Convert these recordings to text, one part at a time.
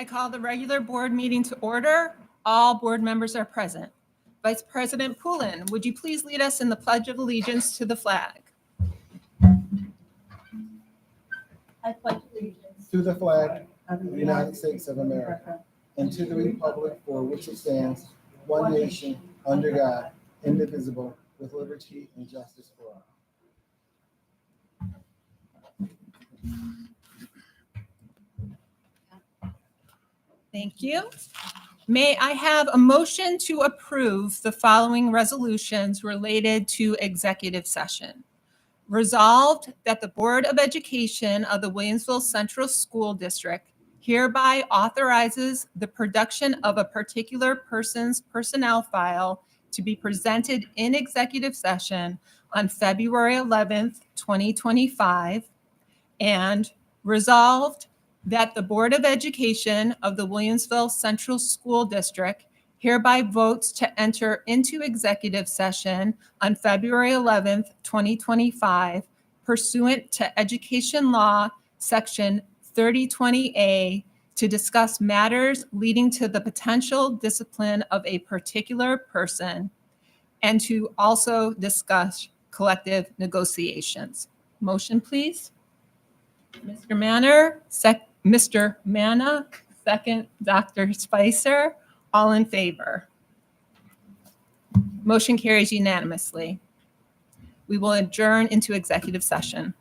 I call the regular board meeting to order. All board members are present. Vice President Poulin, would you please lead us in the Pledge of Allegiance to the flag? I pledge allegiance to the flag of of the United States of America and to the republic for which it stands, one nation, under God, indivisible, with liberty and justice for all. Thank you. May I have a motion to approve the following resolutions related to executive session? Resolved that the Board of Education of the Williamsville Central School District hereby authorizes the production of a particular person's personnel file to be presented in executive session on February 11th, 2025, and resolved that the Board of Education of the Williamsville Central School District hereby votes to enter into executive session on February 11th, 2025, pursuant to Education Law, Section 3020A, to discuss matters leading to the potential discipline of a particular person, and to also discuss collective negotiations. Motion, please. Mr. Manna, second, Dr. Spicer, all in favor. Motion carries unanimously. We will adjourn into executive session.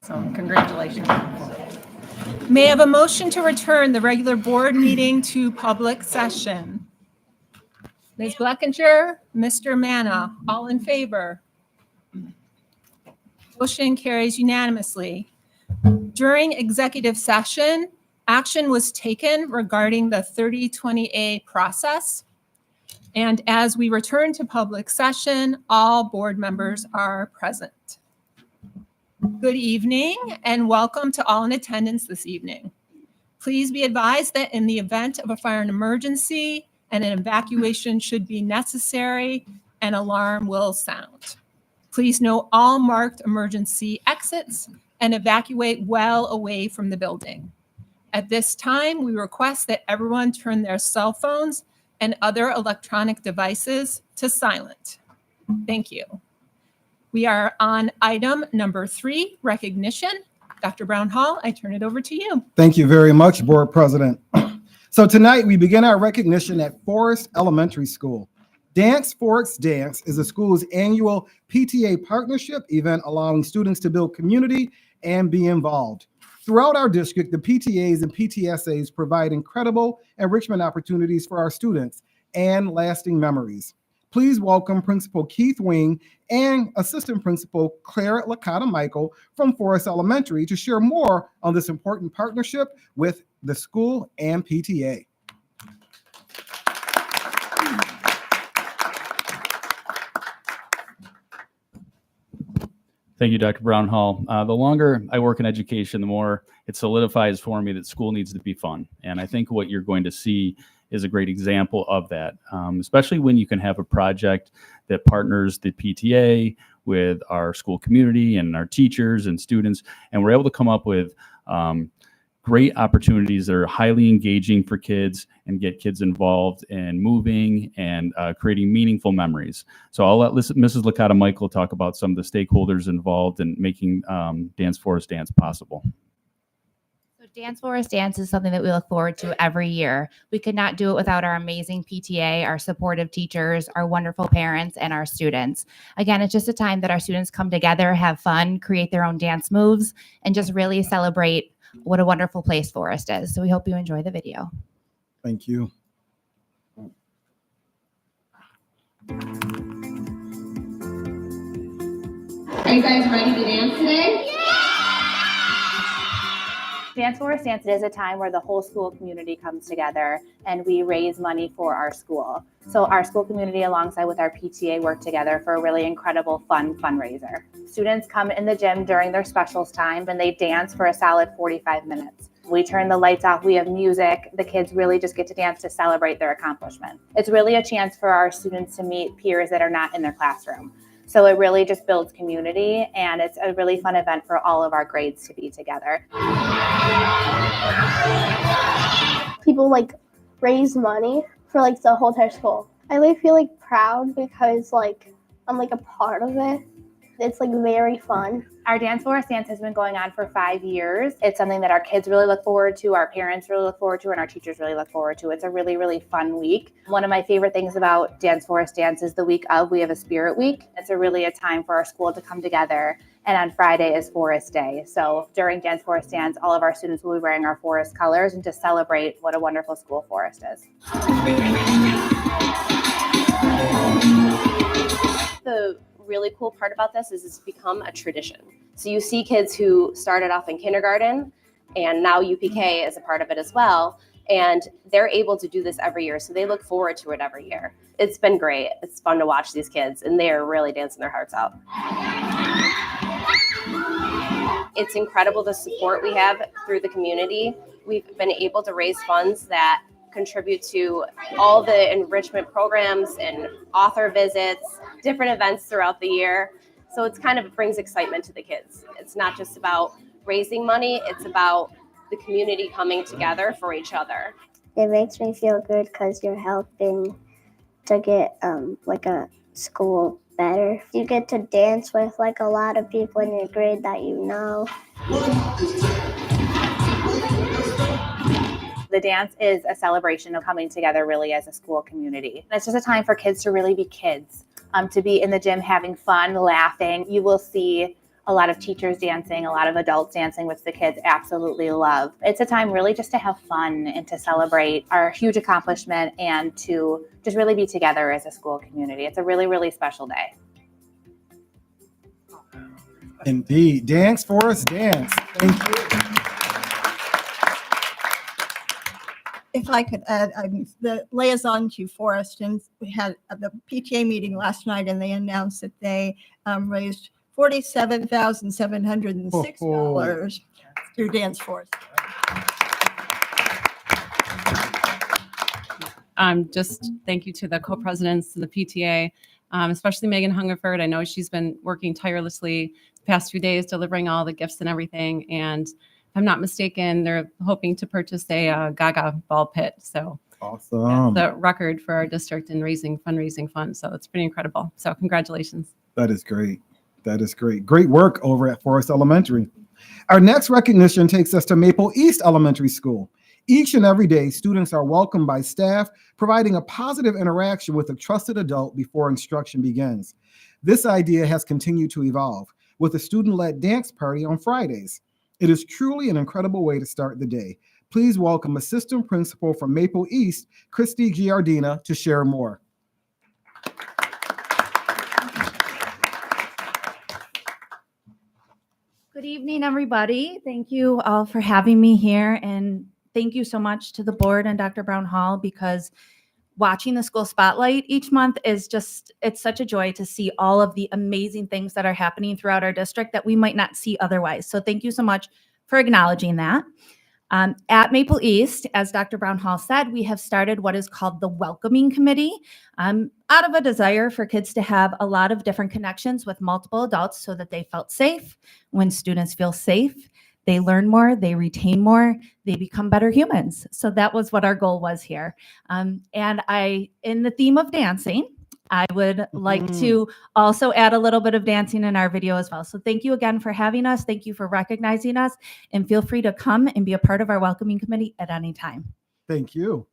So congratulations. May I have a motion to return the regular board meeting to public session? Ms. Blackinger, Mr. Manna, all in favor? Motion carries unanimously. During executive session, action was taken regarding the 3020A process. And as we return to public session, all board members are present. Good evening and welcome to all in attendance this evening. Please be advised that in the event of a fire and emergency and an evacuation should be necessary, an alarm will sound. Please note all marked emergency exits and evacuate well away from the building. At this time, we request that everyone turn their cell phones and other electronic devices to silent. Thank you. We are on item number 3, recognition. Dr. Brown Hall, I turn it over to you. Thank you very much, Board President. So tonight we begin our recognition at Forest Elementary School. Dance Forest Dance is the school's annual PTA partnership event allowing students to build community and be involved. Throughout our district, the PTAs and PTSAs provide incredible enrichment opportunities for our students and lasting memories. Please welcome Principal Keith Wing and Assistant Principal Claire Licata Michael from Forest Elementary to share more on this important partnership with the school and PTA. Thank you, Dr. Brown Hall. The longer I work in education, the more it solidifies for me that school needs to be fun. And I think what you're going to see is a great example of that, especially when you can have a project that partners the PTA with our school community and our teachers and students, and we're able to come up with great opportunities that are highly engaging for kids and get kids involved in moving and creating meaningful memories. So I'll let Mrs. Licata Michael talk about some of the stakeholders involved in making Dance Forest Dance possible. Dance Forest Dance is something that we look forward to every year. We could not do it without our amazing PTA, our supportive teachers, our wonderful parents, and our students. Again, it's just a time that our students come together, have fun, create their own dance moves, and just really celebrate what a wonderful place Forest is. So we hope you enjoy the video. Thank you. Are you guys ready to dance today? Dance Forest Dance is a time where the whole school community comes together and we raise money for our school. So our school community alongside with our PTA work together for a really incredible fun fundraiser. Students come in the gym during their specials time and they dance for a solid 45 minutes. We turn the lights off, we have music, the kids really just get to dance to celebrate their accomplishment. It's really a chance for our students to meet peers that are not in their classroom. So it really just builds community and it's a really fun event for all of our grades to be together. People raise money for the whole entire school. I really feel proud because I'm a part of it. It's very fun. Our Dance Forest Dance has been going on for 5 years. It's something that our kids really look forward to, our parents really look forward to, and our teachers really look forward to. It's a really, really fun week. One of my favorite things about Dance Forest Dance is the week of, we have a Spirit Week. It's really a time for our school to come together. And on Friday is Forest Day. So during Dance Forest Dance, all of our students will be wearing our forest colors and to celebrate what a wonderful school Forest is. The really cool part about this is it's become a tradition. So you see kids who started off in kindergarten and now UPK is a part of it as well. And they're able to do this every year. So they look forward to it every year. It's been great. It's fun to watch these kids and they are really dancing their hearts out. It's incredible the support we have through the community. We've been able to raise funds that contribute to all the enrichment programs and author visits, different events throughout the year. So it's it brings excitement to the kids. It's not just about raising money, it's about the community coming together for each other. It makes me feel good because you're helping to get a school better. You get to dance with a lot of people in your grade that you know. The dance is a celebration of coming together really as a school community. It's just a time for kids to really be kids, to be in the gym having fun, laughing. You will see a lot of teachers dancing, a lot of adults dancing, which the kids absolutely love. It's a time really just to have fun and to celebrate our huge accomplishment and to just really be together as a school community. It's a really, really special day. Indeed. Dance, Forest, dance. Thank you. If I could add, I'm the liaison to Forest, and we had the PTA meeting last night, and they announced that they raised $47,706 through Dance Forest. Just thank you to the co-presidents, to the PTA, especially Megan Hungerford. I know she's been working tirelessly the past few days, delivering all the gifts and everything. And if I'm not mistaken, they're hoping to purchase a Gaga ball pit. So Awesome. that's the record for our district in fundraising funds. So it's pretty incredible. So congratulations. That is great. That is great. Great work over at Forest Elementary. Our next recognition takes us to Maple East Elementary School. Each and every day, students are welcomed by staff, providing a positive interaction with a trusted adult before instruction begins. This idea has continued to evolve with a student-led dance party on Fridays. It is truly an incredible way to start the day. Please welcome Assistant Principal from Maple East, Christy Giardina, to share more. Good evening, everybody. Thank you all for having me here, and thank you so much to the board and Dr. Brown Hall, because watching the school spotlight each month is it's such a joy to see all of the amazing things that are happening throughout our district that we might not see otherwise. So thank you so much for acknowledging that. At Maple East, as Dr. Brown Hall said, we have started what is called the Welcoming Committee, out of a desire for kids to have a lot of different connections with multiple adults so that they felt safe. When students feel safe, they learn more, they retain more, they become better humans. So that was what our goal was here. And in the theme of dancing, I would like to also add a little bit of dancing in our video as well. So thank you again for having us. Thank you for recognizing us, and feel free to come and be a part of our welcoming committee at any time. Thank you.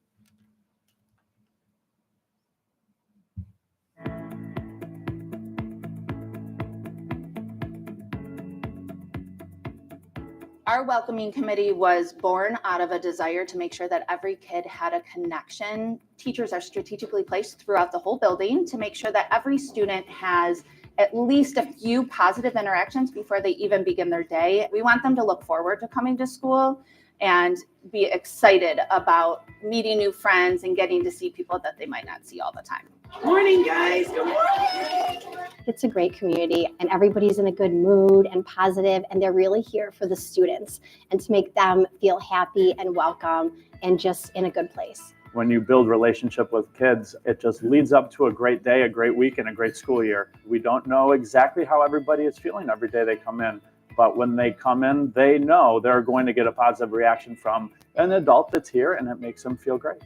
Our welcoming committee was born out of a desire to make sure that every kid had a connection. Teachers are strategically placed throughout the whole building to make sure that every student has at least a few positive interactions before they even begin their day. We want them to look forward to coming to school and be excited about meeting new friends and getting to see people that they might not see all the time. Morning, guys. Good morning. It's a great community, and everybody's in a good mood and positive, and they're really here for the students and to make them feel happy and welcome and just in a good place. When you build relationship with kids, it just leads up to a great day, a great week, and a great school year. We don't know exactly how everybody is feeling every day they come in, but when they come in, they know they're going to get a positive reaction from an adult that's here, and it makes them feel great.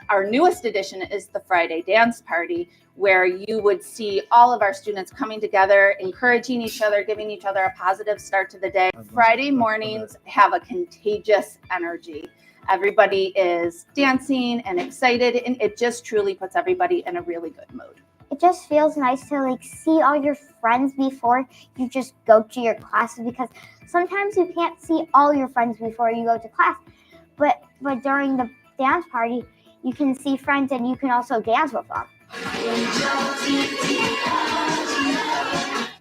Our newest addition is the Friday dance party, where you would see all of our students coming together, encouraging each other, giving each other a positive start to the day. Friday mornings have a contagious energy. Everybody is dancing and excited, and it just truly puts everybody in a really good mood. It just feels nice to see all your friends before you just go to your classes, because sometimes you can't see all your friends before you go to class. But during the dance party, you can see friends and you can also dance with them.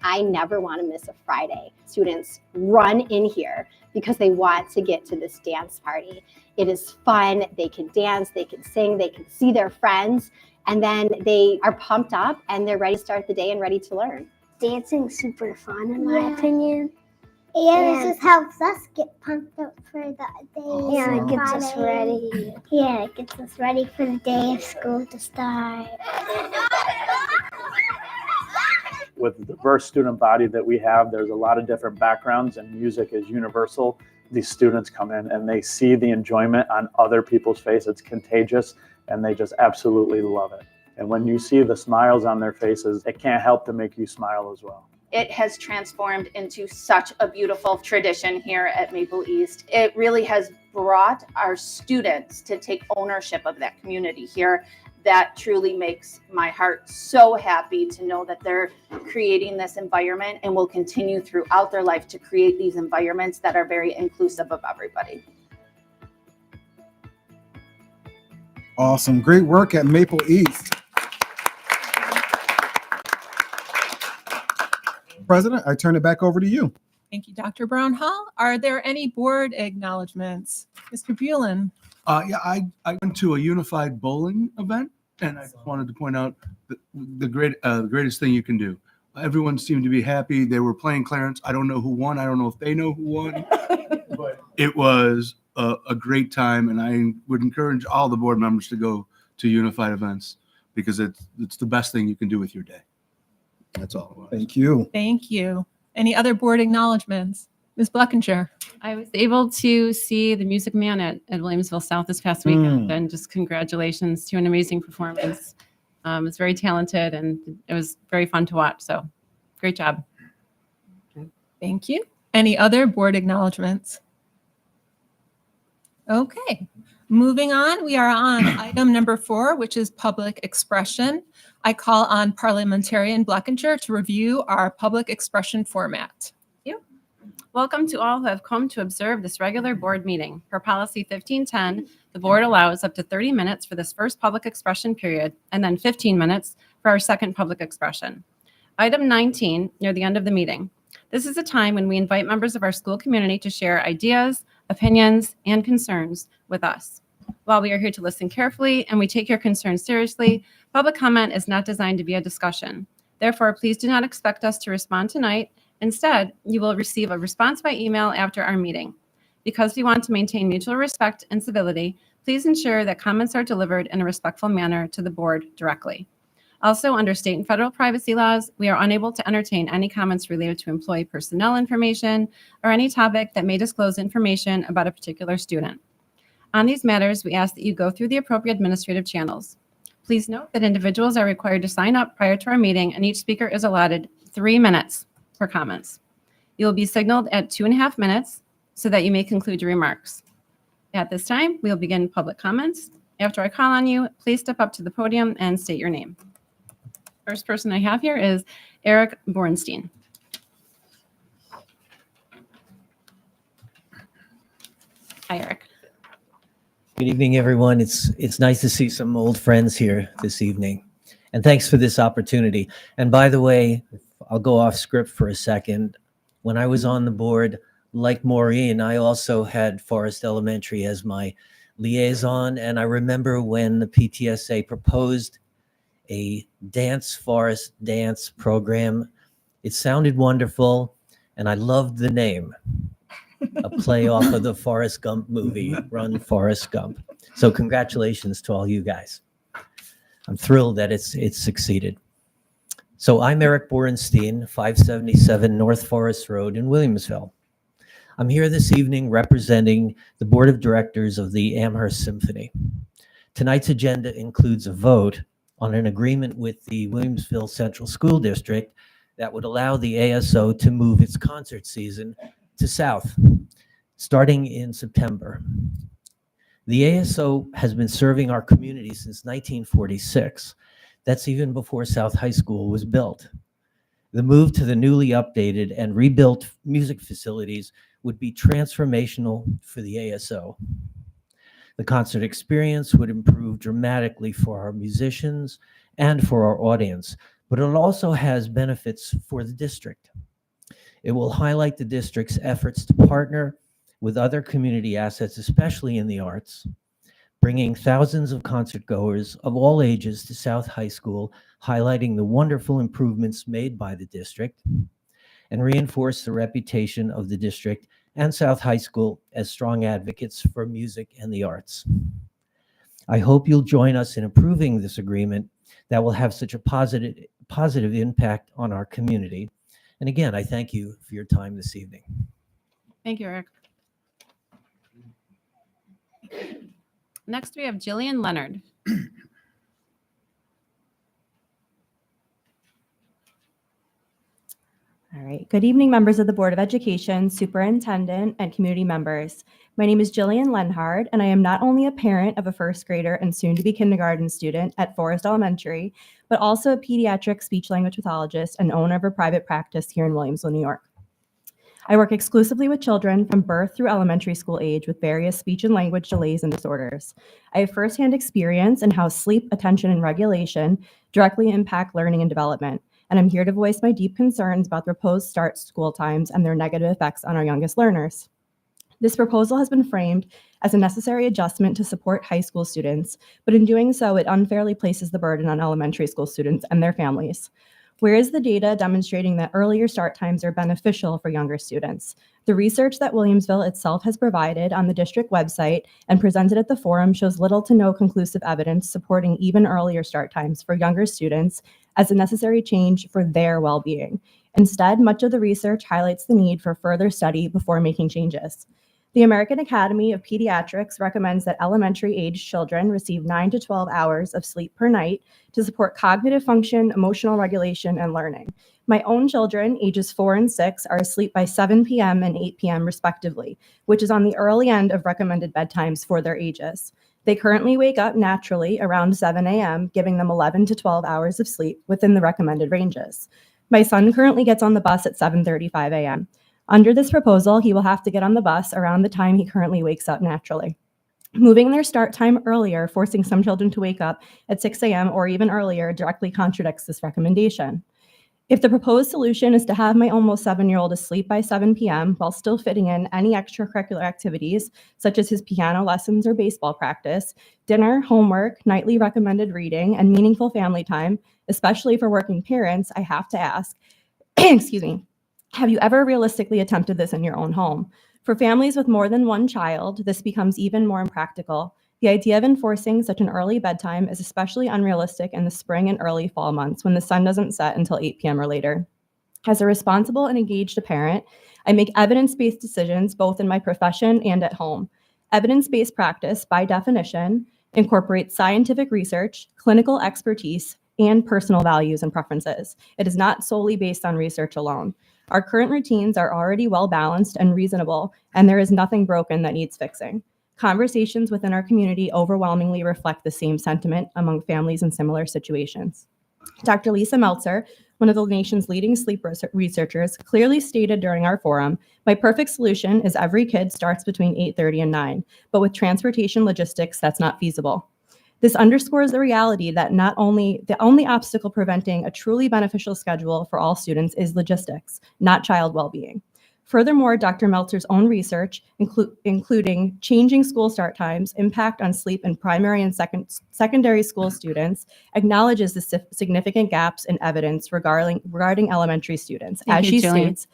I never want to miss a Friday. Students run in here because they want to get to this dance party. It is fun. They can dance, they can sing, they can see their friends, and then they are pumped up and they're ready to start the day and ready to learn. Dancing's super fun in my opinion. Yeah, this just helps us get pumped up for the day. Yeah, it gets us ready. Yeah, it gets us ready for the day of school to start. With the diverse student body that we have, there's a lot of different backgrounds, and music is universal. These students come in and they see the enjoyment on other people's faces. It's contagious, and they just absolutely love it. And when you see the smiles on their faces, it can't help to make you smile as well. It has transformed into such a beautiful tradition here at Maple East. It really has brought our students to take ownership of that community here. that truly makes my heart so happy to know that they're creating this environment and will continue throughout their life to create these environments that are very inclusive of everybody. Awesome. Great work at Maple East. President, I turn it back over to you. Thank you, Dr. Brown Hall. Are there any board acknowledgements? Mr. Buellin? Yeah, I went to a unified bowling event, and I just wanted to point out the greatest thing you can do. Everyone seemed to be happy. They were playing Clarence. I don't know who won. I don't know if they know who won, but it was a great time, and I would encourage all the board members to go to unified events because it's the best thing you can do with your day. That's all. Thank you. Thank you. Any other board acknowledgements? Ms. Bleckinger? I was able to see the Music Man at Williamsville South this past weekend, and just congratulations to an amazing performance. It's very talented, and it was very fun to watch. So, great job. Thank you. Any other board acknowledgements? Okay, moving on. We are on item number 4, which is public expression. I call on Parliamentarian Bleckinger to review our public expression format. Welcome to all who have come to observe this regular board meeting. Per policy 1510, the board allows up to 30 minutes for this first public expression period, and then 15 minutes for our second public expression. Item 19, near the end of the meeting. This is a time when we invite members of our school community to share ideas, opinions, and concerns with us. While we are here to listen carefully and we take your concerns seriously, public comment is not designed to be a discussion. Therefore, please do not expect us to respond tonight. Instead, you will receive a response by email after our meeting. Because we want to maintain mutual respect and civility, please ensure that comments are delivered in a respectful manner to the board directly. Also, under state and federal privacy laws, we are unable to entertain any comments related to employee personnel information or any topic that may disclose information about a particular student. On these matters, we ask that you go through the appropriate administrative channels. Please note that individuals are required to sign up prior to our meeting, and each speaker is allotted 3 minutes for comments. You will be signaled at 2.5 minutes so that you may conclude your remarks. At this time, we will begin public comments. After I call on you, please step up to the podium and state your name. First person I have here is Eric Bornstein. Hi, Eric. Good evening, everyone. It's nice to see some old friends here this evening. And thanks for this opportunity. And by the way, I'll go off script for a second. When I was on the board, like Maureen, I also had Forest Elementary as my liaison. And I remember when the PTSA proposed a Forest dance program. It sounded wonderful, and I loved the name. A play off of the Forrest Gump movie, Run, Forrest Gump. So congratulations to all you guys. I'm thrilled that it's succeeded. So I'm Eric Borenstein, 577 North Forest Road in Williamsville. I'm here this evening representing the Board of Directors of the Amherst Symphony. Tonight's agenda includes a vote on an agreement with the Williamsville Central School District that would allow the ASO to move its concert season to South, starting in September. The ASO has been serving our community since 1946. That's even before South High School was built. The move to the newly updated and rebuilt music facilities would be transformational for the ASO. The concert experience would improve dramatically for our musicians and for our audience, but it also has benefits for the district. It will highlight the district's efforts to partner with other community assets, especially in the arts, bringing thousands of concert goers of all ages to South High School, highlighting the wonderful improvements made by the district, and reinforce the reputation of the district and South High School as strong advocates for music and the arts. I hope you'll join us in approving this agreement that will have such a positive impact on our community. And again, I thank you for your time this evening. Thank you, Eric. Next, we have Jillian Leonard. All right. Good evening, members of the Board of Education, Superintendent, and community members. My name is Jillian Lenhard, and I am not only a parent of a first grader and soon-to-be kindergarten student at Forest Elementary, but also a pediatric speech-language pathologist and owner of a private practice here in Williamsville, New York. I work exclusively with children from birth through elementary school age with various speech and language delays and disorders. I have firsthand experience in how sleep, attention, and regulation directly impact learning and development, and I'm here to voice my deep concerns about the proposed start school times and their negative effects on our youngest learners. This proposal has been framed as a necessary adjustment to support high school students, but in doing so, it unfairly places the burden on elementary school students and their families. Where is the data demonstrating that earlier start times are beneficial for younger students? The research that Williamsville itself has provided on the district website and presented at the forum shows little to no conclusive evidence supporting even earlier start times for younger students as a necessary change for their well-being. Instead, much of the research highlights the need for further study before making changes. The American Academy of Pediatrics recommends that elementary-aged children receive 9 to 12 hours of sleep per night to support cognitive function, emotional regulation, and learning. My own children, ages 4 and 6, are asleep by 7 p.m. and 8 p.m. respectively, which is on the early end of recommended bedtimes for their ages. They currently wake up naturally around 7 a.m., giving them 11 to 12 hours of sleep within the recommended ranges. My son currently gets on the bus at 7:35 a.m. Under this proposal, he will have to get on the bus around the time he currently wakes up naturally. Moving their start time earlier, forcing some children to wake up at 6 a.m. or even earlier, directly contradicts this recommendation. If the proposed solution is to have my almost 7-year-old asleep by 7 p.m. while still fitting in any extracurricular activities, such as his piano lessons or baseball practice, dinner, homework, nightly recommended reading, and meaningful family time, especially for working parents, I have to ask, excuse me, have you ever realistically attempted this in your own home? For families with more than one child, this becomes even more impractical. The idea of enforcing such an early bedtime is especially unrealistic in the spring and early fall months when the sun doesn't set until 8 p.m. or later. As a responsible and engaged parent, I make evidence-based decisions both in my profession and at home. Evidence-based practice, by definition, incorporates scientific research, clinical expertise, and personal values and preferences. It is not solely based on research alone. Our current routines are already well-balanced and reasonable, and there is nothing broken that needs fixing. Conversations within our community overwhelmingly reflect the same sentiment among families in similar situations. Dr. Lisa Meltzer, one of the nation's leading sleep researchers, clearly stated during our forum, my perfect solution is every kid starts between 8:30 and 9, but with transportation logistics, that's not feasible. This underscores the reality that the only obstacle preventing a truly beneficial schedule for all students is logistics, not child well-being. Furthermore, Dr. Meltzer's own research, including changing school start times, impact on sleep in primary and secondary school students, acknowledges the significant gaps in evidence regarding elementary students. Thank As you, she Jillian. states,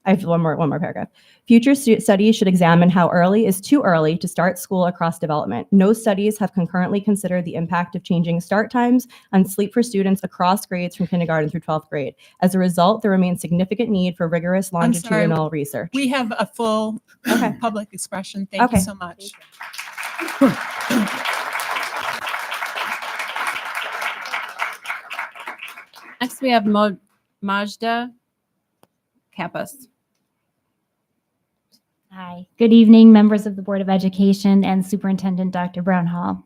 I have one more paragraph. Future studies should examine how early is too early to start school across development. No studies have concurrently considered the impact of changing start times on sleep for students across grades from kindergarten through 12th grade. As a result, there remains significant need for rigorous I'm sorry. longitudinal research. We have a full public expression. Thank Okay. you so much. Next, we have Majda Kappas. Hi, good evening, members of the Board of Education and Superintendent Dr. Brown Hall.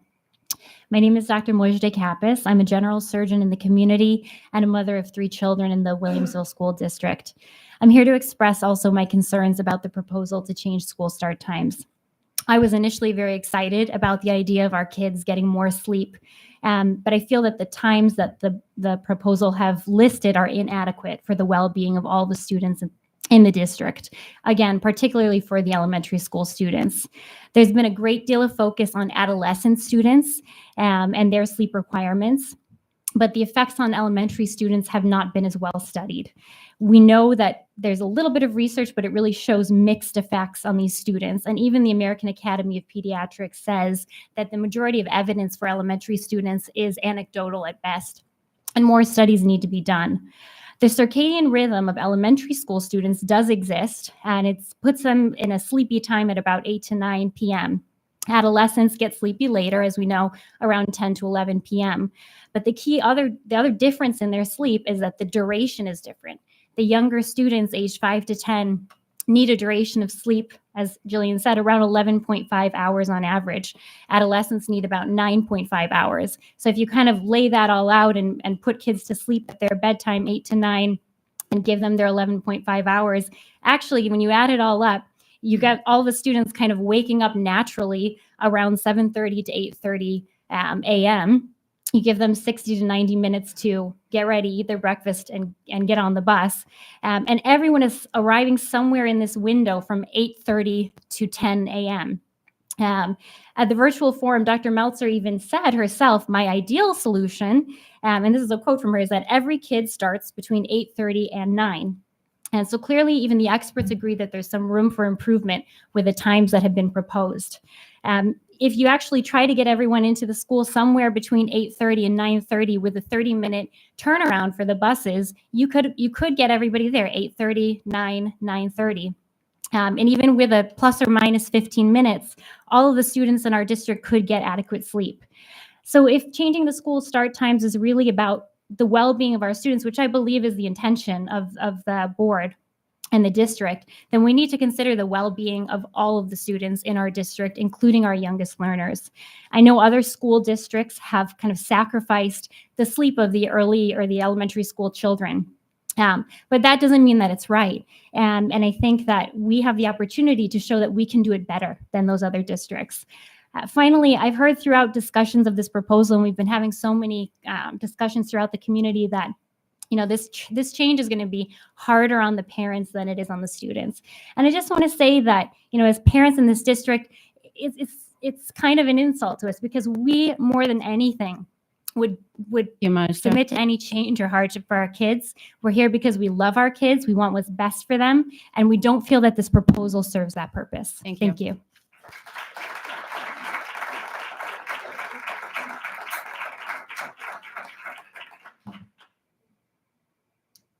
My name is Dr. Mojdeh Kappas. I'm a general surgeon in the community and a mother of 3 children in the Williamsville School District. I'm here to express also my concerns about the proposal to change school start times. I was initially very excited about the idea of our kids getting more sleep, but I feel that the times that the proposal have listed are inadequate for the well-being of all the students in the district, again, particularly for the elementary school students. There's been a great deal of focus on adolescent students and their sleep requirements, but the effects on elementary students have not been as well studied. We know that there's a little bit of research, but it really shows mixed effects on these students. And even the American Academy of Pediatrics says that the majority of evidence for elementary students is anecdotal at best, and more studies need to be done. The circadian rhythm of elementary school students does exist, and it puts them in a sleepy time at about 8 to 9 p.m. Adolescents get sleepy later, as we know, around 10 to 11 p.m. But the other difference in their sleep is that the duration is different. the younger students aged 5 to 10 need a duration of sleep, as Jillian said, around 11.5 hours on average. Adolescents need about 9.5 hours. So if you kind of lay that all out and put kids to sleep at their bedtime, 8 to 9, and give them their 11.5 hours, actually, when you add it all up, you get all the students kind of waking up naturally around 7:30 to 8:30 a.m. You give them 60 to 90 minutes to get ready, eat their breakfast, and get on the bus. And everyone is arriving somewhere in this window from 8:30 to 10 a.m. At the virtual forum, Dr. Meltzer even said herself, my ideal solution, and this is a quote from her, is that every kid starts between 8:30 and 9. And so clearly, even the experts agree that there's some room for improvement with the times that have been proposed. If you actually try to get everyone into the school somewhere between 8:30 and 9:30 with a 30-minute turnaround for the buses, you could get everybody there, 8:30, 9, 9:30. And even with a plus or minus 15 minutes, all of the students in our district could get adequate sleep. So if changing the school start times is really about the well-being of our students, which I believe is the intention of the board and the district, then we need to consider the well-being of all of the students in our district, including our youngest learners. I know other school districts have kind of sacrificed the sleep of the early or the elementary school children. But that doesn't mean that it's right. And I think that we have the opportunity to show that we can do it better than those other districts. Finally, I've heard throughout discussions of this proposal, and we've been having so many discussions throughout the community that this change is going to be harder on the parents than it is on the students. And I just want to say that, as parents in this district, it's kind of an insult to us because we, more than anything, would submit to any change or hardship for our kids. We're here because we love our kids, we want what's best for them, and we don't feel that this proposal serves that purpose. Thank you.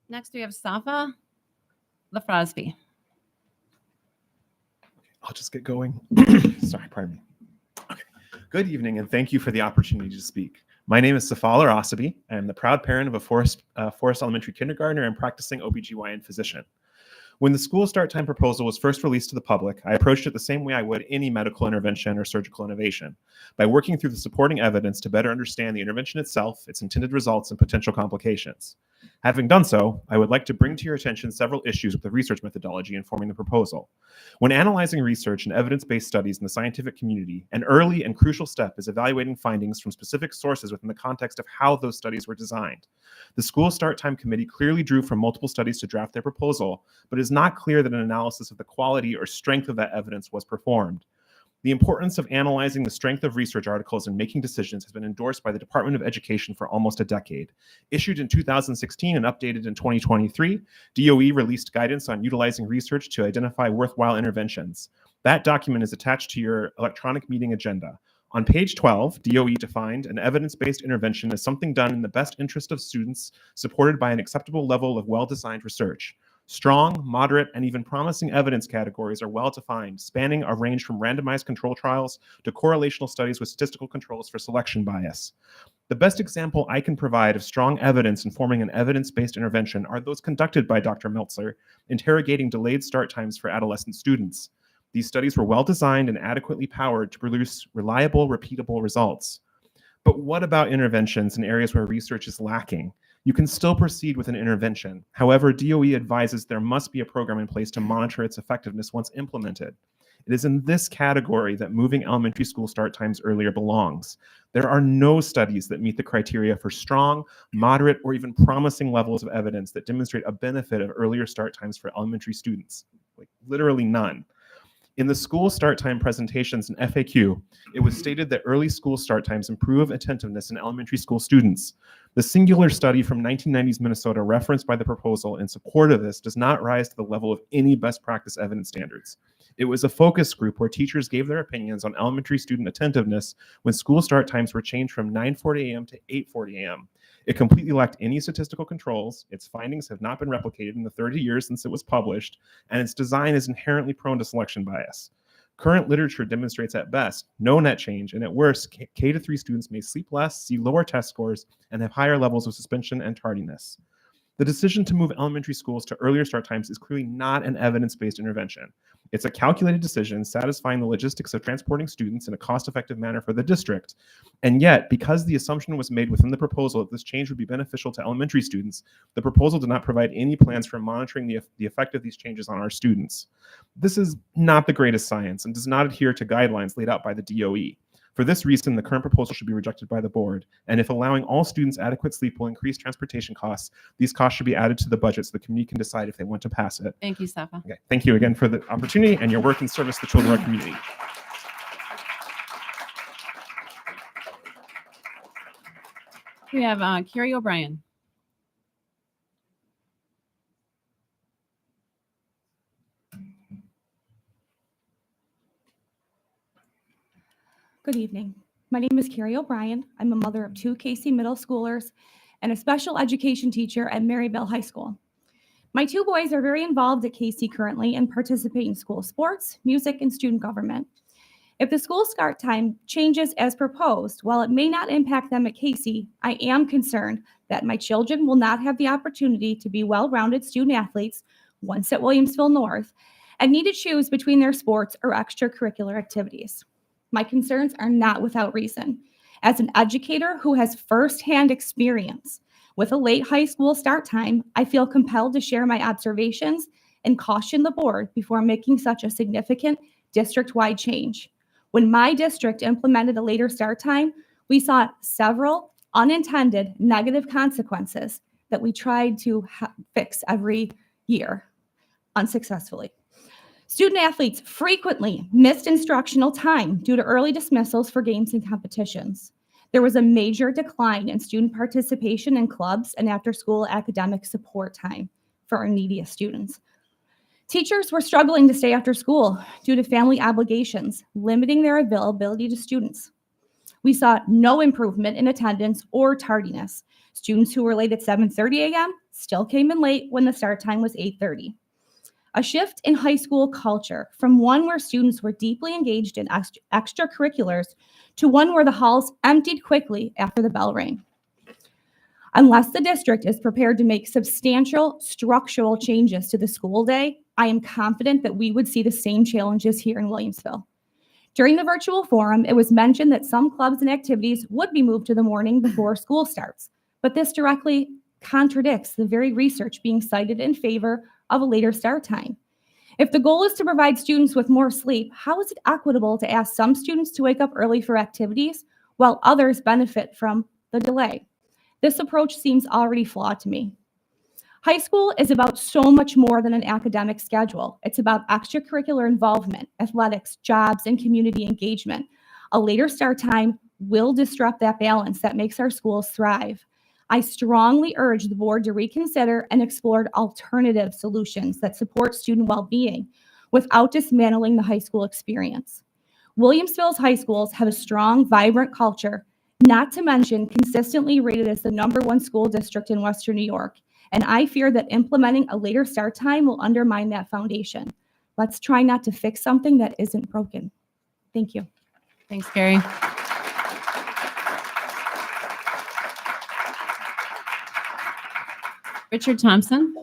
Next, we have Safa LaFrosby. I'll just get going. Sorry, pardon me. Okay. Good evening, and thank you for the opportunity to speak. My name is Safal Arasabi. I am the proud parent of a Forest Elementary kindergartner and practicing OBGYN physician. When the school start time proposal was first released to the public, I approached it the same way I would any medical intervention or surgical innovation, by working through the supporting evidence to better understand the intervention itself, its intended results, and potential complications. Having done so, I would like to bring to your attention several issues with the research methodology informing the proposal. When analyzing research and evidence-based studies in the scientific community, an early and crucial step is evaluating findings from specific sources within the context of how those studies were designed. The School Start Time Committee clearly drew from multiple studies to draft their proposal, but it is not clear that an analysis of the quality or strength of that evidence was performed. The importance of analyzing the strength of research articles and making decisions has been endorsed by the Department of Education for almost a decade. Issued in 2016 and updated in 2023, DOE released guidance on utilizing research to identify worthwhile interventions. That document is attached to your electronic meeting agenda. On page 12, DOE defined an evidence-based intervention as something done in the best interest of students, supported by an acceptable level of well-designed research. Strong, moderate, and even promising evidence categories are well defined, spanning a range from randomized control trials to correlational studies with statistical controls for selection bias. The best example I can provide of strong evidence informing an evidence-based intervention are those conducted by Dr. Meltzer, interrogating delayed start times for adolescent students. These studies were well designed and adequately powered to produce reliable, repeatable results. But what about interventions in areas where research is lacking? You can still proceed with an intervention. However, DOE advises there must be a program in place to monitor its effectiveness once implemented. It is in this category that moving elementary school start times earlier belongs. There are no studies that meet the criteria for strong, moderate, or even promising levels of evidence that demonstrate a benefit of earlier start times for elementary students. Like, literally none. In the school start time presentations and FAQ, it was stated that early school start times improve attentiveness in elementary school students. The singular study from 1990s Minnesota referenced by the proposal in support of this does not rise to the level of any best practice evidence standards. It was a focus group where teachers gave their opinions on elementary student attentiveness when school start times were changed from 9:40 a.m. to 8:40 a.m. It completely lacked any statistical controls, its findings have not been replicated in the 30 years since it was published, and its design is inherently prone to selection bias. Current literature demonstrates at best no net change, and at worst, K-3 students may sleep less, see lower test scores, and have higher levels of suspension and tardiness. The decision to move elementary schools to earlier start times is clearly not an evidence-based intervention. It's a calculated decision satisfying the logistics of transporting students in a cost-effective manner for the district. And yet, because the assumption was made within the proposal that this change would be beneficial to elementary students, the proposal did not provide any plans for monitoring the effect of these changes on our students. This is not the greatest science and does not adhere to guidelines laid out by the DOE. For this reason, the current proposal should be rejected by the board. And if allowing all students adequate sleep will increase transportation costs, these costs should be added to the budget so the community can decide if they want to pass it. Thank you, Safa. Okay. Thank you again for the opportunity and your work in service to the children of our community. We have Carrie O'Brien. Good evening. My name is Carrie O'Brien. I'm a mother of 2 Casey middle schoolers and a special education teacher at Maryville High School. My 2 boys are very involved at Casey currently and participate in school sports, music, and student government. If the school start time changes as proposed, while it may not impact them at Casey, I am concerned that my children will not have the opportunity to be well-rounded student athletes once at Williamsville North and need to choose between their sports or extracurricular activities. My concerns are not without reason. As an educator who has firsthand experience with a late high school start time, I feel compelled to share my observations and caution the board before making such a significant district-wide change. When my district implemented a later start time, we saw several unintended negative consequences that we tried to fix every year unsuccessfully. Student athletes frequently missed instructional time due to early dismissals for games and competitions. There was a major decline in student participation in clubs and after-school academic support time for our neediest students. Teachers were struggling to stay after school due to family obligations, limiting their availability to students. We saw no improvement in attendance or tardiness. Students who were late at 7:30 a.m. still came in late when the start time was 8:30. A shift in high school culture from one where students were deeply engaged in extracurriculars to one where the halls emptied quickly after the bell rang. Unless the district is prepared to make substantial structural changes to the school day, I am confident that we would see the same challenges here in Williamsville. During the virtual forum, it was mentioned that some clubs and activities would be moved to the morning before school starts, but this directly contradicts the very research being cited in favor of a later start time. If the goal is to provide students with more sleep, how is it equitable to ask some students to wake up early for activities while others benefit from the delay? This approach seems already flawed to me. High school is about so much more than an academic schedule. It's about extracurricular involvement, athletics, jobs, and community engagement. A later start time will disrupt that balance that makes our schools thrive. I strongly urge the board to reconsider and explore alternative solutions that support student well-being without dismantling the high school experience. Williamsville's high schools have a strong, vibrant culture, not to mention consistently rated as the #1 school district in Western New York. And I fear that implementing a later start time will undermine that foundation. Let's try not to fix something that isn't broken. Thank you. Thanks, Carrie. Richard Thompson.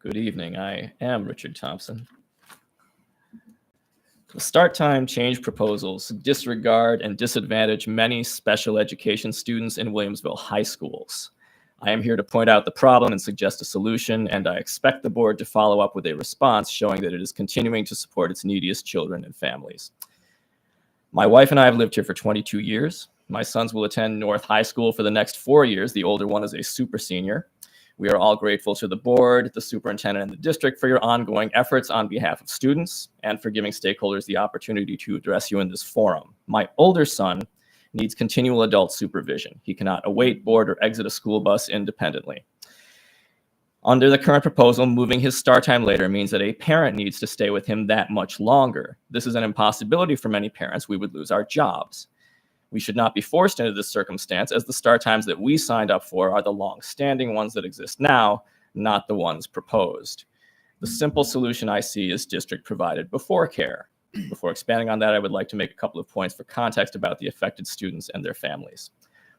Good evening. I am Richard Thompson. The start time change proposals disregard and disadvantage many special education students in Williamsville high schools. I am here to point out the problem and suggest a solution, and I expect the board to follow up with a response showing that it is continuing to support its neediest children and families. My wife and I have lived here for 22 years. My sons will attend North High School for the next 4 years. The older one is a super senior. We are all grateful to the board, the superintendent, and the district for your ongoing efforts on behalf of students and for giving stakeholders the opportunity to address you in this forum. My older son needs continual adult supervision. He cannot await, board, or exit a school bus independently. Under the current proposal, moving his start time later means that a parent needs to stay with him that much longer. This is an impossibility for many parents. We would lose our jobs. We should not be forced into this circumstance, as the start times that we signed up for are the long-standing ones that exist now, not the ones proposed. The simple solution I see is district provided before care. Before expanding on that, I would like to make a couple of points for context about the affected students and their families.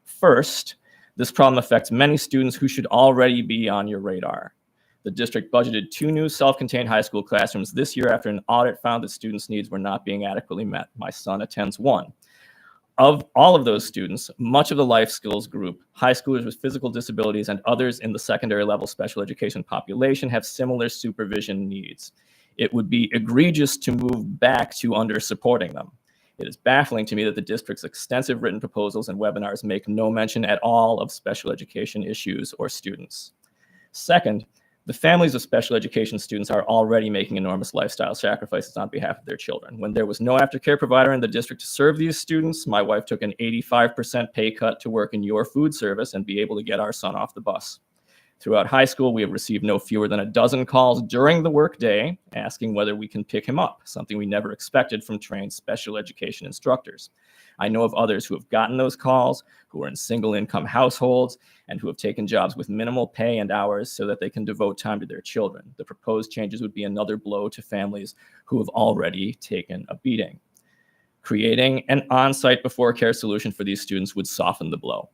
First, this problem affects many students who should already be on your radar. The district budgeted 2 new self-contained high school classrooms this year after an audit found that students' needs were not being adequately met. My son attends one. Of all of those students, much of the life skills group, high schoolers with physical disabilities, and others in the secondary level special education population have similar supervision needs. It would be egregious to move back to under-supporting them. It is baffling to me that the district's extensive written proposals and webinars make no mention at all of special education issues or students. Second, the families of special education students are already making enormous lifestyle sacrifices on behalf of their children. When there was no aftercare provider in the district to serve these students, my wife took an 85% pay cut to work in your food service and be able to get our son off the bus. Throughout high school, we have received no fewer than a dozen calls during the workday asking whether we can pick him up, something we never expected from trained special education instructors. I know of others who have gotten those calls, who are in single income households, and who have taken jobs with minimal pay and hours so that they can devote time to their children. The proposed changes would be another blow to families who have already taken a beating. Creating an on-site before care solution for these students would soften the blow.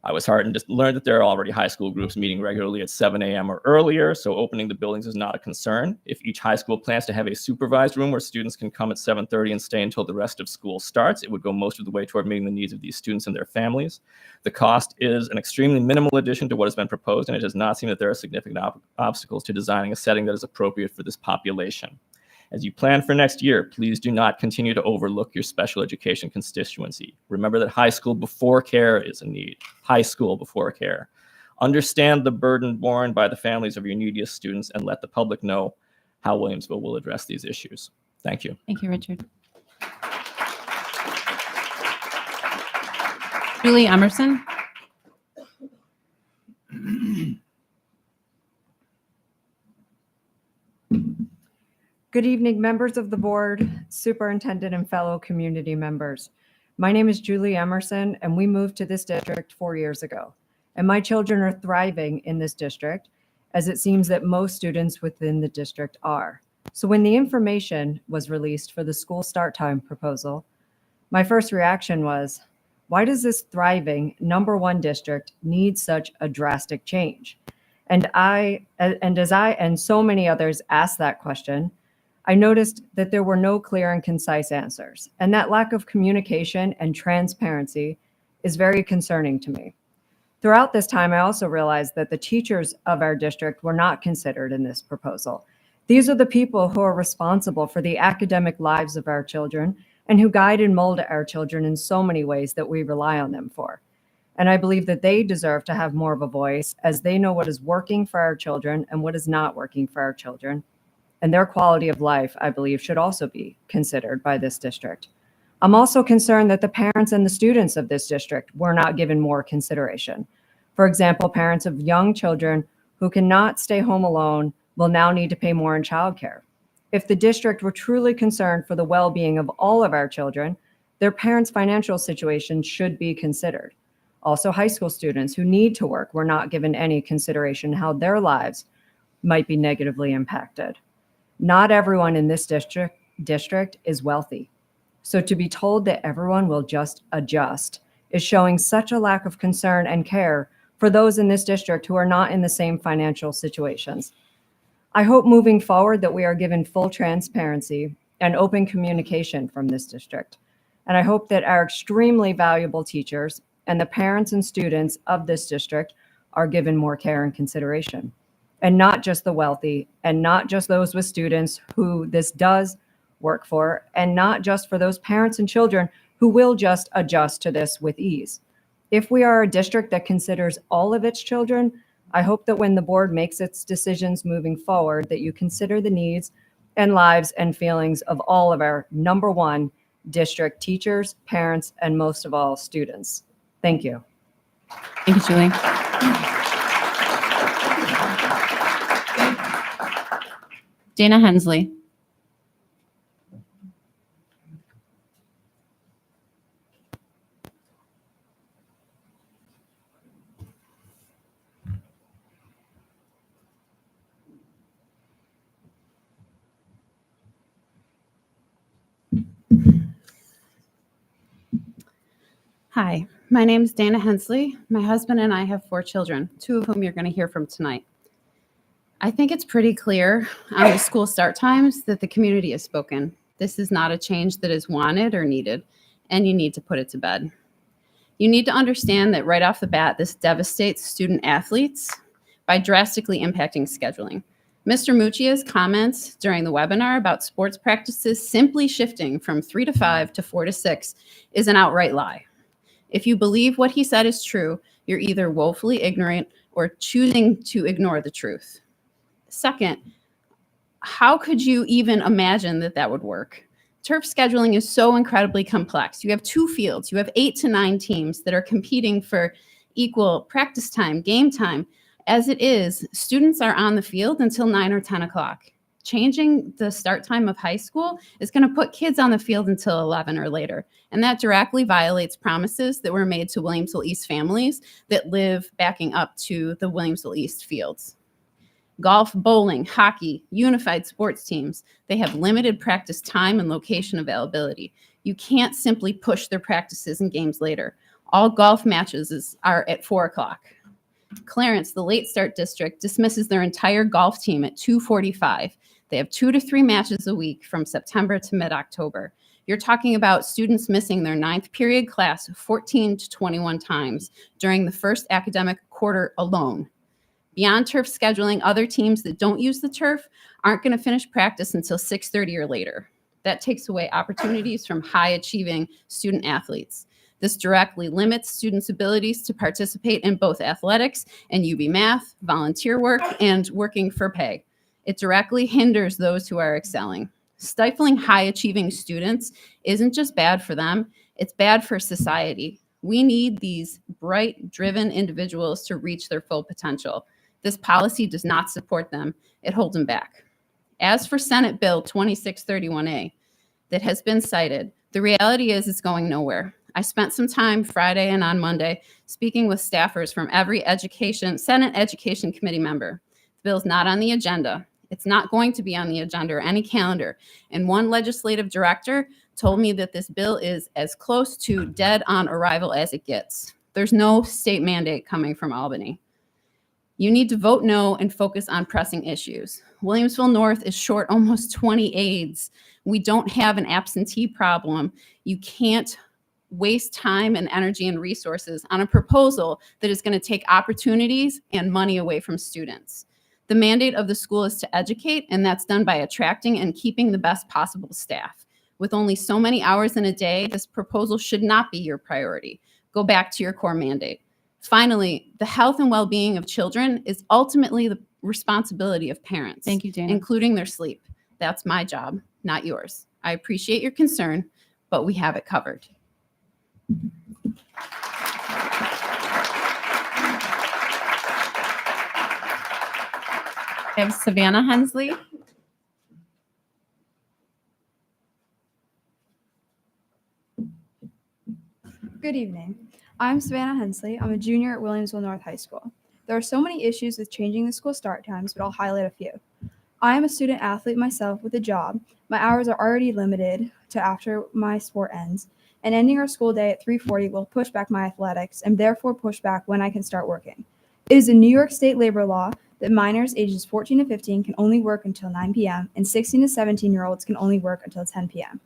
I was heartened to learn that there are already high school groups meeting regularly at 7 a.m. or earlier, so opening the buildings is not a concern. If each high school plans to have a supervised room where students can come at 7:30 and stay until the rest of school starts, it would go most of the way toward meeting the needs of these students and their families. The cost is an extremely minimal addition to what has been proposed, and it does not seem that there are significant obstacles to designing a setting that is appropriate for this population. As you plan for next year, please do not continue to overlook your special education constituency. Remember that high school before care is a need. High school before care. Understand the burden borne by the families of your neediest students and let the public know how Williamsville will address these issues. Thank you. Thank you, Richard. Julie Emerson. Good evening, members of the board, superintendent, and fellow community members. My name is Julie Emerson, and we moved to this district 4 years ago. And my children are thriving in this district, as it seems that most students within the district are. So when the information was released for the school start time proposal, my first reaction was, why does this thriving #1 district need such a drastic change? And as I and so many others asked that question, I noticed that there were no clear and concise answers, and that lack of communication and transparency is very concerning to me. Throughout this time, I also realized that the teachers of our district were not considered in this proposal. These are the people who are responsible for the academic lives of our children and who guide and mold our children in so many ways that we rely on them for. And I believe that they deserve to have more of a voice, as they know what is working for our children and what is not working for our children. And their quality of life, I believe, should also be considered by this district. I'm also concerned that the parents and the students of this district were not given more consideration. For example, parents of young children who cannot stay home alone will now need to pay more in childcare. If the district were truly concerned for the well-being of all of our children, their parents' financial situation should be considered. Also, high school students who need to work were not given any consideration how their lives might be negatively impacted. Not everyone in this district is wealthy. So to be told that everyone will just adjust is showing such a lack of concern and care for those in this district who are not in the same financial situations. I hope moving forward that we are given full transparency and open communication from this district. And I hope that our extremely valuable teachers and the parents and students of this district are given more care and consideration. And not just the wealthy, and not just those with students who this does work for, and not just for those parents and children who will just adjust to this with ease. If we are a district that considers all of its children, I hope that when the board makes its decisions moving forward, that you consider the needs and lives and feelings of all of our #1 district teachers, parents, and most of all, students. Thank you. Thank you, Julie. Dana Hensley. Hi, my name is Dana Hensley. My husband and I have 4 children, 2 of whom you're going to hear from tonight. I think it's pretty clear on the school start times that the community has spoken. This is not a change that is wanted or needed, and you need to put it to bed. You need to understand that right off the bat, this devastates student athletes by drastically impacting scheduling. Mr. Muccia's comments during the webinar about sports practices simply shifting from 3 to 5 to 4 to 6 is an outright lie. If you believe what he said is true, you're either woefully ignorant or choosing to ignore the truth. Second, how could you even imagine that that would work? Turf scheduling is so incredibly complex. You have 2 fields. You have 8 to 9 teams that are competing for equal practice time, game time. As it is, students are on the field until 9 or 10 o'clock. Changing the start time of high school is going to put kids on the field until 11 or later. And that directly violates promises that were made to Williamsville East families that live backing up to the Williamsville East fields. Golf, bowling, hockey, unified sports teams, they have limited practice time and location availability. You can't simply push their practices and games later. All golf matches are at 4 o'clock. Clarence, the late start district, dismisses their entire golf team at 2:45. They have 2 to 3 matches a week from September to mid-October. You're talking about students missing their 9th period class 14 to 21 times during the first academic quarter alone. Beyond turf scheduling, other teams that don't use the turf aren't going to finish practice until 6:30 or later. That takes away opportunities from high-achieving student athletes. This directly limits students' abilities to participate in both athletics and UB math, volunteer work, and working for pay. It directly hinders those who are excelling. Stifling high-achieving students isn't just bad for them, it's bad for society. We need these bright, driven individuals to reach their full potential. This policy does not support them. It holds them back. As for Senate Bill 2631A that has been cited, the reality is it's going nowhere. I spent some time Friday and on Monday speaking with staffers from every Senate Education Committee member. The bill is not on the agenda. It's not going to be on the agenda or any calendar. And one legislative director told me that this bill is as close to dead on arrival as it gets. There's no state mandate coming from Albany. You need to vote no and focus on pressing issues. Williamsville North is short almost 20 aides. We don't have an absentee problem. You can't waste time and energy and resources on a proposal that is going to take opportunities and money away from students. The mandate of the school is to educate, and that's done by attracting and keeping the best possible staff. With only so many hours in a day, this proposal should not be your priority. Go back to your core mandate. Finally, the health and well-being of children is ultimately the responsibility of parents. Thank you, Dana. Including their sleep. That's my job, not yours. I appreciate your concern, but we have it covered. I have Savannah Hensley. Good evening. I'm Savannah Hensley. I'm a junior at Williamsville North High School. There are so many issues with changing the school start times, but I'll highlight a few. I am a student athlete myself with a job. My hours are already limited to after my sport ends, and ending our school day at 3:40 will push back my athletics and therefore push back when I can start working. It is a New York State labor law that minors ages 14 to 15 can only work until 9 p.m. and 16 to 17-year-olds can only work until 10 p.m.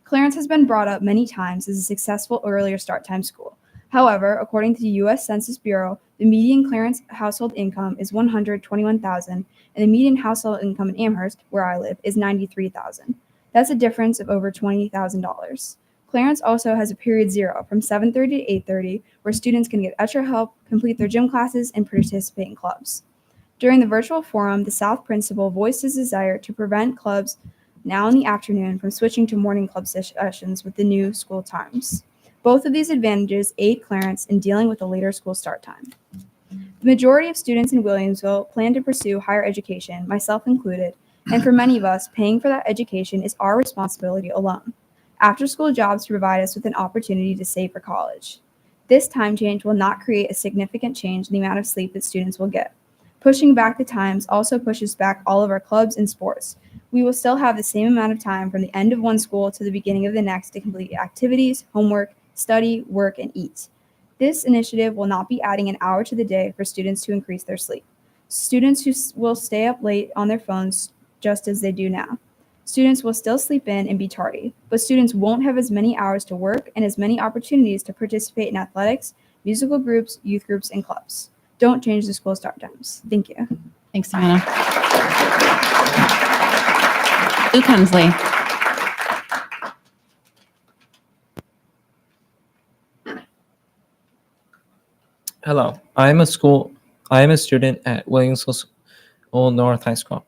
Clarence has been brought up many times as a successful earlier start time school. However, according to the U.S. Census Bureau, the median Clarence household income is $121,000, and the median household income in Amherst, where I live, is $93,000. That's a difference of over $20,000. Clarence also has a period 0 from 7:30 to 8:30, where students can get extra help, complete their gym classes, and participate in clubs. During the virtual forum, the South principal voiced his desire to prevent clubs now in the afternoon from switching to morning club sessions with the new school times. Both of these advantages aid Clarence in dealing with a later school start time. The majority of students in Williamsville plan to pursue higher education, myself included, and for many of us, paying for that education is our responsibility alone. After-school jobs provide us with an opportunity to save for college. This time change will not create a significant change in the amount of sleep that students will get. Pushing back the times also pushes back all of our clubs and sports. We will still have the same amount of time from the end of one school to the beginning of the next to complete activities, homework, study, work, and eat. This initiative will not be adding an hour to the day for students to increase their sleep. Students who will stay up late on their phones just as they do now. Students will still sleep in and be tardy, but students won't have as many hours to work and as many opportunities to participate in athletics, musical groups, youth groups, and clubs. Don't change the school start times. Thank you. Thanks, Savannah. Luke Hensley. Hello, I am a student at Williamsville North High School.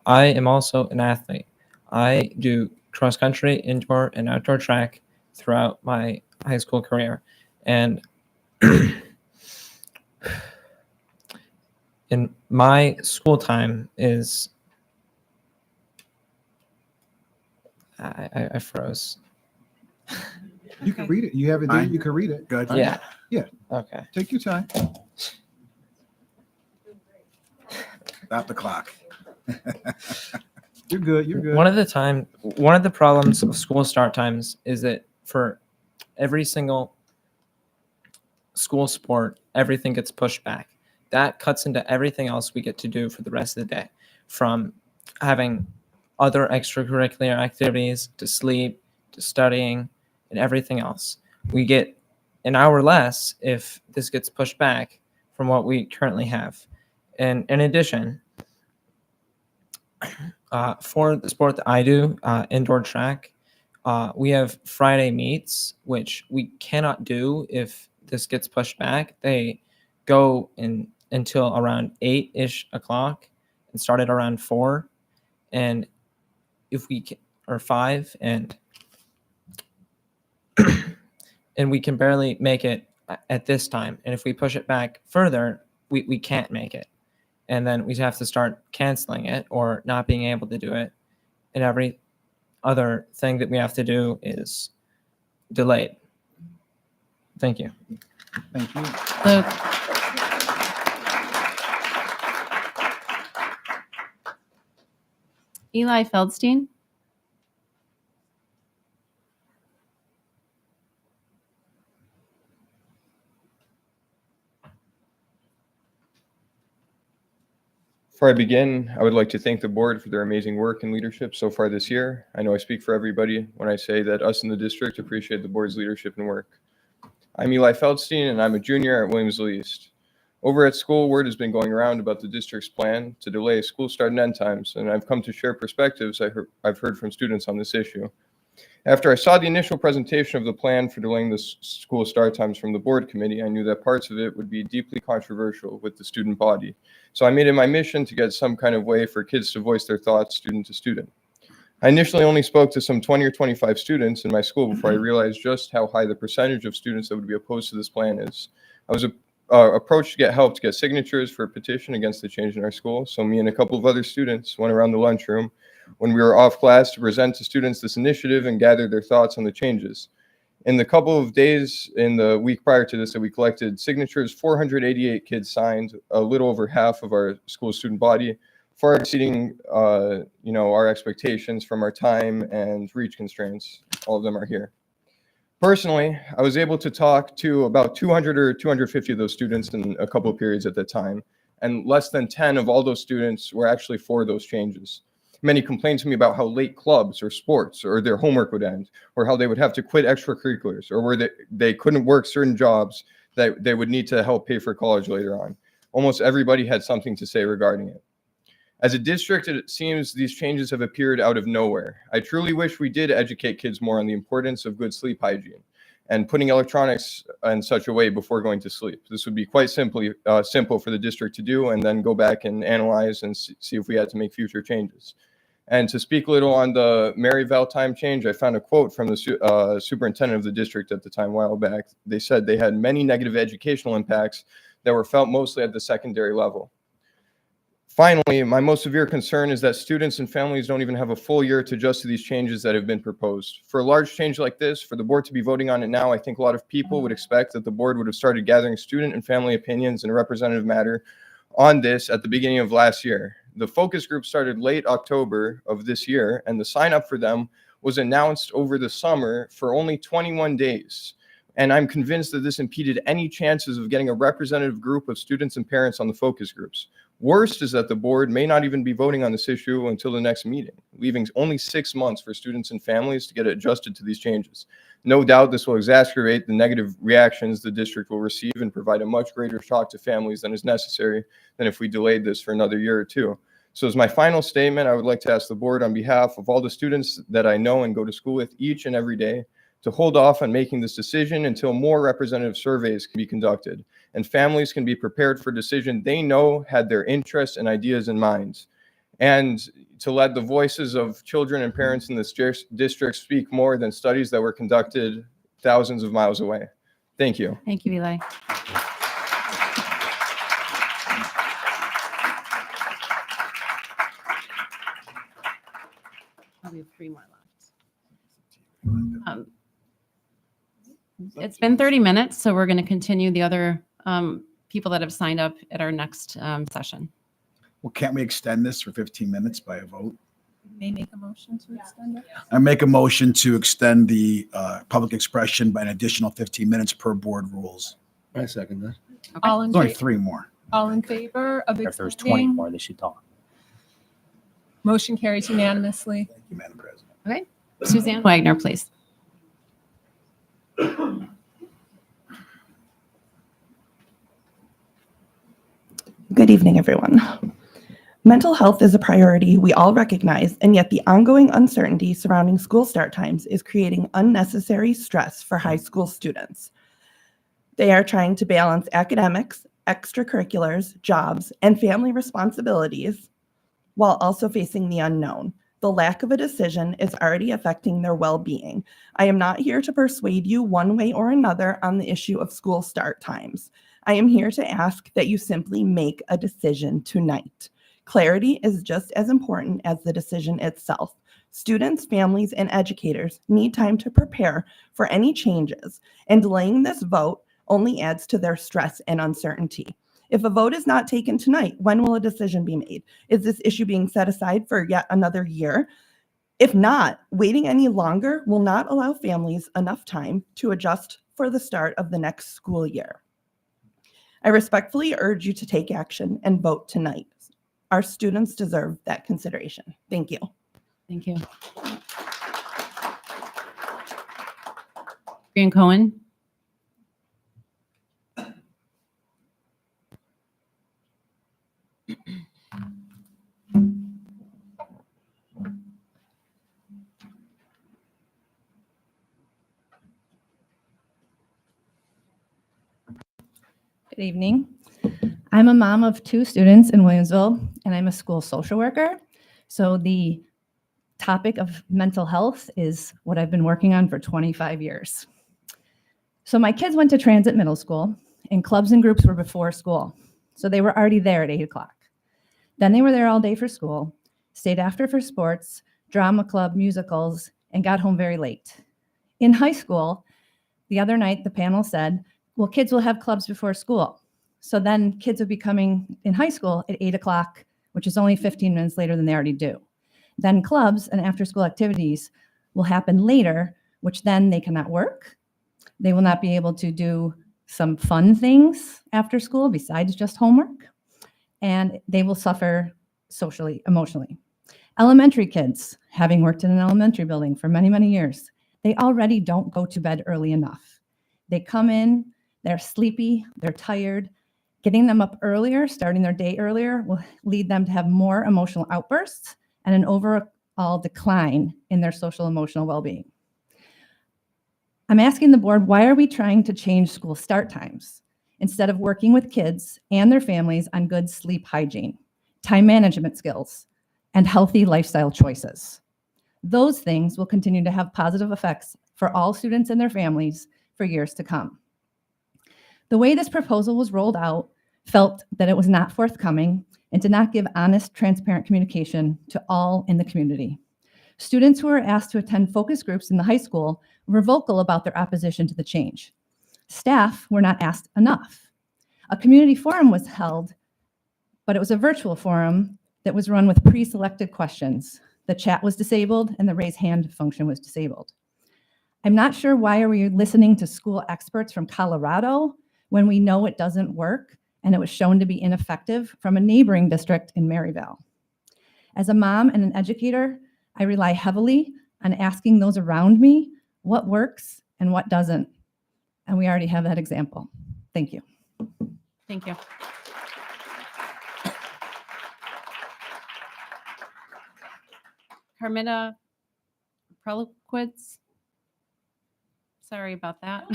I am also an athlete. I do cross country, indoor, and outdoor track throughout my high school career. And in my school time is, I froze. You can read it. You have it there. You can read it. Good. Yeah. Yeah. Okay. Take your time. Stop the clock. You're good. You're good. One of the problems of school start times is that for every single school sport, everything gets pushed back. That cuts into everything else we get to do for the rest of the day, from having other extracurricular activities to sleep to studying and everything else. We get an hour less if this gets pushed back from what we currently have. And in addition, for the sport that I do, indoor track, we have Friday meets, which we cannot do if this gets pushed back. They go until around 8-ish o'clock and start at around 4. And if we can, or 5, and and we can barely make it at this time. And if we push it back further, we can't make it. And then we have to start canceling it or not being able to do it. And every other thing that we have to do is delayed. Thank you. Thank you. Luke. Eli Feldstein. Before I begin, I would like to thank the board for their amazing work and leadership so far this year. I know I speak for everybody when I say that us in the district appreciate the board's leadership and work. I'm Eli Feldstein, and I'm a junior at Williamsville East. Over at school, word has been going around about the district's plan to delay school start and end times, and I've come to share perspectives I've heard from students on this issue. After I saw the initial presentation of the plan for delaying the school start times from the board committee, I knew that parts of it would be deeply controversial with the student body. So I made it my mission to get some kind of way for kids to voice their thoughts student to student. I initially only spoke to some 20 or 25 students in my school before I realized just how high the percentage of students that would be opposed to this plan is. I was approached to get help to get signatures for a petition against the change in our school. So me and a couple of other students went around the lunchroom when we were off class to present to students this initiative and gather their thoughts on the changes. In the couple of days in the week prior to this that we collected signatures, 488 kids signed, a little over half of our school student body, far exceeding our expectations from our time and reach constraints. All of them are here. Personally, I was able to talk to about 200 or 250 of those students in a couple of periods at that time, and less than 10 of all those students were actually for those changes. Many complained to me about how late clubs or sports or their homework would end, or how they would have to quit extracurriculars, or where they couldn't work certain jobs that they would need to help pay for college later on. Almost everybody had something to say regarding it. As a district, it seems these changes have appeared out of nowhere. I truly wish we did educate kids more on the importance of good sleep hygiene and putting electronics in such a way before going to sleep. This would be quite simple for the district to do, and then go back and analyze and see if we had to make future changes. And to speak a little on the Maryvale time change, I found a quote from the superintendent of the district at the time a while back. They said they had many negative educational impacts that were felt mostly at the secondary level. Finally, my most severe concern is that students and families don't even have a full year to adjust to these changes that have been proposed. For a large change like this, for the board to be voting on it now, I think a lot of people would expect that the board would have started gathering student and family opinions in a representative manner on this at the beginning of last year. The focus group started late October of this year, and the sign up for them was announced over the summer for only 21 days. And I'm convinced that this impeded any chances of getting a representative group of students and parents on the focus groups. Worst is that the board may not even be voting on this issue until the next meeting, leaving only 6 months for students and families to get adjusted to these changes. No doubt this will exacerbate the negative reactions the district will receive and provide a much greater shock to families than is necessary than if we delayed this for another year or two. So as my final statement, I would like to ask the board on behalf of all the students that I know and go to school with each and every day to hold off on making this decision until more representative surveys can be conducted and families can be prepared for a decision they know had their interests and ideas in mind, and to let the voices of children and parents in this district speak more than studies that were conducted thousands of miles away. Thank you. Thank you, Eli. We have 3 more left. It's been 30 minutes, so we're going to continue the other people that have signed up at our next session. Well, can't we extend this for 15 minutes by a vote? May make a motion to extend it. I make a motion to extend the public expression by an additional 15 minutes per board rules. I second that. All in There's only favor? 3 more. All in favor of If there's 20 extending? more, they should talk. Motion carries unanimously. Thank you, Madam President. Okay. Suzanne Wagner, please. Good evening, everyone. Mental health is a priority we all recognize, and yet the ongoing uncertainty surrounding school start times is creating unnecessary stress for high school students. They are trying to balance academics, extracurriculars, jobs, and family responsibilities while also facing the unknown. The lack of a decision is already affecting their well-being. I am not here to persuade you one way or another on the issue of school start times. I am here to ask that you simply make a decision tonight. Clarity is just as important as the decision itself. Students, families, and educators need time to prepare for any changes, and delaying this vote only adds to their stress and uncertainty. If a vote is not taken tonight, when will a decision be made? Is this issue being set aside for yet another year? If not, waiting any longer will not allow families enough time to adjust for the start of the next school year. I respectfully urge you to take action and vote tonight. Our students deserve that consideration. Thank you. Thank you. Brian Cohen. Good evening. I'm a mom of 2 students in Williamsville, and I'm a school social worker. So the topic of mental health is what I've been working on for 25 years. So my kids went to Transit Middle School, and clubs and groups were before school. So they were already there at 8 o'clock. Then they were there all day for school, stayed after for sports, drama club, musicals, and got home very late. In high school, the other night, the panel said, well, kids will have clubs before school. So then kids would be coming in high school at 8 o'clock, which is only 15 minutes later than they already do. Then clubs and after-school activities will happen later, which then they cannot work. They will not be able to do some fun things after school besides just homework, and they will suffer socially, emotionally. Elementary kids, having worked in an elementary building for many, many years, they already don't go to bed early enough. They come in, they're sleepy, they're tired. Getting them up earlier, starting their day earlier, will lead them to have more emotional outbursts and an overall decline in their social emotional well-being. I'm asking the board, why are we trying to change school start times instead of working with kids and their families on good sleep hygiene, time management skills, and healthy lifestyle choices? Those things will continue to have positive effects for all students and their families for years to come. The way this proposal was rolled out felt that it was not forthcoming and did not give honest, transparent communication to all in the community. Students who were asked to attend focus groups in the high school were vocal about their opposition to the change. Staff were not asked enough. A community forum was held, but it was a virtual forum that was run with pre-selected questions. The chat was disabled and the raise hand function was disabled. I'm not sure why are we listening to school experts from Colorado when we know it doesn't work and it was shown to be ineffective from a neighboring district in Maryville. As a mom and an educator, I rely heavily on asking those around me what works and what doesn't. And we already have that example. Thank you. Thank you. Carmina Preliquitz. Sorry about that.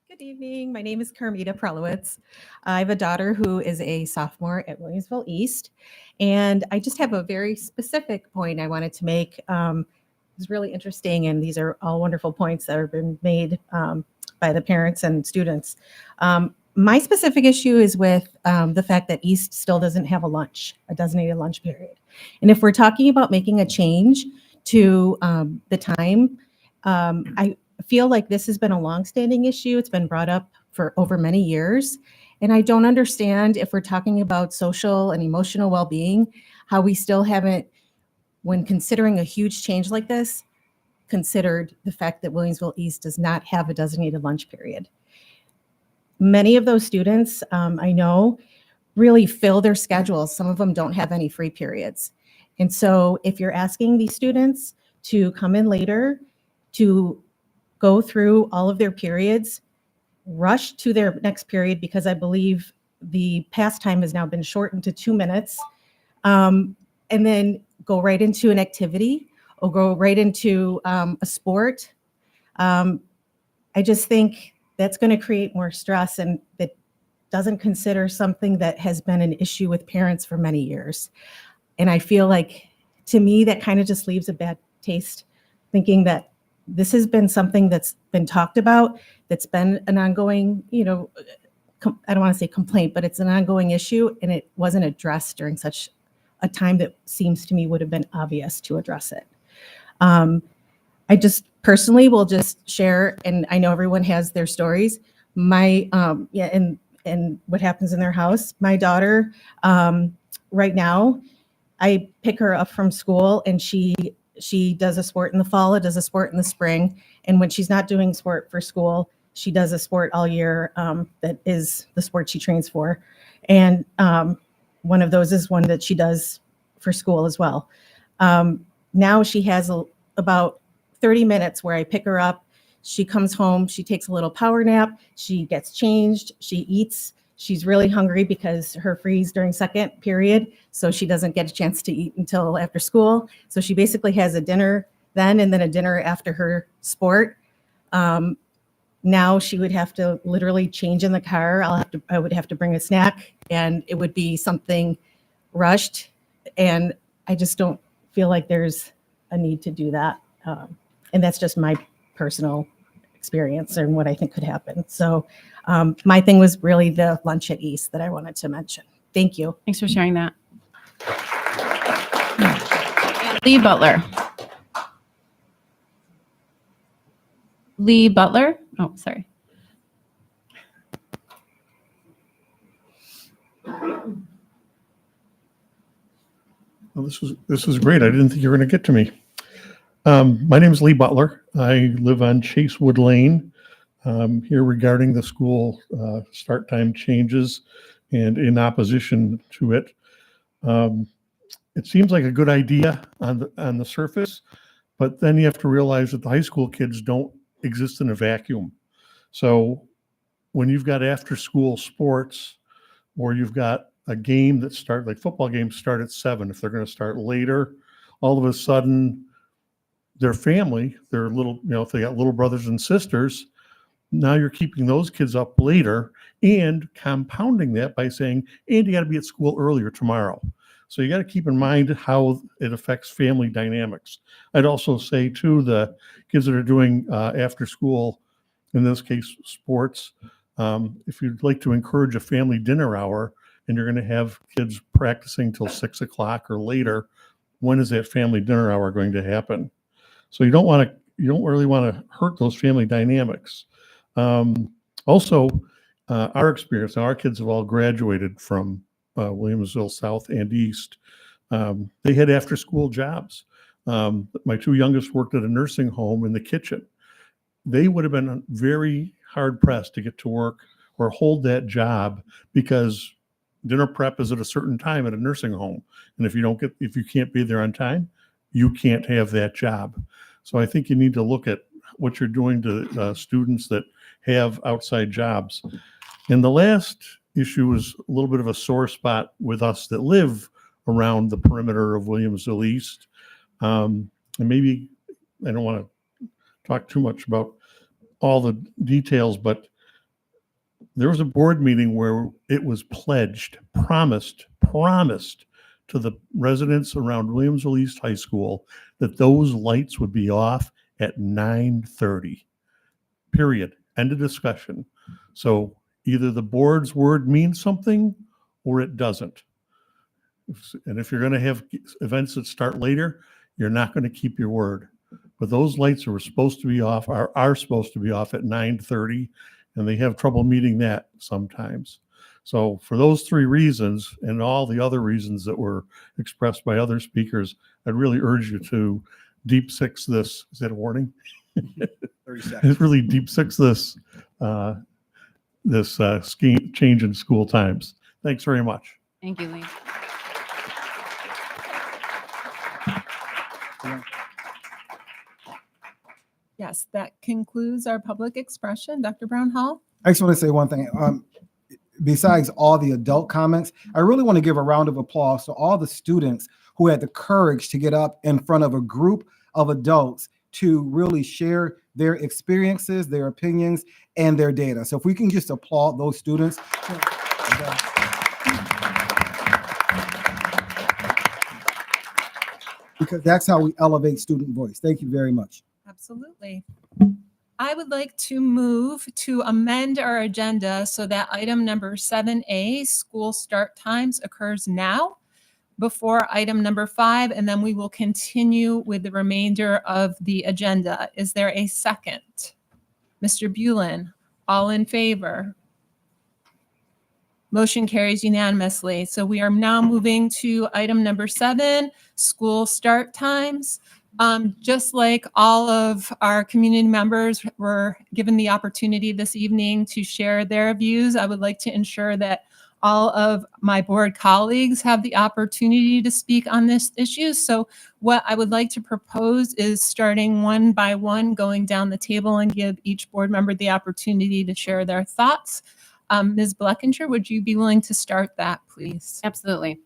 Good evening. My name is Carmita Prelowitz. I have a daughter who is a sophomore at Williamsville East, and I just have a very specific point I wanted to make. It's really interesting, and these are all wonderful points that have been made by the parents and students. My specific issue is with the fact that East still doesn't have a designated lunch period. And if we're talking about making a change to the time, I feel like this has been a longstanding issue. It's been brought up for over many years. And I don't understand, if we're talking about social and emotional well-being, how we still haven't, when considering a huge change like this, considered the fact that Williamsville East does not have a designated lunch period. Many of those students, I know, really fill their schedules. Some of them don't have any free periods. And so if you're asking these students to come in later, to go through all of their periods, rush to their next period, because I believe the pass time has now been shortened to 2 minutes, and then go right into an activity or go right into a sport. I just think that's going to create more stress, and that doesn't consider something that has been an issue with parents for many years. And I feel like, to me, that kind of just leaves a bad taste, thinking that this has been something that's been talked about, that's been an ongoing, I don't want to say complaint, but it's an ongoing issue, and it wasn't addressed during such a time that seems to me would have been obvious to address it. I just personally will just share, and I know everyone has their stories. And what happens in their house. My daughter, right now, I pick her up from school, and she does a sport in the fall, does a sport in the spring. And when she's not doing sport for school, she does a sport all year that is the sport she trains for. And one of those is one that she does for school as well. Now she has about 30 minutes where I pick her up. She comes home, she takes a little power nap, she gets changed, she eats. She's really hungry because her freeze during second period, so she doesn't get a chance to eat until after school. So she basically has a dinner then, and then a dinner after her sport. Now she would have to literally change in the car. I would have to bring a snack, and it would be something rushed. And I just don't feel like there's a need to do that. And that's just my personal experience and what I think could happen. So my thing was really the lunch at East that I wanted to mention. Thank you. Thanks for sharing that. Lee Butler. Lee Butler. Oh, sorry. Well, this was great. I didn't think you were going to get to me. My name is Lee Butler. I live on Chasewood Lane. Here regarding the school start time changes and in opposition to it. It seems like a good idea on the surface, but then you have to realize that the high school kids don't exist in a vacuum. So when you've got after school sports, or you've got a game that start, like football games start at 7, if they're going to start later, all of a sudden their family, their little, if they got little brothers and sisters, now you're keeping those kids up later and compounding that by saying, and you got to be at school earlier tomorrow. So you got to keep in mind how it affects family dynamics. I'd also say too, the kids that are doing after school, in this case, sports, if you'd like to encourage a family dinner hour and you're going to have kids practicing till 6 o'clock or later, when is that family dinner hour going to happen? So you don't really want to hurt those family dynamics. Also, our experience, now our kids have all graduated from Williamsville South and East. They had after-school jobs. My two youngest worked at a nursing home in the kitchen. They would have been very hard-pressed to get to work or hold that job because dinner prep is at a certain time at a nursing home. And if you can't be there on time, you can't have that job. So I think you need to look at what you're doing to students that have outside jobs. And the last issue is a little bit of a sore spot with us that live around the perimeter of Williamsville East. And maybe I don't want to talk too much about all the details, but there was a board meeting where it was promised to the residents around Williamsville East High School that those lights would be off at 9:30. Period. End of discussion. So either the board's word means something or it doesn't. And if you're going to have events that start later, you're not going to keep your word. But those lights are supposed to be off, are supposed to be off at 9:30, and they have trouble meeting that sometimes. So for those three reasons and all the other reasons that were expressed by other speakers, I'd really urge you to deep six this. Is that a warning? 30 seconds. Really deep six this change in school times. Thanks very much. Thank you, Lee. Yes, that concludes our public expression. Dr. Brown Hall? I just want to say one thing. Besides all the adult comments, I really want to give a round of applause to all the students who had the courage to get up in front of a group of adults to really share their experiences, their opinions, and their data. So if we can just applaud those students. Because that's how we elevate student voice. Thank you very much. Absolutely. I would like to move to amend our agenda so that item number 7A, school start times, occurs now before item number 5, and then we will continue with the remainder of the agenda. Is there a second? Mr. Bulin, all in favor? Motion carries unanimously. So we are now moving to item number 7, school start times. Just like all of our community members were given the opportunity this evening to share their views, I would like to ensure that all of my board colleagues have the opportunity to speak on this issue. So what I would like to propose is starting one by one, going down the table and give each board member the opportunity to share their thoughts. Ms. Bleckinger, would you be willing to start that, please? Absolutely.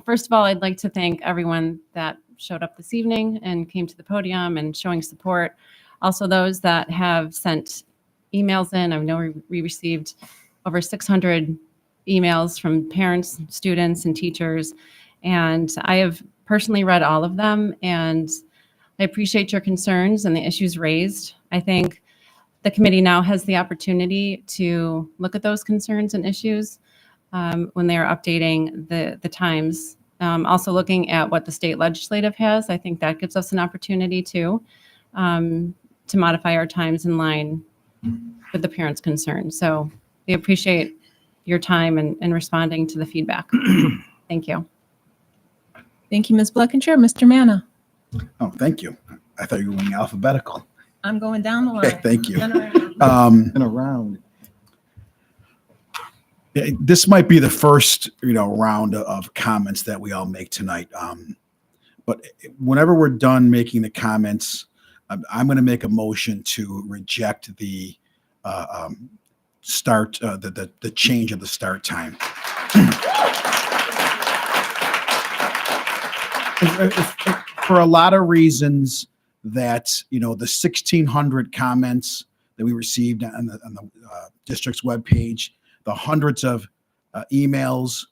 First of all, I'd like to thank everyone that showed up this evening and came to the podium and showing support. Also those that have sent emails in. I know we received over 600 emails from parents, students, and teachers. And I have personally read all of them, and I appreciate your concerns and the issues raised. I think the committee now has the opportunity to look at those concerns and issues when they are updating the times. Also looking at what the state legislative has, I think that gives us an opportunity to modify our times in line with the parents' concerns. So we appreciate your time and responding to the feedback. Thank you. Thank you, Ms. Bleckinger. Mr. Manna? Oh, thank you. I thought you were going alphabetical. I'm going down the line. Okay, thank you. Then around. And around. This might be the first, round of comments that we all make tonight. But whenever we're done making the comments, I'm going to make a motion to reject the the change of the start time. For a lot of reasons that, the 1,600 comments that we received on the district's webpage, the hundreds of emails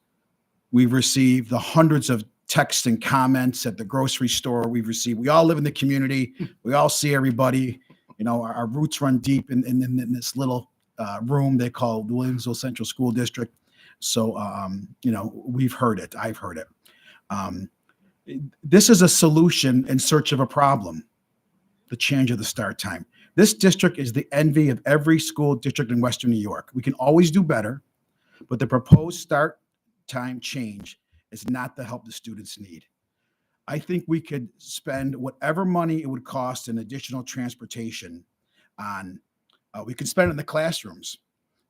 we've received, the hundreds of texts and comments at the grocery store we've received. We all live in the community. We all see everybody. Our roots run deep in this little room they call the Williamsville Central School District. So, we've heard it. I've heard it. This is a solution in search of a problem, the change of the start time. This district is the envy of every school district in Western New York. We can always do better, but the proposed start time change is not the help the students need. I think we could spend whatever money it would cost in additional transportation on, we could spend it in the classrooms.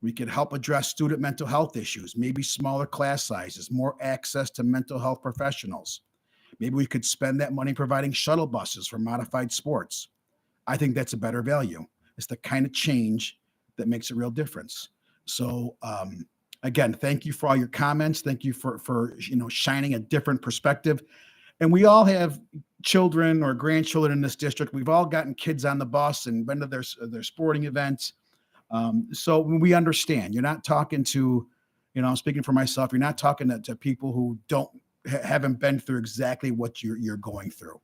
We could help address student mental health issues, maybe smaller class sizes, more access to mental health professionals. Maybe we could spend that money providing shuttle buses for modified sports. I think that's a better value. It's the kind of change that makes a real difference. So again, thank you for all your comments. Thank you for shining a different perspective. And we all have children or grandchildren in this district. We've all gotten kids on the bus and been to their sporting events. So we understand. You're not talking to, I'm speaking for myself. You're not talking to people who haven't been through exactly what you're going through.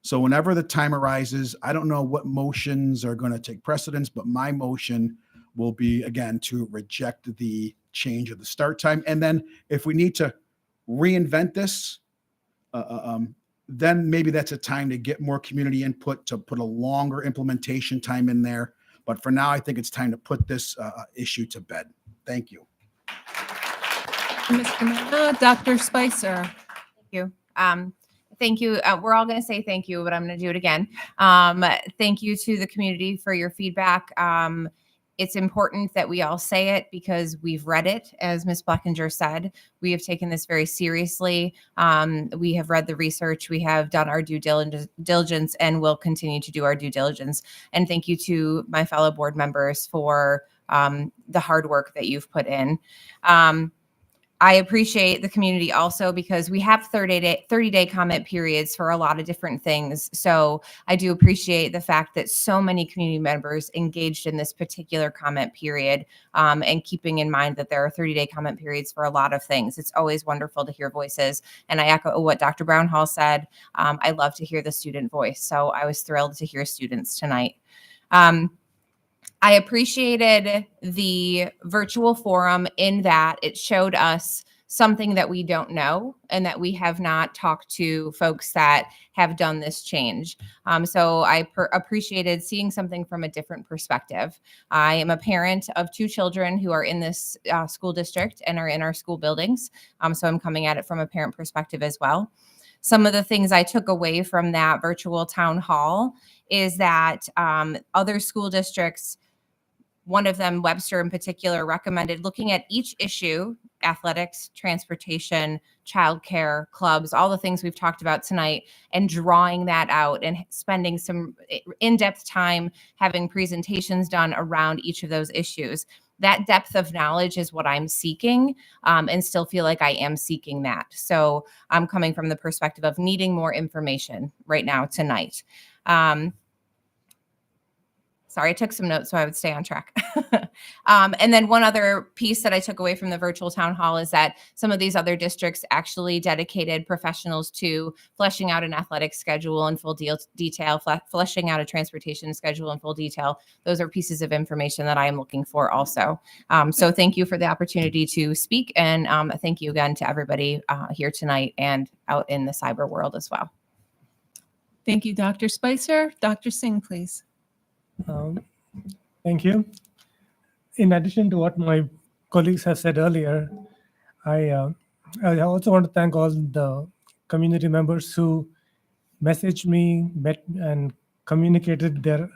So whenever the time arises, I don't know what motions are going to take precedence, but my motion will be, again, to reject the change of the start time. And then if we need to reinvent this, then maybe that's a time to get more community input, to put a longer implementation time in there. But for now, I think it's time to put this issue to bed. Thank you. Mr. Mena, Dr. Spicer. Thank you. Thank you. We're all going to say thank you, but I'm going to do it again. Thank you to the community for your feedback. It's important that we all say it because we've read it, as Ms. Blackinger said. We have taken this very seriously. We have read the research. We have done our due diligence and will continue to do our due diligence. And thank you to my fellow board members for the hard work that you've put in. I appreciate the community also because we have 30-day comment periods for a lot of different things. So I do appreciate the fact that so many community members engaged in this particular comment period, and keeping in mind that there are 30-day comment periods for a lot of things. It's always wonderful to hear voices. And I echo what Dr. Brownhall said. I love to hear the student voice. So I was thrilled to hear students tonight. I appreciated the virtual forum in that it showed us something that we don't know and that we have not talked to folks that have done this change. So I appreciated seeing something from a different perspective. I am a parent of 2 children who are in this school district and are in our school buildings. So I'm coming at it from a parent perspective as well. Some of the things I took away from that virtual town hall is that other school districts, one of them, Webster in particular, recommended looking at each issue, athletics, transportation, childcare, clubs, all the things we've talked about tonight, and drawing that out and spending some in-depth time having presentations done around each of those issues. That depth of knowledge is what I'm seeking, and still feel like I am seeking that. So I'm coming from the perspective of needing more information right now tonight. Sorry, I took some notes so I would stay on track. And then one other piece that I took away from the virtual town hall is that some of these other districts actually dedicated professionals to fleshing out an athletic schedule in full detail, fleshing out a transportation schedule in full detail. Those are pieces of information that I am looking for also. So thank you for the opportunity to speak, and thank you again to everybody here tonight and out in the cyber world as well. Thank you, Dr. Spicer. Dr. Singh, please. Thank you. In addition to what my colleagues have said earlier, I also want to thank all the community members who messaged me, met, and communicated their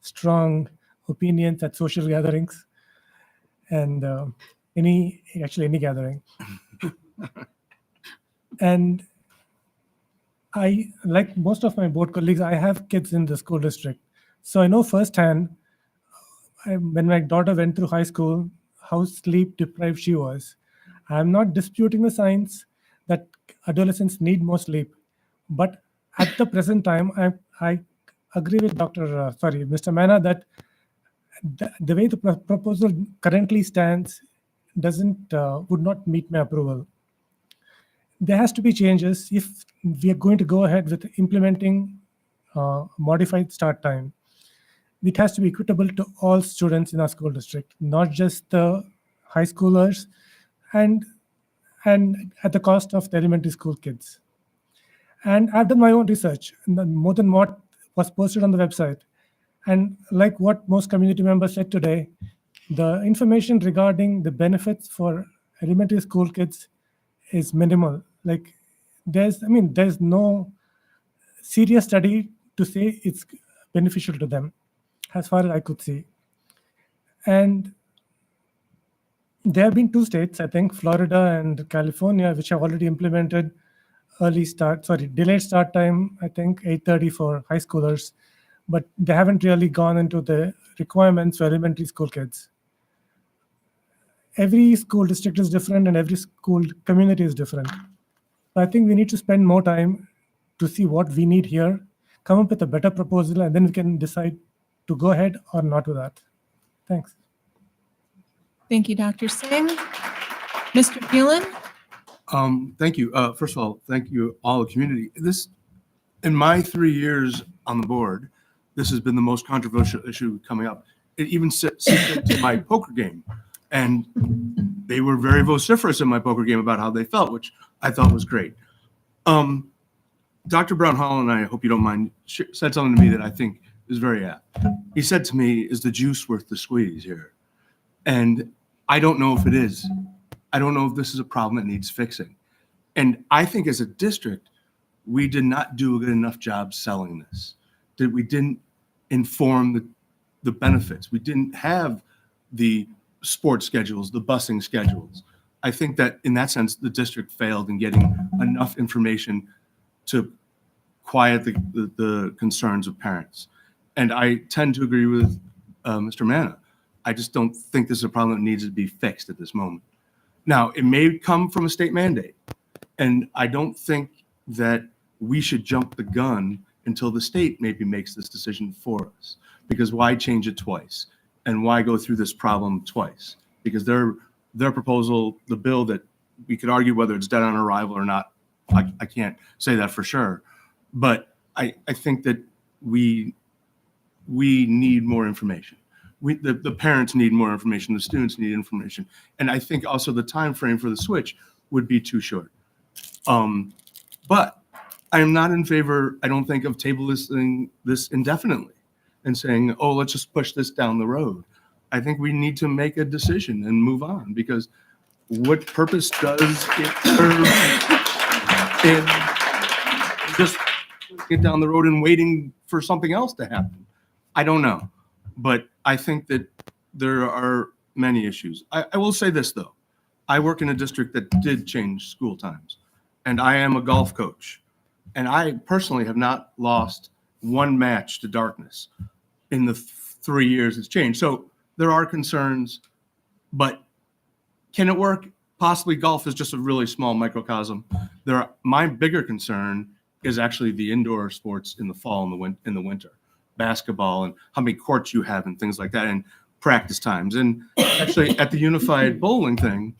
strong opinions at social gatherings and any gathering. And I, like most of my board colleagues, I have kids in the school district. So I know firsthand, when my daughter went through high school, how sleep deprived she was. I'm not disputing the science that adolescents need more sleep, but at the present time, I agree with Mr. Mena that the way the proposal currently stands would not meet my approval. There has to be changes if we are going to go ahead with implementing modified start time. It has to be equitable to all students in our school district, not just the high schoolers, and at the cost of the elementary school kids. And I've done my own research, more than what was posted on the website. And like what most community members said today, the information regarding the benefits for elementary school kids is minimal. Like there's no serious study to say it's beneficial to them, as far as I could see. And there have been two states, I think, Florida and California, which have already implemented delayed start time, I think 8:30 for high schoolers, but they haven't really gone into the requirements for elementary school kids. Every school district is different and every school community is different. I think we need to spend more time to see what we need here, come up with a better proposal, and then we can decide to go ahead or not with that. Thanks. Thank you, Dr. Singh. Mr. Phelan? Thank you. First of all, thank you all the community. In my 3 years on the board, this has been the most controversial issue coming up. It even seeped into my poker game, and they were very vociferous in my poker game about how they felt, which I thought was great. Dr. Brown Hall, and I hope you don't mind, said something to me that I think is very apt. He said to me, "Is the juice worth the squeeze here?" And I don't know if it is. I don't know if this is a problem that needs fixing. And I think as a district, we did not do a good enough job selling this. That we didn't inform the benefits. We didn't have the sports schedules, the busing schedules. I think that in that sense, the district failed in getting enough information to quiet the concerns of parents. And I tend to agree with Mr. Manna. I just don't think this is a problem that needs to be fixed at this moment. Now, it may come from a state mandate, and I don't think that we should jump the gun until the state maybe makes this decision for us, because why change it twice? And why go through this problem twice? Because their proposal, the bill that we could argue whether it's dead on arrival or not, I can't say that for sure. But I think that we need more information. The parents need more information. The students need information. And I think also the time frame for the switch would be too short. But I am not in favor, I don't think, of tabling this indefinitely and saying, oh, let's just push this down the road. I think we need to make a decision and move on, because what purpose does it serve in just get down the road and waiting for something else to happen? I don't know. But I think that there are many issues. I will say this, though. I work in a district that did change school times, and I am a golf coach. And I personally have not lost one match to darkness in the 3 years it's changed. So there are concerns, but can it work? Possibly. Golf is just a really small microcosm. My bigger concern is actually the indoor sports in the fall and in the winter, basketball and how many courts you have and things like that, and practice times. And actually at the unified bowling thing,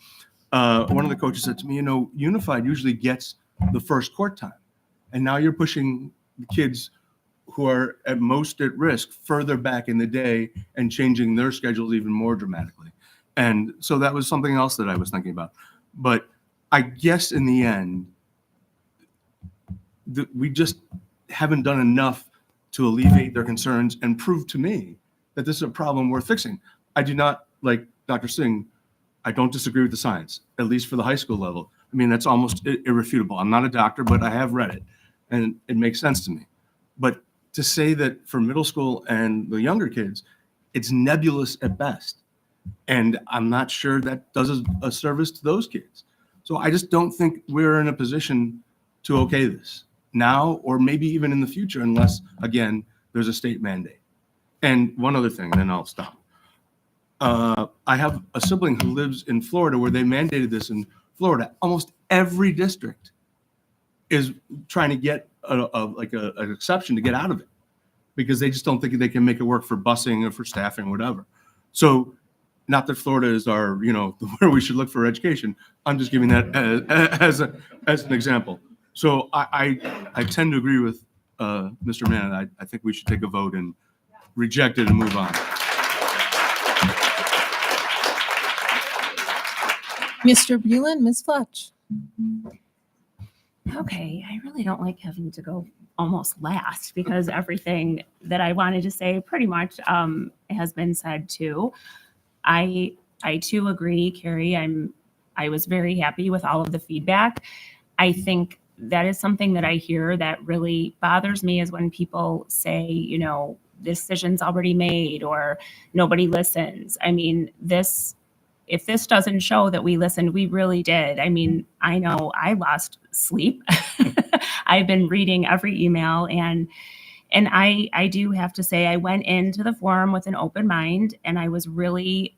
one of the coaches said to me, unified usually gets the first court time. And now you're pushing the kids who are at most at risk further back in the day and changing their schedules even more dramatically. And so that was something else that I was thinking about. But I guess in the end, we just haven't done enough to alleviate their concerns and prove to me that this is a problem worth fixing. I do not, like Dr. Singh, I don't disagree with the science, at least for the high school level. I mean, that's almost irrefutable. I'm not a doctor, but I have read it, and it makes sense to me. But to say that for middle school and the younger kids, it's nebulous at best. And I'm not sure that does a service to those kids. So I just don't think we're in a position to okay this now, or maybe even in the future, unless, again, there's a state mandate. And one other thing, then I'll stop. I have a sibling who lives in Florida where they mandated this in Florida. Almost every district is trying to get an exception to get out of it, because they just don't think they can make it work for busing or for staffing or whatever. So not that Florida is our, where we should look for education. I'm just giving that as an example. So I tend to agree with Mr. Mann. I think we should take a vote and reject it and move on. Mr. Breland, Ms. Fletch. Okay, I really don't like having to go almost last, because everything that I wanted to say pretty much has been said too. I too agree, Carrie. I was very happy with all of the feedback. I think that is something that I hear that really bothers me is when people say, you know, decision's already made or nobody listens. I mean, if this doesn't show that we listened, we really did. I mean, I know I lost sleep. I've been reading every email and I do have to say I went into the forum with an open mind and I was waiting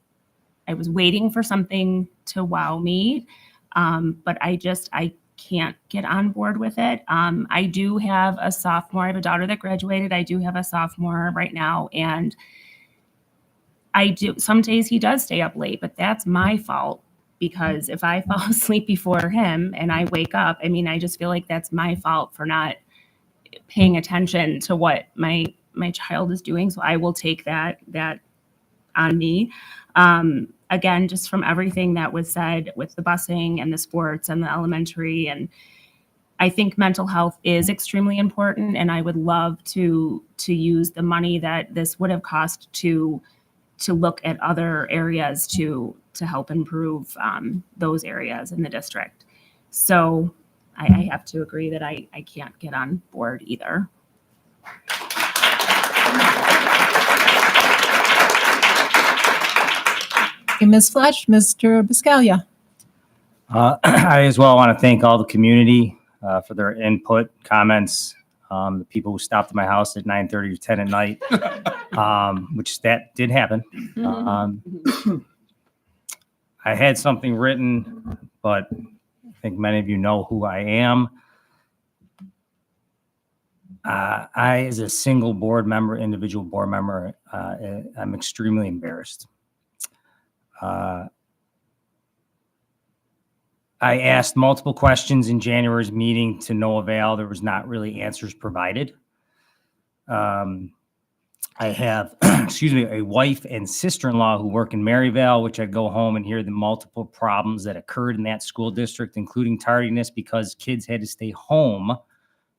for something to wow me. But I can't get on board with it. I do have a sophomore. I have a daughter that graduated. I do have a sophomore right now. And some days he does stay up late, but that's my fault because if I fall asleep before him and I wake up, I mean, I just feel like that's my fault for not paying attention to what my child is doing. So I will take that on me. Again, just from everything that was said with the busing and the sports and the elementary. And I think mental health is extremely important. And I would love to use the money that this would have cost to look at other areas to help improve those areas in the district. So I have to agree that I can't get on board either. Okay, Ms. Flesh, Mr. Biscaglia. I as well want to thank all the community for their input, comments, the people who stopped at my house at 9:30 or 10 at night, which that did happen. I had something written, but I think many of you know who I am. I, as a single board member, individual board member, I'm extremely embarrassed. I asked multiple questions in January's meeting to no avail. There was not really answers provided. I have, a wife and sister-in-law who work in Maryvale, which I go home and hear the multiple problems that occurred in that school district, including tardiness because kids had to stay home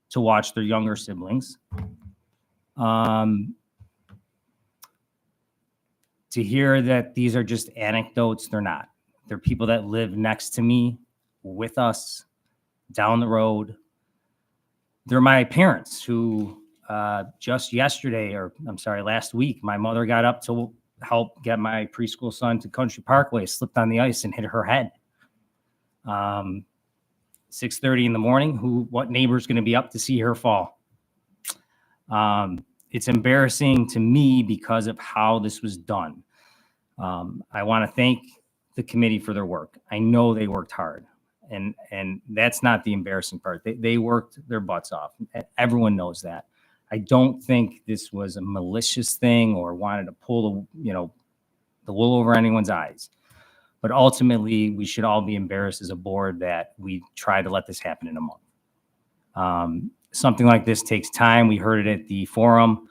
to watch their younger siblings. To hear that these are just anecdotes, they're not. They're people that live next to me, with us, down the road. They're my parents who just yesterday, last week, my mother got up to help get my preschool son to Country Parkway, slipped on the ice and hit her head. 6:30 in the morning, what neighbor's going to be up to see her fall? It's embarrassing to me because of how this was done. I want to thank the committee for their work. I know they worked hard, and that's not the embarrassing part. They worked their butts off. Everyone knows that. I don't think this was a malicious thing or wanted to pull the wool over anyone's eyes. But ultimately, we should all be embarrassed as a board that we tried to let this happen in a month. Something like this takes time. We heard it at the forum.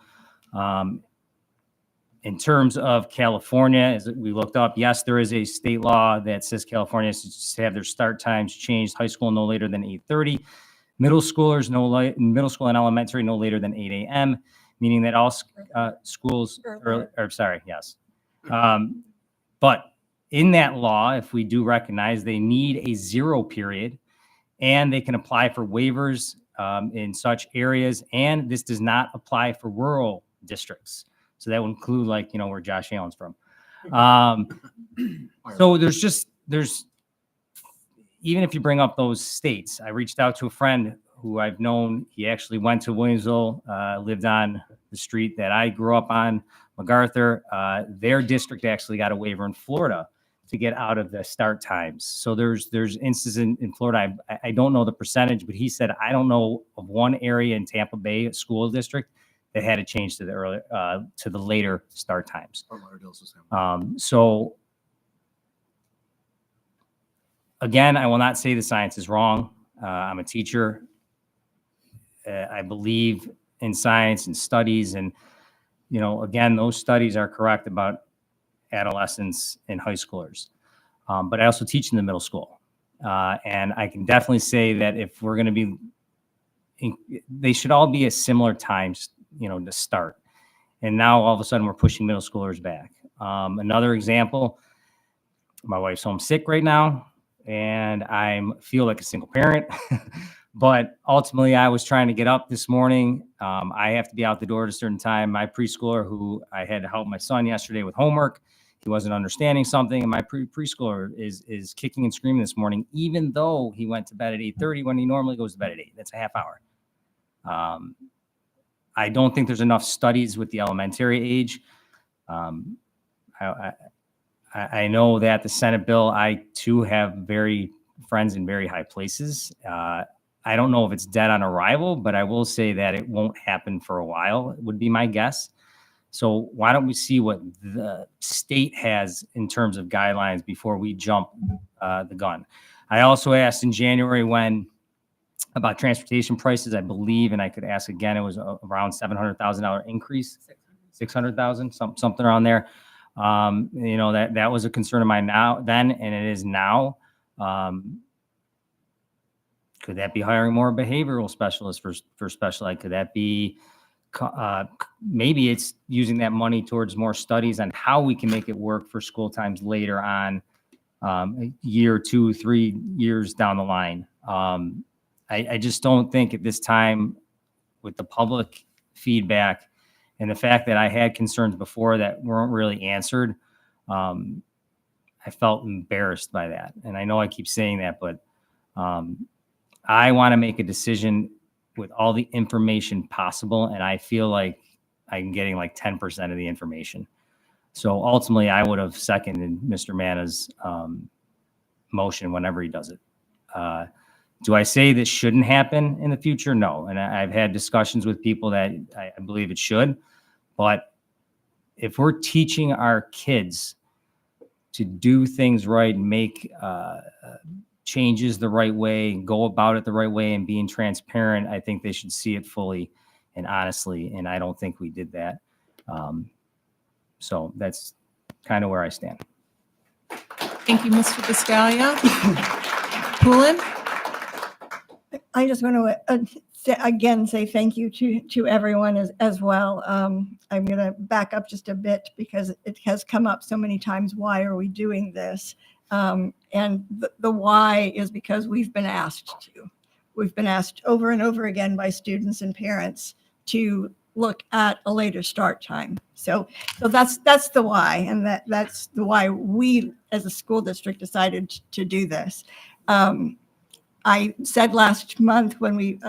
In terms of California, as we looked up, yes, there is a state law that says California has to have their start times changed. High school no later than 8:30. Middle schoolers, middle school and elementary no later than 8 a.m., meaning that all schools, yes. But in that law, if we do recognize they need a 0 period, and they can apply for waivers in such areas, and this does not apply for rural districts. So that would include where Josh Allen's from. So there's even if you bring up those states, I reached out to a friend who I've known. He actually went to Williamsville, lived on the street that I grew up on, MacArthur. Their district actually got a waiver in Florida to get out of the start times. So there's instances in Florida. I don't know the percentage, but he said, I don't know of one area in Tampa Bay school district that had to change to the later start times. So again, I will not say the science is wrong. I'm a teacher. I believe in science and studies. And, again, those studies are correct about adolescents and high schoolers. But I also teach in the middle school. And I can definitely say that if we're going to be, they should all be at similar times, to start. And now all of a sudden we're pushing middle schoolers back. Another example, my wife's home sick right now. and I feel like a single parent. But ultimately, I was trying to get up this morning. I have to be out the door at a certain time. My preschooler, who I had to help my son yesterday with homework, he wasn't understanding something, and my preschooler is kicking and screaming this morning, even though he went to bed at 8:30 when he normally goes to bed at 8. That's a half hour. I don't think there's enough studies with the elementary age. I know that the Senate bill, I too have very friends in very high places. I don't know if it's dead on arrival, but I will say that it won't happen for a while, would be my guess. So why don't we see what the state has in terms of guidelines before we jump the gun? I also asked in January about transportation prices, I believe, and I could ask again, it was around $700,000 increase, 600,000, something around there. That was a concern of mine then, and it is now. Could that be hiring more behavioral specialists for special ed? Could that be maybe it's using that money towards more studies on how we can make it work for school times later on, a year, 2, 3 years down the line. I just don't think at this time, with the public feedback and the fact that I had concerns before that weren't really answered, I felt embarrassed by that. And I know I keep saying that, but I want to make a decision with all the information possible. And I feel like I'm getting like 10% of the information. So ultimately, I would have seconded Mr. Manna's motion whenever he does it. Do I say this shouldn't happen in the future? No. And I've had discussions with people that I believe it should. But if we're teaching our kids to do things right and make changes the right way, go about it the right way, and being transparent, I think they should see it fully and honestly. And I don't think we did that. So that's kind of where I stand. Thank you, Mr. Biscaglia. Poulin? I just want to again say thank you to everyone as well. I'm going to back up just a bit because it has come up so many times. Why are we doing this? And the why is because we've been asked to. We've been asked over and over again by students and parents to look at a later start time. So that's the why, and that's the why we as a school district decided to do this. I said last month when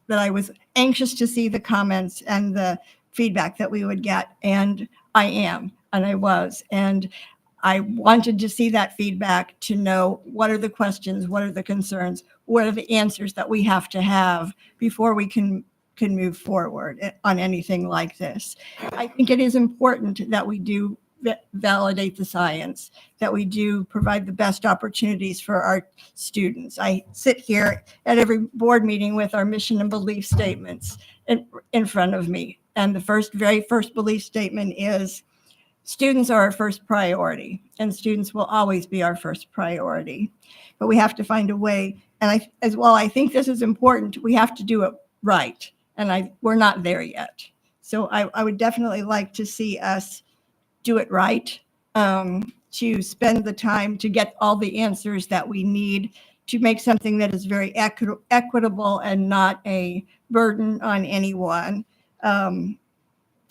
that I was anxious to see the comments and the feedback that we would get, and I am, and I was, and I wanted to see that feedback to know what are the questions, what are the concerns, what are the answers that we have to have before we can move forward on anything like this. I think it is important that we do validate the science, that we do provide the best opportunities for our students. I sit here at every board meeting with our mission and belief statements in front of me. And the very first belief statement is students are our first priority, and students will always be our first priority. But we have to find a way. And I think this is important. We have to do it right. And we're not there yet. So I would definitely like to see us do it right, to spend the time to get all the answers that we need to make something that is very equitable and not a burden on anyone, and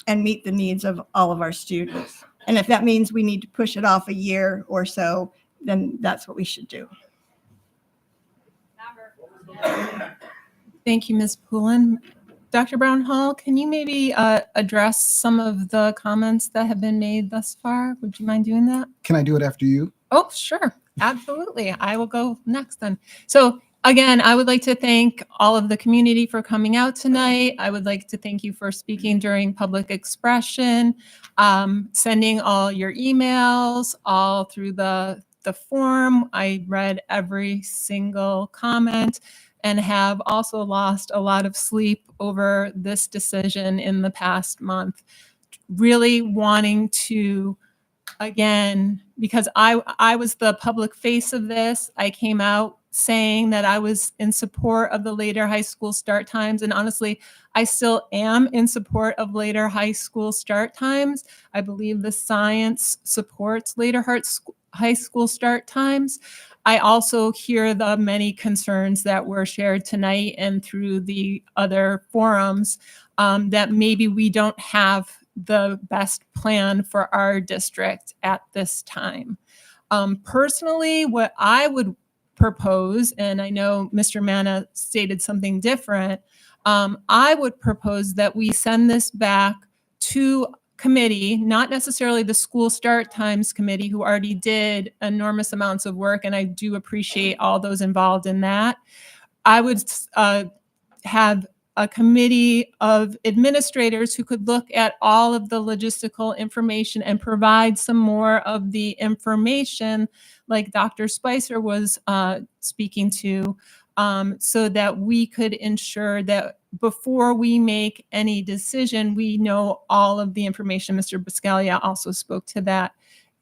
meet the needs of all of our students. And if that means we need to push it off a year or so, then that's what we should do. Thank you, Ms. Poulin. Dr. Brown-Hall, can you maybe address some of the comments that have been made thus far? Would you mind doing that? Can I do it after you? Oh, sure. Absolutely. I will go next then. So again, I would like to thank all of the community for coming out tonight. I would like to thank you for speaking during public expression, sending all your emails, all through the form. I read every single comment and have also lost a lot of sleep over this decision in the past month. Really wanting to, again, because I was the public face of this, I came out saying that I was in support of the later high school start times. And honestly, I still am in support of later high school start times. I believe the science supports later high school start times. I also hear the many concerns that were shared tonight and through the other forums, that maybe we don't have the best plan for our district at this time. Personally, what I would propose, and I know Mr. Manna stated something different, I would propose that we send this back to committee, not necessarily the school start times committee, who already did enormous amounts of work, and I do appreciate all those involved in that. I would have a committee of administrators who could look at all of the logistical information and provide some more of the information like Dr. Spicer was speaking to, so that we could ensure that before we make any decision, we know all of the information. Mr. Biscaglia also spoke to that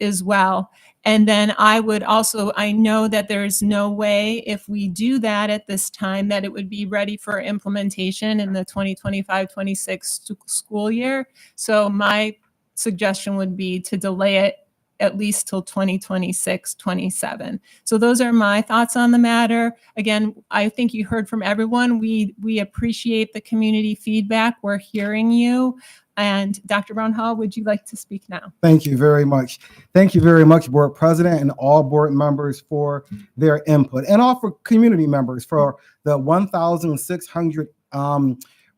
as well. And then I would also, I know that there's no way if we do that at this time that it would be ready for implementation in the 2025-26 school year. So my suggestion would be to delay it at least till 2026-27. So those are my thoughts on the matter. Again, I think you heard from everyone. We appreciate the community feedback. We're hearing you. And Dr. Brown Hall, would you like to speak now? Thank you very much. Thank you very much, Board President and all board members for their input, and all for community members for the 1,600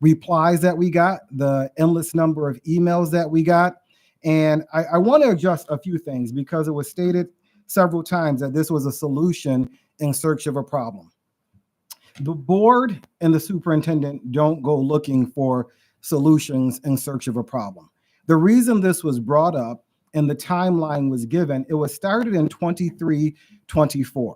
replies that we got, the endless number of emails that we got. And I want to adjust a few things because it was stated several times that this was a solution in search of a problem. The board and the superintendent don't go looking for solutions in search of a problem. The reason this was brought up and the timeline was given, it was started in 23-24.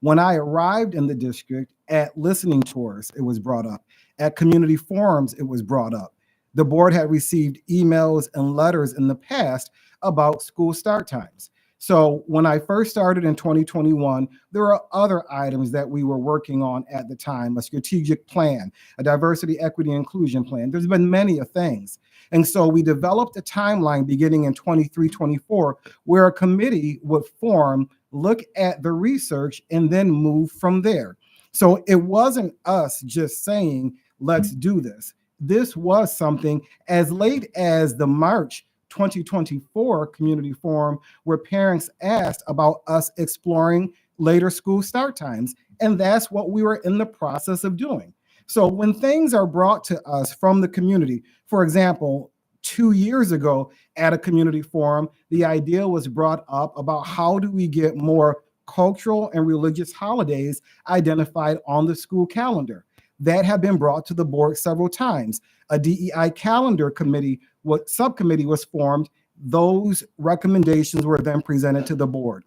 When I arrived in the district, at listening tours, it was brought up. At community forums, it was brought up. The board had received emails and letters in the past about school start times. So when I first started in 2021, there were other items that we were working on at the time, a strategic plan, a diversity, equity, inclusion plan. There's been many things. And so we developed a timeline beginning in 23-24, where a committee would form, look at the research, and then move from there. So it wasn't us just saying, let's do this. This was something as late as the March 2024 community forum where parents asked about us exploring later school start times. And that's what we were in the process of doing. So when things are brought to us from the community, for example, 2 years ago at a community forum, the idea was brought up about how do we get more cultural and religious holidays identified on the school calendar. That had been brought to the board several times. A DEI calendar committee, subcommittee was formed. Those recommendations were then presented to the board.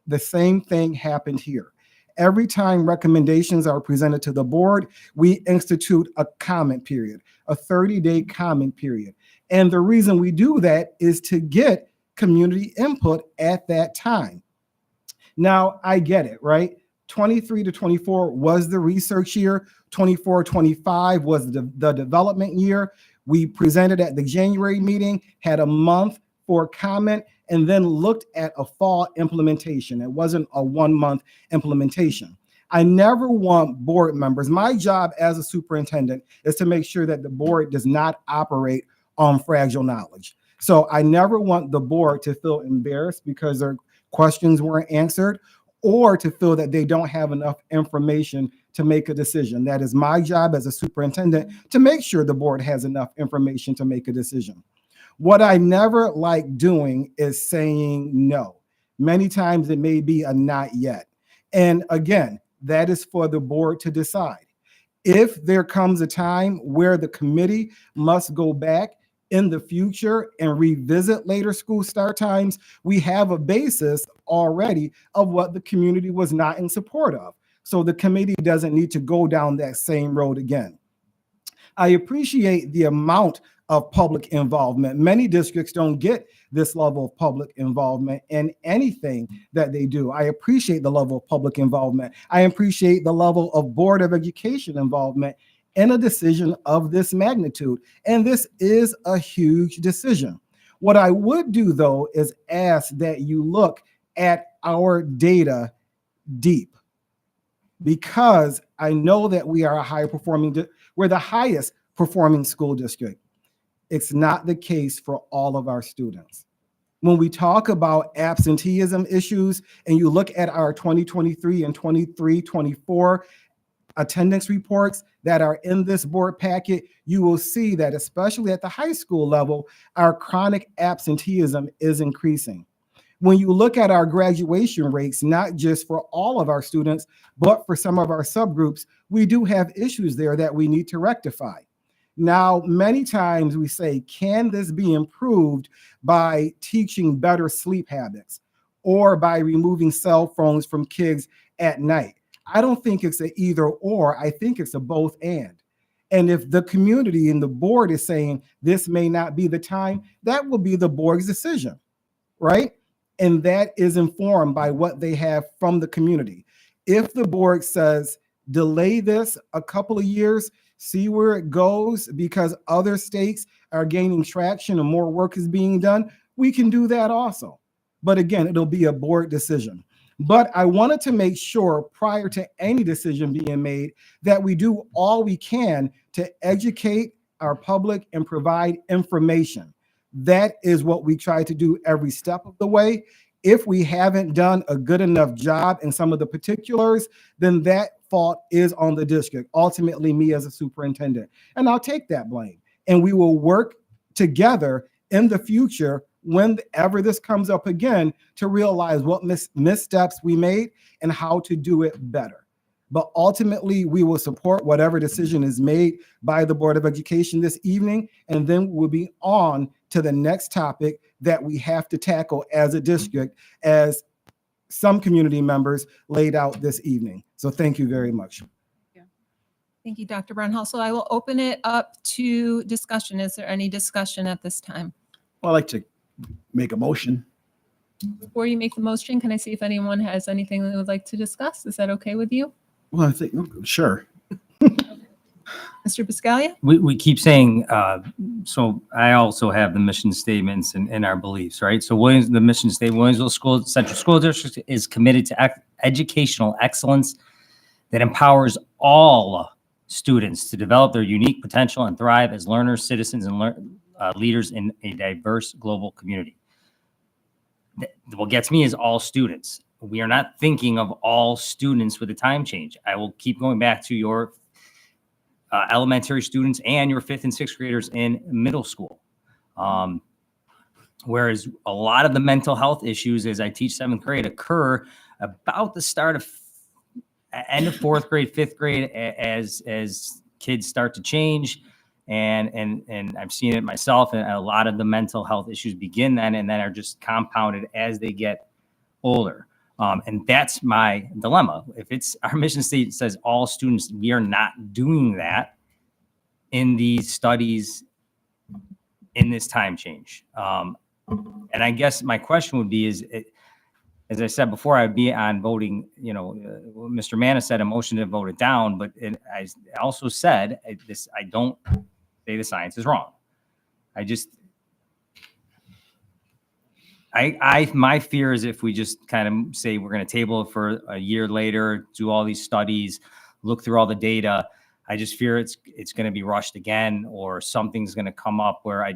The same thing happened here. Every time recommendations are presented to the board, we institute a comment period, a 30-day comment period. And the reason we do that is to get community input at that time. Now, I get it, right? 23-24 was the research year. 24-25 was the development year. We presented at the January meeting, had a month for comment, and then looked at a fall implementation. It wasn't a 1-month implementation. I never want board members. My job as a superintendent is to make sure that the board does not operate on fragile knowledge. So I never want the board to feel embarrassed because their questions weren't answered, or to feel that they don't have enough information to make a decision. That is my job as a superintendent, to make sure the board has enough information to make a decision. What I never like doing is saying no. Many times it may be a not yet. And again, that is for the board to decide. If there comes a time where the committee must go back in the future and revisit later school start times, we have a basis already of what the community was not in support of. So the committee doesn't need to go down that same road again. I appreciate the amount of public involvement. Many districts don't get this level of public involvement in anything that they do. I appreciate the level of public involvement. I appreciate the level of Board of Education involvement in a decision of this magnitude. And this is a huge decision. What I would do, though, is ask that you look at our data deep because I know that we are a high performing, we're the highest performing school district. It's not the case for all of our students. When we talk about absenteeism issues and you look at our 2023 and 24 attendance reports that are in this board packet, you will see that especially at the high school level, our chronic absenteeism is increasing. When you look at our graduation rates, not just for all of our students, but for some of our subgroups, we do have issues there that we need to rectify. Now, many times we say, can this be improved by teaching better sleep habits or by removing cell phones from kids at night? I don't think it's an either or. I think it's a both and. And if the community and the board is saying this may not be the time, that will be the board's decision, right? And that is informed by what they have from the community. If the board says delay this a couple of years, see where it goes because other states are gaining traction and more work is being done, we can do that also. But again, it'll be a board decision. But I wanted to make sure prior to any decision being made that we do all we can to educate our public and provide information. That is what we try to do every step of the way. If we haven't done a good enough job in some of the particulars, then that fault is on the district, ultimately me as a superintendent. And I'll take that blame. And we will work together in the future whenever this comes up again to realize what missteps we made and how to do it better. But ultimately, we will support whatever decision is made by the Board of Education this evening, and then we'll be on to the next topic that we have to tackle as a district, as some community members laid out this evening. So thank you very much. Thank you, Dr. Brunhustle. I will open it up to discussion. Is there any discussion at this time? Well, I'd like to make a motion. Before you make the motion, can I see if anyone has anything they would like to discuss? Is that okay with you? Well, I think, sure. Mr. Biscaglia? We keep saying, so I also have the mission statements and our beliefs, right? So the mission statement, Williamsville Central School District is committed to educational excellence that empowers all students to develop their unique potential and thrive as learners, citizens, and leaders in a diverse global community. What gets me is all students. We are not thinking of all students with a time change. I will keep going back to your elementary students and your 5th and 6th graders in middle school. Whereas a lot of the mental health issues as I teach 7th grade occur about the start of end of 4th grade, 5th grade, as kids start to change. And I've seen it myself, and a lot of the mental health issues begin then and then are just compounded as they get older. And that's my dilemma. If it's our mission statement says all students, we are not doing that in these studies in this time change. And I guess my question would be as I said before, I'd be on voting, Mr. Manna said a motion to vote it down, but I also said I don't say the science is wrong. My fear is if we just kind of say we're going to table it for a year later, do all these studies, look through all the data, I just fear it's going to be rushed again, or something's going to come up where I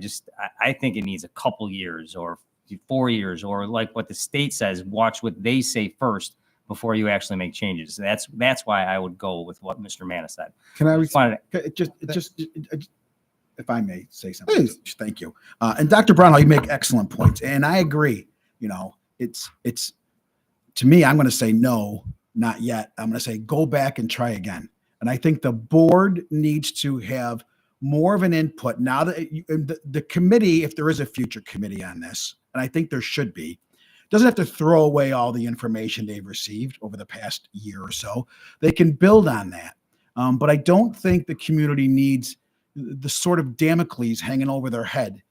think it needs a couple years or 4 years, or like what the state says, watch what they say first before you actually make changes. That's why I would go with what Mr. Manna said. Can I respond? Just if I may say something. Please. Thank you. And Dr. Brownell, you make excellent points. And I agree. It's to me, I'm going to say no, not yet. I'm going to say go back and try again. And I think the board needs to have more of an input now that the committee, if there is a future committee on this, and I think there should be, doesn't have to throw away all the information they've received over the past year or so. They can build on that. But I don't think the community needs the sort of Damocles hanging over their head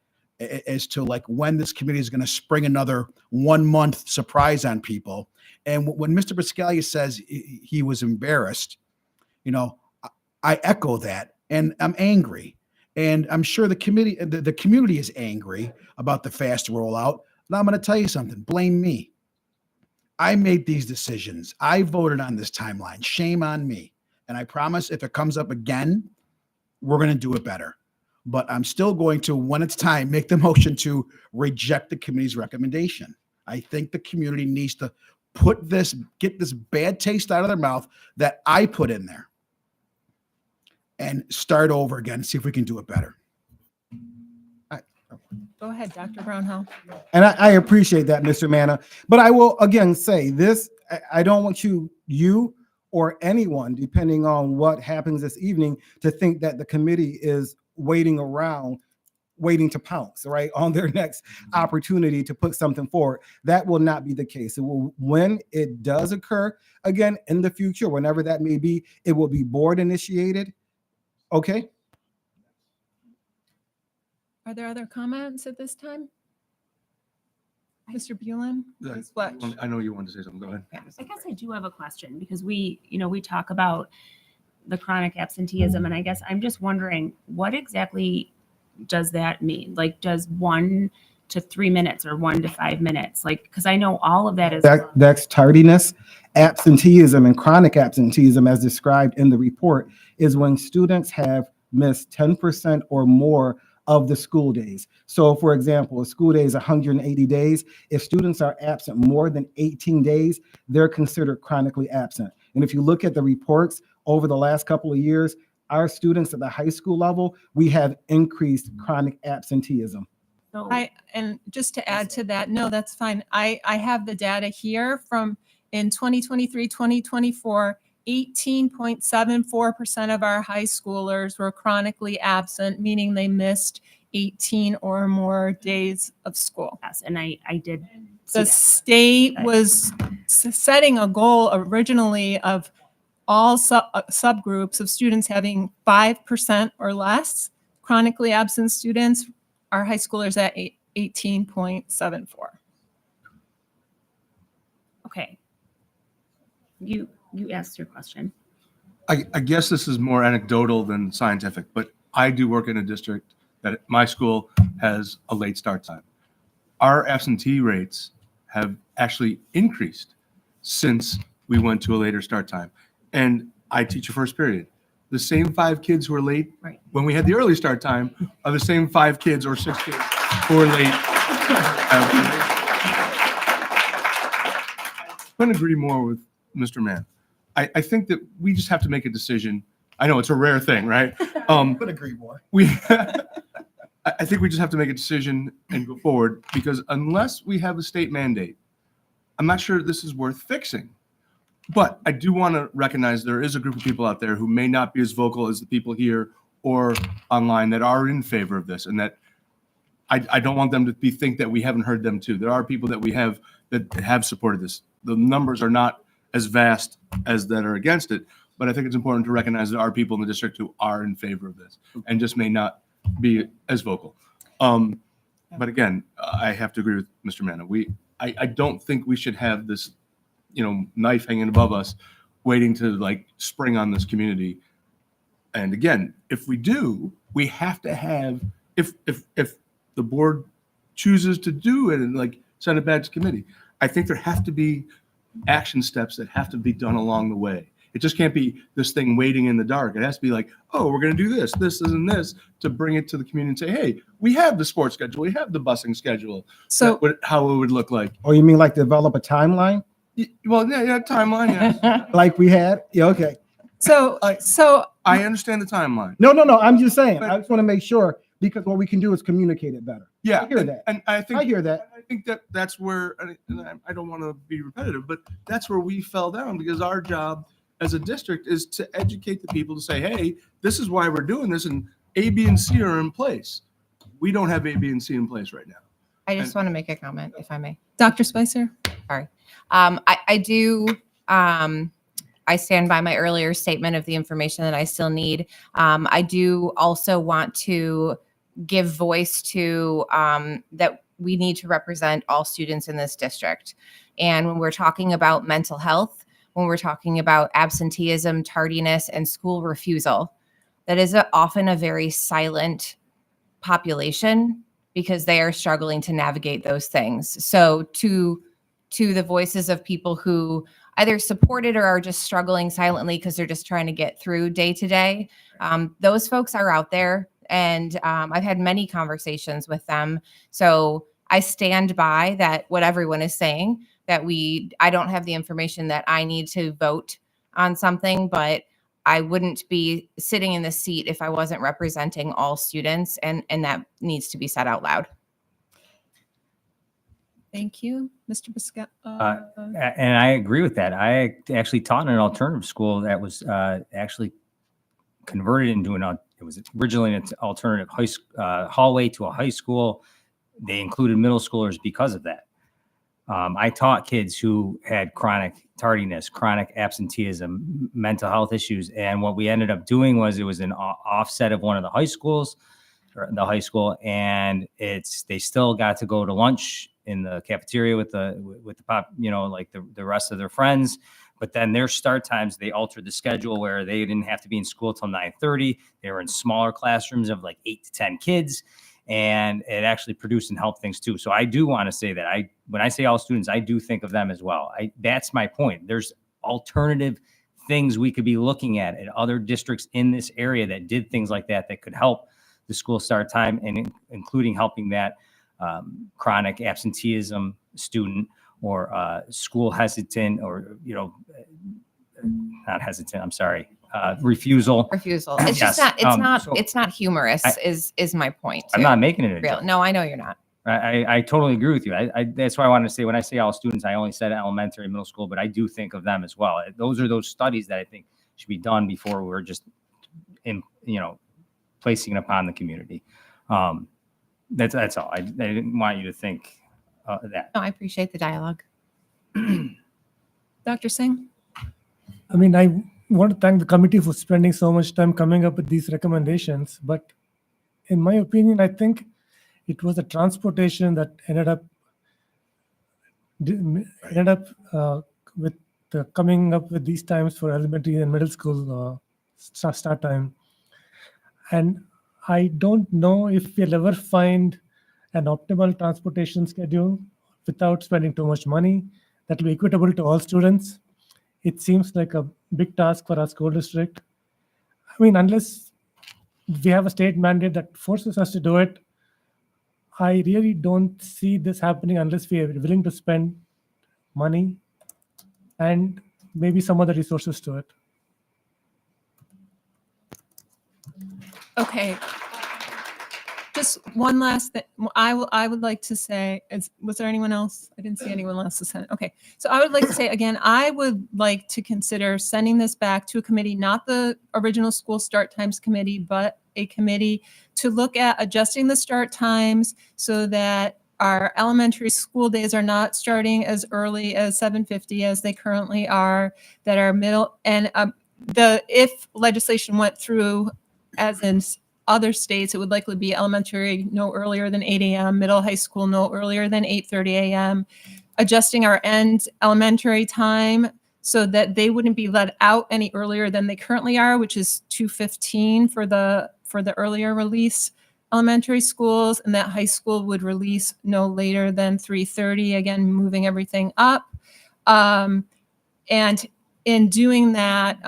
as to like when this committee is going to spring another 1 month surprise on people. And when Mr. Biscaglia says he was embarrassed, I echo that, and I'm angry. And I'm sure the community is angry about the fast rollout. And I'm going to tell you something, blame me. I made these decisions. I voted on this timeline. Shame on me. And I promise if it comes up again, we're going to do it better. But I'm still going to, when it's time, make the motion to reject the committee's recommendation. I think the community needs to get this bad taste out of their mouth that I put in there and start over again, see if we can do it better. Go ahead, Dr. Brownhill. And I appreciate that, Mr. Manna. But I will again say this, I don't want you or anyone, depending on what happens this evening, to think that the committee is waiting around, waiting to pounce, right, on their next opportunity to put something forward. That will not be the case. It will, when it does occur again in the future, whenever that may be, it will be board initiated. Okay. Are there other comments at this time? Mr. Bulin? Ms. Fletch? I know you wanted to say something. Go ahead. I guess I do have a question because we talk about the chronic absenteeism, and I guess I'm just wondering, what exactly does that mean? Like, does 1 to 3 minutes or 1 to 5 minutes? Like, because I know all of that is That's tardiness. Absenteeism and chronic absenteeism, as described in the report, is when students have missed 10% or more of the school days. So for example, a school day is 180 days. If students are absent more than 18 days, they're considered chronically absent. And if you look at the reports over the last couple of years, our students at the high school level, we have increased chronic absenteeism. And just to add to that, no, that's fine. I have the data here from in 2023, 2024, 18.74% of our high schoolers were chronically absent, meaning they missed 18 or more days of school. Yes, and I did. The state was setting a goal originally of all subgroups of students having 5% or less chronically absent students. Our high schoolers at 18.74. Okay. You asked your question. I guess this is more anecdotal than scientific, but I do work in a district that my school has a late start time. Our absentee rates have actually increased since we went to a later start time. And I teach a first period. The same 5 kids who are late when we had the early start time are the same 5 kids or 6 kids who are late. I couldn't agree more with Mr. Mann. I think that we just have to make a decision. I know it's a rare thing, right? Could agree more. I think we just have to make a decision and go forward, because unless we have a state mandate, I'm not sure this is worth fixing. But I do want to recognize there is a group of people out there who may not be as vocal as the people here or online that are in favor of this, and that I don't want them to think that we haven't heard them too. There are people that we have that have supported this. The numbers are not as vast as that are against it, but I think it's important to recognize there are people in the district who are in favor of this and just may not be as vocal. But again, I have to agree with Mr. Manna. I don't think we should have this, knife hanging above us, waiting to like spring on this community. And again, if we do, we have to have, if the board chooses to do it and like send it back to committee, I think there have to be action steps that have to be done along the way. It just can't be this thing waiting in the dark. It has to be like, oh, we're going to do this, and this to bring it to the community and say, hey, we have the sports schedule, we have the busing schedule. So how it would look like. Oh, you mean like develop a timeline? Well, yeah, timeline, yeah. Like we had? Yeah, okay. So I understand the timeline. No, I'm just saying. I just want to make sure, because what we can do is communicate it better. Yeah, I hear that. And I think I hear that. I think that's where, and I don't want to be repetitive, but that's where we fell down, because our job as a district is to educate the people to say, hey, this is why we're doing this, and A, B, and C are in place. We don't have A, B, and C in place right now. I just want to make a comment, if I may. Dr. Spicer? Sorry. I do, I stand by my earlier statement of the information that I still need. I do also want to give voice to that we need to represent all students in this district. And when we're talking about mental health, when we're talking about absenteeism, tardiness, and school refusal, that is often a very silent population, because they are struggling to navigate those things. So to to the voices of people who either support it or are just struggling silently because they're just trying to get through day to day. Those folks are out there, and I've had many conversations with them. So I stand by that, what everyone is saying, that I don't have the information that I need to vote on something, but I wouldn't be sitting in the seat if I wasn't representing all students, and that needs to be said out loud. Thank you, Mr. Biscott. And I agree with that. I actually taught in an alternative school that was actually converted into it was originally an alternative hallway to a high school. They included middle schoolers because of that. I taught kids who had chronic tardiness, chronic absenteeism, mental health issues. And what we ended up doing was it was an offset of one of the high schools, or the high school. And they still got to go to lunch in the cafeteria with the pop, like the rest of their friends. But then their start times, they altered the schedule where they didn't have to be in school till 9:30. They were in smaller classrooms of like 8 to 10 kids. And it actually produced and helped things too. So I do want to say that when I say all students, I do think of them as well. That's my point. There's alternative things we could be looking at other districts in this area that did things like that could help the school start time, and including helping that chronic absenteeism student or school hesitant, or not hesitant, I'm sorry, refusal. It's Yes. just it's not humorous is my point. I'm too. not making it a Real. joke. No, I know you're not. I totally agree with you. That's why I wanted to say, when I say all students, I only said elementary and middle school, but I do think of them as well. Those are those studies that I think should be done before we're just placing it upon the community. That's all. I didn't want you to think that. No, I appreciate the dialogue. Dr. Singh? I mean, I want to thank the committee for spending so much time coming up with these recommendations. But in my opinion, I think it was the transportation that ended up with coming up with these times for elementary and middle school start time. And I don't know if we'll ever find an optimal transportation schedule without spending too much money that will be equitable to all students. It seems like a big task for our school district. I mean, unless we have a state mandate that forces us to do it, I really don't see this happening unless we are willing to spend money and maybe some other resources to it. Okay. Just one last thing I would like to say was there anyone else? I didn't see anyone else to send. Okay. So I would like to say again, I would like to consider sending this back to a committee, not the original school start times committee, but a committee to look at adjusting the start times so that our elementary school days are not starting as early as 7:50 as they currently are, that our middle and if legislation went through as in other states, it would likely be elementary no earlier than 8 a.m., middle high school no earlier than 8:30 a.m., adjusting our end elementary time so that they wouldn't be let out any earlier than they currently are, which is 2:15 for the earlier release elementary schools, and that high school would release no later than 3:30, again, moving everything up. And in doing that,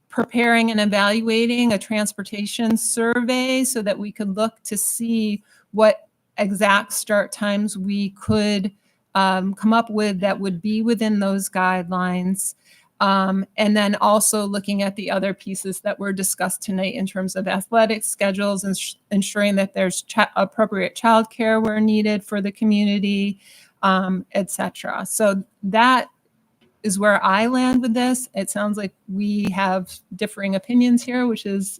preparing and evaluating a transportation survey so that we could look to see what exact start times we could come up with that would be within those guidelines. And then also looking at the other pieces that were discussed tonight in terms of athletic schedules and ensuring that there's appropriate childcare where needed for the community, et cetera. So that is where I land with this. It sounds like we have differing opinions here, which is.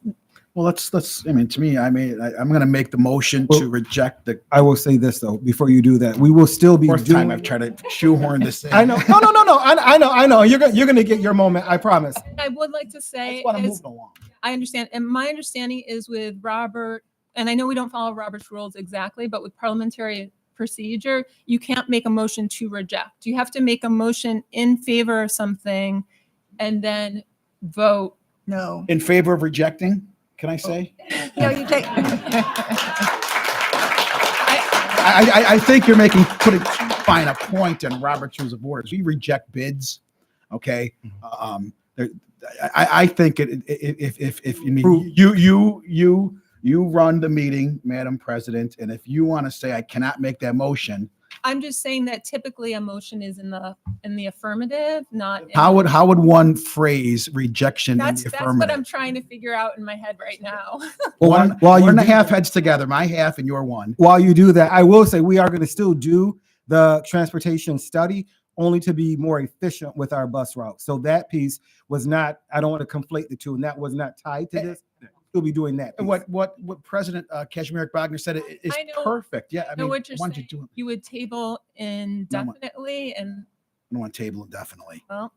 Well, let's. I mean, to me, I'm going to make the motion to reject the. I will say this though, before you do that, we will still be fourth time I've tried to shoehorn this in. I know. No. I know. You're going to get your moment. I promise. I would like to say, I understand, and my understanding is with Robert, and I know we don't follow Robert's rules exactly, but with parliamentary procedure, you can't make a motion to reject. You have to make a motion in favor of something and then vote. No. In favor of rejecting, can I say? No, you take. I think you're putting fine a point in Robert's Rules of Order. We reject bids. Okay. I think if you run the meeting, Madam President, and if you want to say I cannot make that motion, I'm just saying that typically a motion is in the affirmative, not. how would one phrase rejection in the That's what affirmative? I'm trying to figure out in my head right now. While while you and a do half that- heads together, my half and your one. While you do that, I will say we are going to still do the transportation study only to be more efficient with our bus route. So that piece was not, I don't want to conflate the two, and that was not tied to this. We'll be doing that. And piece. what President Kazimierz Wagner said is I know- perfect. Yeah, I know mean, what you're why don't you saying. do it? You would table indefinitely and, I don't want to table indefinitely. well,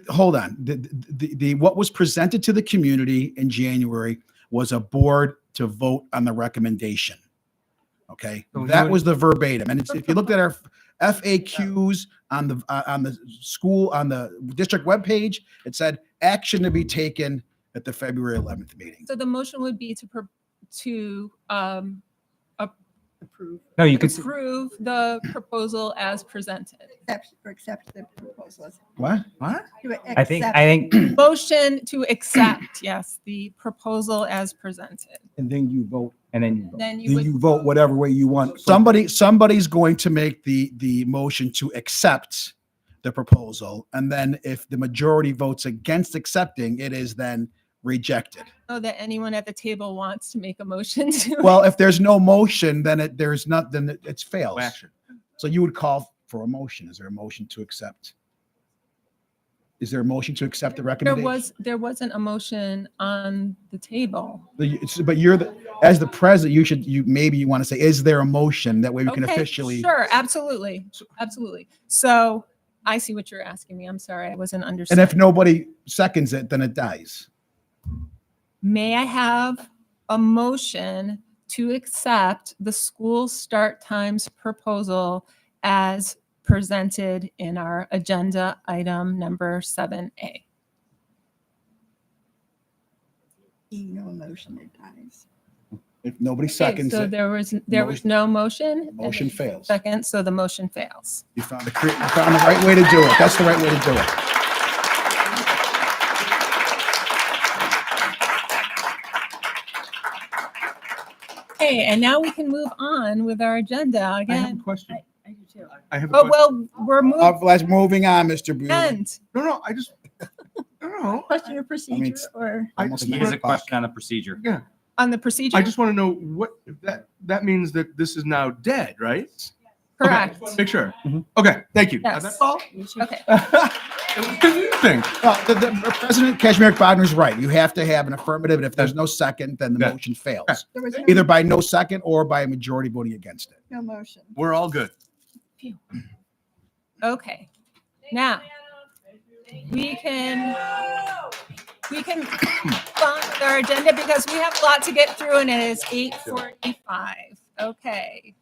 Hold on. The what was presented to the community in January was a board to vote on the recommendation. Okay, So that you- was the verbatim. And if you looked at our FAQs on the school on the district webpage, it said action to be taken at the February 11th meeting. so the motion would be to Approve. No, you could. approve the proposal as presented. Accept the proposal. What? I think. Motion to accept, yes, the proposal as presented. And then you vote. And then Then you Then would, you vote whatever way you want. Somebody's going to make the motion to accept the proposal, and then if the majority votes against accepting, it is then rejected. know that anyone at the table wants to make a motion to. Well, if there's no motion, then it's fails. Action. So you would call for a motion. Is there a motion to accept? Is there a motion to accept the recommendation? There wasn't a motion on the table. But as the president, maybe you want to say, is there a motion? That way we can Okay, officially. Sure, absolutely, absolutely. So I see what you're asking me. I'm sorry, I wasn't And understanding. if nobody seconds it, then it dies. May I have a motion to accept the school start times proposal as presented in our agenda item number 7A? No motion, it dies. If nobody Okay, seconds so it, there was no motion. and motion there's no fails. Second, so the motion fails. you found the right way to do it. That's the right way to do it. Okay, and now we can move on with our agenda I have a again. question. I do too. I have a Oh, question. well, we're moving. Let's moving on, Mr. Buell. And No, I just, I don't know. Question of procedure it's- or? Almost he nine has a o'clock. question on the procedure. Yeah. on the procedure. I just want to know what, if that means that this is now dead, right? Correct. Okay, just make sure. Okay, thank you. Yes. That's all. Okay. It was confusing. Well, the President Kazimierz Wagner is right. You have to have an affirmative, and if there's no second, then the Yeah. motion fails. There was no- Either by no second or by a majority voting against it. No motion. We're all good. Okay. Now, we can go on with our agenda because we have a lot to get through and it is 8:45. Okay.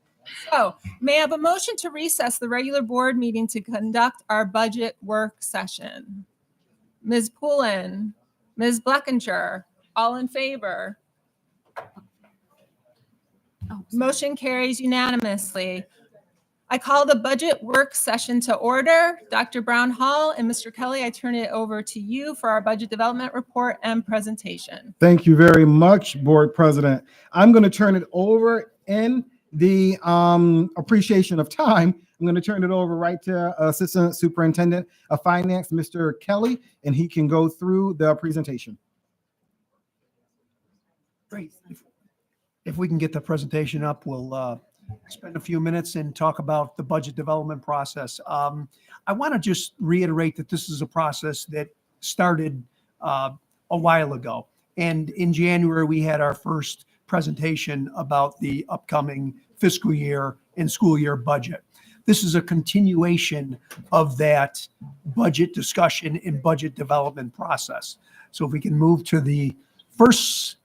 So may I have a motion to recess the regular board meeting to conduct our budget work session? Ms. Poulin, Ms. Bleckinger, all in favor? Motion carries unanimously. I call the budget work session to order. Dr. Brown Hall and Mr. Kelly, I turn it over to you for our budget development report and presentation. Thank you very much, Board President. I'm going to turn it over in the appreciation of time. I'm going to turn it over right to Assistant Superintendent of Finance, Mr. Kelly, and he can go through the presentation. Great. If we can get the presentation up, we'll spend a few minutes and talk about the budget development process. I want to just reiterate that this is a process that started a while ago. And in January, we had our first presentation about the upcoming fiscal year and school year budget. This is a continuation of that budget discussion and budget development process. So if we can move to the first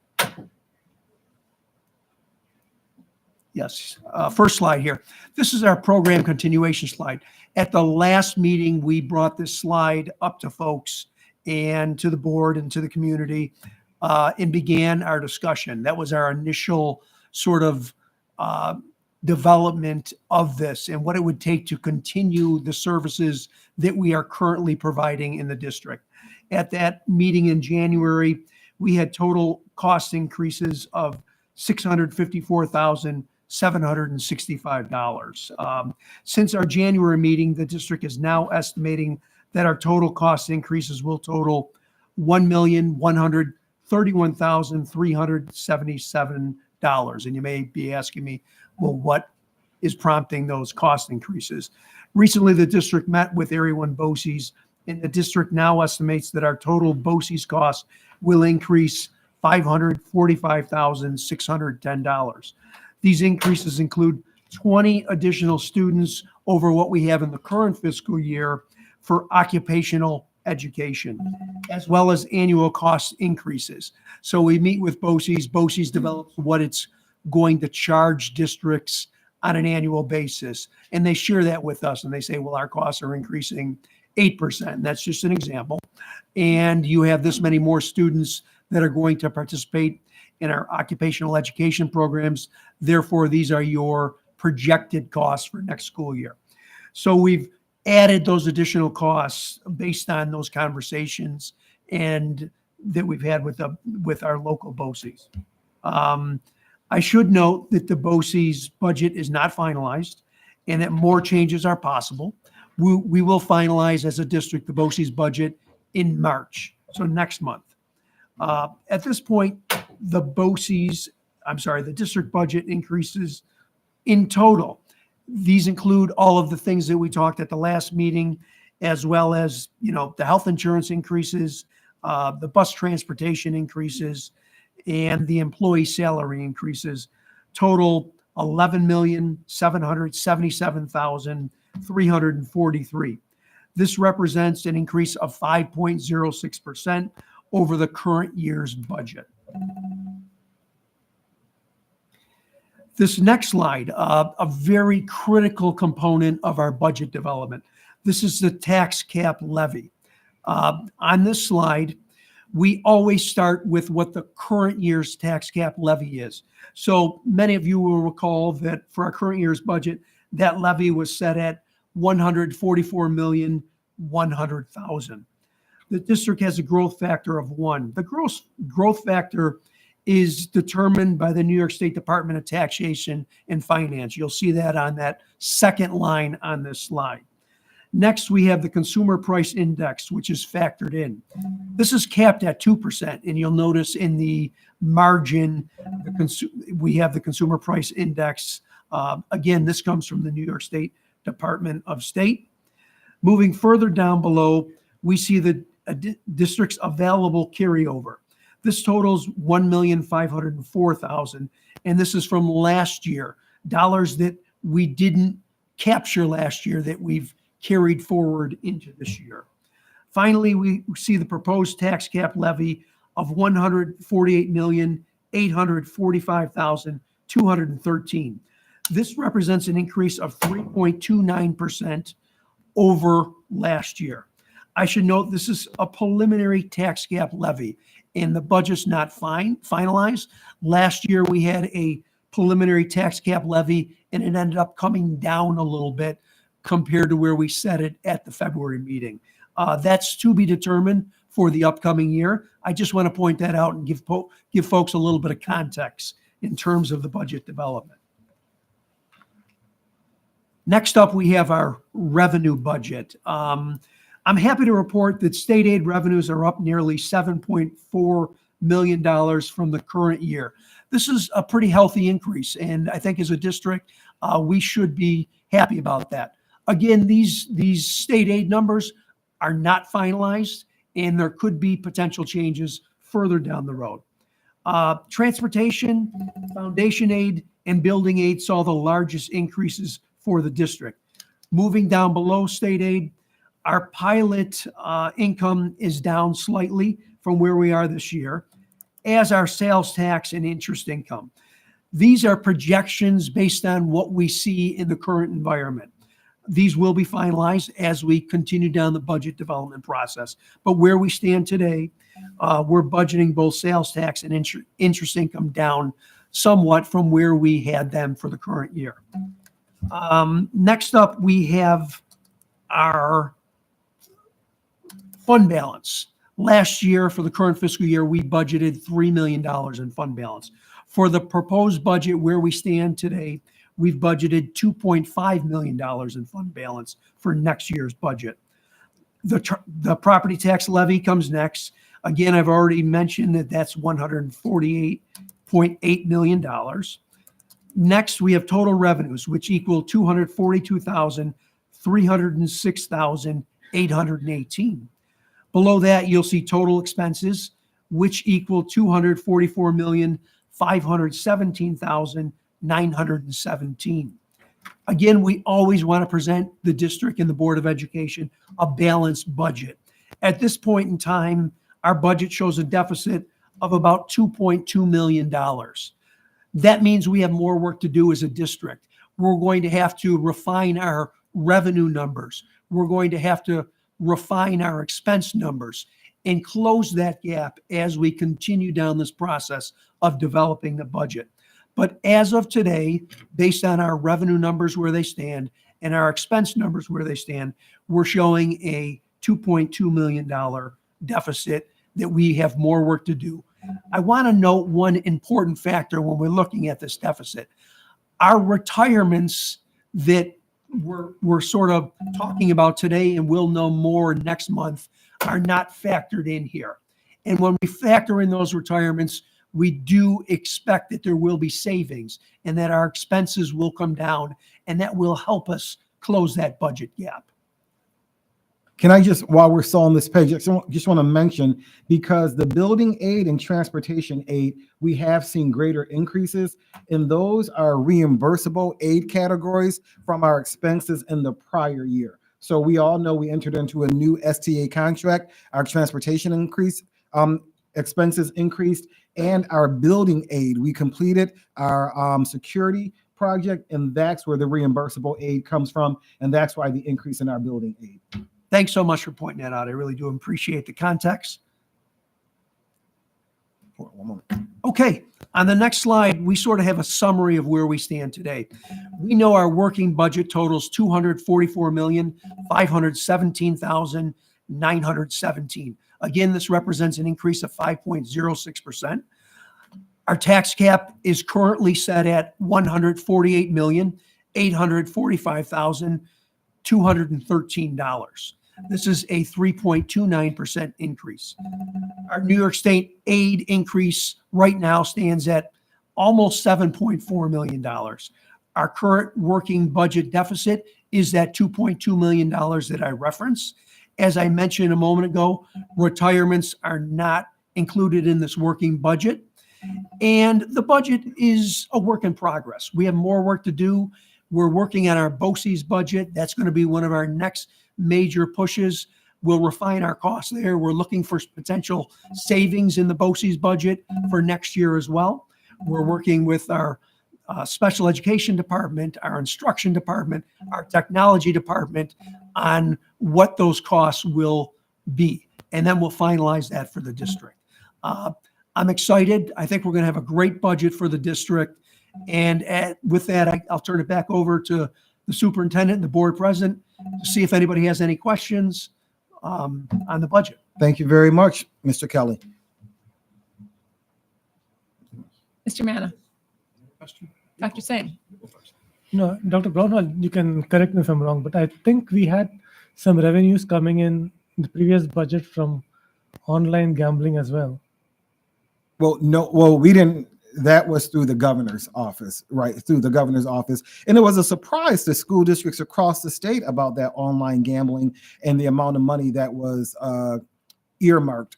first slide here. This is our program continuation slide. At the last meeting, we brought this slide up to folks and to the board and to the community and began our discussion. That was our initial sort of development of this and what it would take to continue the services that we are currently providing in the district. At that meeting in January, we had total cost increases of $654,765. Since our January meeting, the district is now estimating that our total cost increases will total $1,131,377. And you may be asking me, well, what is prompting those cost increases? Recently, the district met with Area 1 BOCES, and the district now estimates that our total BOCES cost will increase $545,610. These increases include 20 additional students over what we have in the current fiscal year for occupational education, as well as annual cost increases. So we meet with BOCES. BOCES develops what it's going to charge districts on an annual basis. And they share that with us and they say, well, our costs are increasing 8%. That's just an example. And you have this many more students that are going to participate in our occupational education programs. Therefore, these are your projected costs for next school year. So we've added those additional costs based on those conversations and that we've had with our local BOCES. I should note that the BOCES budget is not finalized and that more changes are possible. We will finalize as a district the BOCES budget in March, so next month. At this point, the district budget increases in total. These include all of the things that we talked at the last meeting, as well as, the health insurance increases, the bus transportation increases, and the employee salary increases. Total $11,777,343. This represents an increase of 5.06% over the current year's budget. This next slide, a very critical component of our budget development. This is the tax cap levy. On this slide, we always start with what the current year's tax cap levy is. So many of you will recall that for our current year's budget, that levy was set at $144,100,000. The district has a growth factor of 1. The growth factor is determined by the New York State Department of Taxation and Finance. You'll see that on that second line on this slide. Next, we have the Consumer Price Index, which is factored in. This is capped at 2%, and you'll notice in the margin, we have the Consumer Price Index. Again, this comes from the New York State Department of State. Moving further down below, we see the district's available carryover. This totals $1,504,000, and this is from last year, dollars that we didn't capture last year that we've carried forward into this year. Finally, we see the proposed tax cap levy of $148,845,213. This represents an increase of 3.29% over last year. I should note this is a preliminary tax cap levy and the budget's not finalized. Last year we had a preliminary tax cap levy and it ended up coming down a little bit compared to where we set it at the February meeting. That's to be determined for the upcoming year. I just want to point that out and give folks a little bit of context in terms of the budget development. Next up, we have our revenue budget. I'm happy to report that state aid revenues are up nearly $7.4 million from the current year. This is a pretty healthy increase, and I think as a district, we should be happy about that. Again, these state aid numbers are not finalized, and there could be potential changes further down the road. Transportation, foundation aid, and building aid saw the largest increases for the district. Moving down below state aid, our pilot income is down slightly from where we are this year, as are sales tax and interest income. These are projections based on what we see in the current environment. These will be finalized as we continue down the budget development process. But where we stand today, we're budgeting both sales tax and interest income down somewhat from where we had them for the current year. Next up, we have our fund balance. Last year, for the current fiscal year, we budgeted $3 million in fund balance. For the proposed budget where we stand today, we've budgeted $2.5 million in fund balance for next year's budget. The property tax levy comes next. Again, I've already mentioned that that's $148.8 million. Next, we have total revenues, which equal $242,306,818. Below that, you'll see total expenses, which equal $244,517,917. Again, we always want to present the district and the Board of Education a balanced budget. At this point in time, our budget shows a deficit of about $2.2 million. That means we have more work to do as a district. We're going to have to refine our revenue numbers. We're going to have to refine our expense numbers and close that gap as we continue down this process of developing the budget. But as of today, based on our revenue numbers where they stand and our expense numbers where they stand, we're showing a $2.2 million deficit that we have more work to do. I want to note one important factor when we're looking at this deficit. Our retirements that we're sort of talking about today and we'll know more next month are not factored in here. And when we factor in those retirements, we do expect that there will be savings and that our expenses will come down, and that will help us close that budget gap. Can I just, while we're still on this page, just want to mention, because the building aid and transportation aid, we have seen greater increases, and those are reimbursable aid categories from our expenses in the prior year. So we all know we entered into a new STA contract, our transportation expenses increased, and our building aid. We completed our security project, and that's where the reimbursable aid comes from, and that's why the increase in our building aid. Thanks so much for pointing that out. I really do appreciate the context. One moment. Okay, on the next slide, we sort of have a summary of where we stand today. We know our working budget totals $244,517,917. Again, this represents an increase of 5.06%. Our tax cap is currently set at $148,845,213. This is a 3.29% increase. Our New York State aid increase right now stands at almost $7.4 million. Our current working budget deficit is that $2.2 million that I referenced. As I mentioned a moment ago, retirements are not included in this working budget. And the budget is a work in progress. We have more work to do. We're working on our BOCES budget. That's going to be one of our next major pushes. We'll refine our costs there. We're looking for potential savings in the BOCES budget for next year as well. We're working with our special education department, our instruction department, our technology department on what those costs will be. And then we'll finalize that for the district. I'm excited. I think we're going to have a great budget for the district. And with that, I'll turn it back over to the superintendent and the board president to see if anybody has any questions on the budget. Thank you very much, Mr. Kelly. Mr. Manna. Dr. Singh. No, Dr. Brownhall, you can correct me if I'm wrong, but I think we had some revenues coming in the previous budget from online gambling as well. Well, no, we didn't. That was through the governor's office, right? Through the governor's office. And it was a surprise to school districts across the state about that online gambling and the amount of money that was earmarked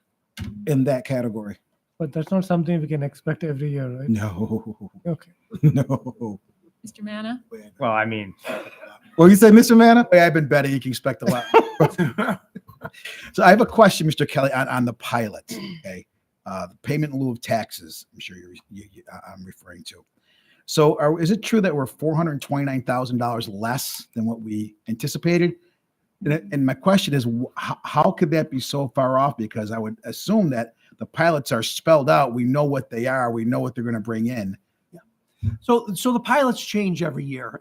in that category. But that's not something we can expect every year, right? No. Okay. No. Mr. Manna? Well, I mean, Well, you say, Mr. Manna? Way I've been betting, you can expect a lot. So I have a question, Mr. Kelly, on the pilot. Okay, the payment in lieu of taxes. I'm sure I'm referring to. So, is it true that we're $429,000 less than what we anticipated? And my question is, how could that be so far off? Because I would assume that the pilots are spelled out. We know what they are. We know what they're going to bring in. So the pilots change every year.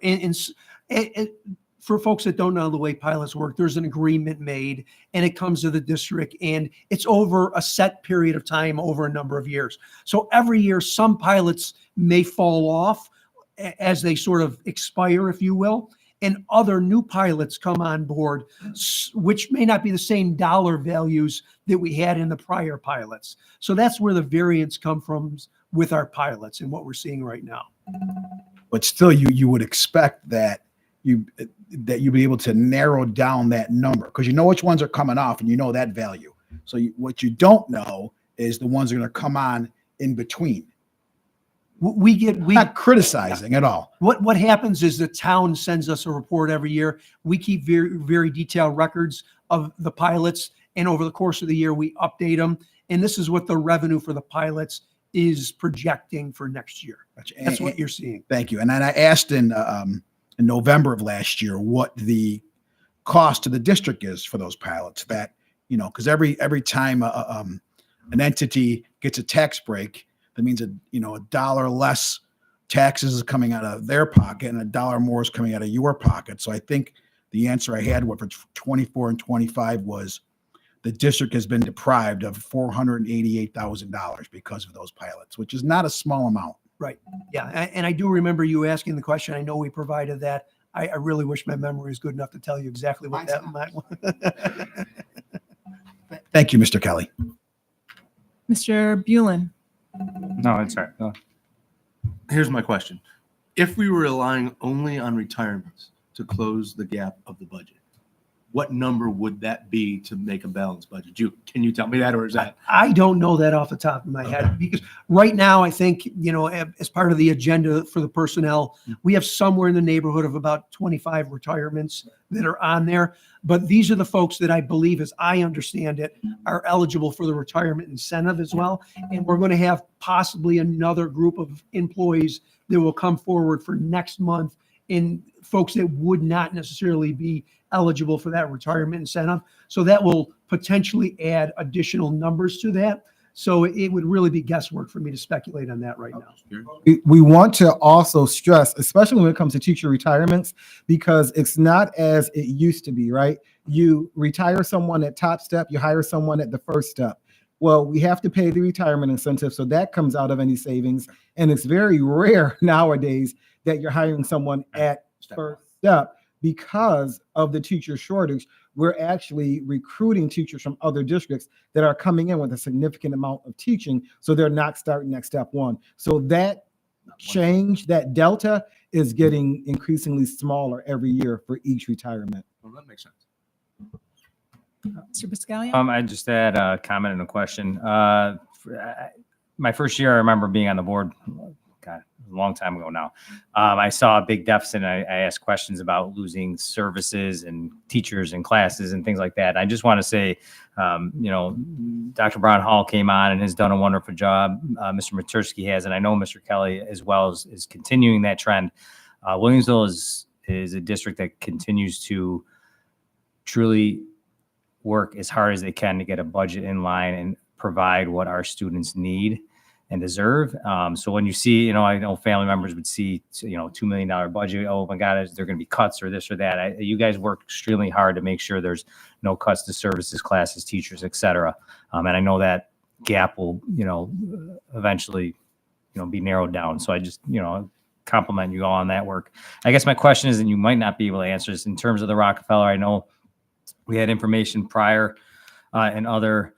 For folks that don't know the way pilots work, there's an agreement made and it comes to the district and it's over a set period of time over a number of years. So every year, some pilots may fall off as they sort of expire, if you will, and other new pilots come on board, which may not be the same dollar values that we had in the prior pilots. So that's where the variance come from with our pilots and what we're seeing right now. But still, you would expect that you'd be able to narrow down that number because you know which ones are coming off and you know that value. So what you don't know is the ones that are going to come on in between. We not criticizing at all. What happens is the town sends us a report every year. We keep very, very detailed records of the pilots, and over the course of the year, we update them. And this is what the revenue for the pilots is projecting for next year. That's what you're seeing. Thank you. And then I asked in November of last year what the cost to the district is for those pilots. That because every time an entity gets a tax break, that means $1 less taxes is coming out of their pocket and $1 more is coming out of your pocket. So I think the answer I had for 24 and 25 was the district has been deprived of $488,000 because of those pilots, which is not a small amount. Right. Yeah. And I do remember you asking the question. I know we provided that. I really wish my memory is good enough to tell you exactly what that might was. Thank you, Mr. Kelly. Mr. Bulin. No, it's all right. Go. Here's my question. If we were relying only on retirements to close the gap of the budget, what number would that be to make a balanced budget? Can you tell me that, or is that? I don't know that off the top of my head because right now I think, as part of the agenda for the personnel, we have somewhere in the neighborhood of about 25 retirements that are on there. But these are the folks that I believe, as I understand it, are eligible for the retirement incentive as well. And we're going to have possibly another group of employees that will come forward for next month in folks that would not necessarily be eligible for that retirement incentive. So that will potentially add additional numbers to that. So it would really be guesswork for me to speculate on that right now. We want to also stress, especially when it comes to teacher retirements, because it's not as it used to be, right? You retire someone at top step, you hire someone at the first step. Well, we have to pay the retirement incentive, so that comes out of any savings. And it's very rare nowadays that you're hiring someone at first step because of the teacher shortage. We're actually recruiting teachers from other districts that are coming in with a significant amount of teaching, so they're not starting at step one. So that change, that delta, is getting increasingly smaller every year for each retirement. Well, that makes sense. Mr. Biscaglia? I just had a comment and a question. My first year, I remember being on the board, God, a long time ago now. I saw a big deficit, and I asked questions about losing services and teachers and classes and things like that. I just want to say, Dr. Brown Hall came on and has done a wonderful job. Mr. Matursky has, and I know Mr. Kelly as well is continuing that trend. Williamsville is a district that continues to truly work as hard as they can to get a budget in line and provide what our students need and deserve. So when you see, I know family members would see, $2 million budget. Oh my God, is there going to be cuts or this or that? You guys work extremely hard to make sure there's no cuts to services, classes, teachers, et cetera. And I know that gap will, eventually, be narrowed down. So I just, compliment you all on that work. I guess my question is, and you might not be able to answer this, in terms of the Rockefeller, I know we had information prior and other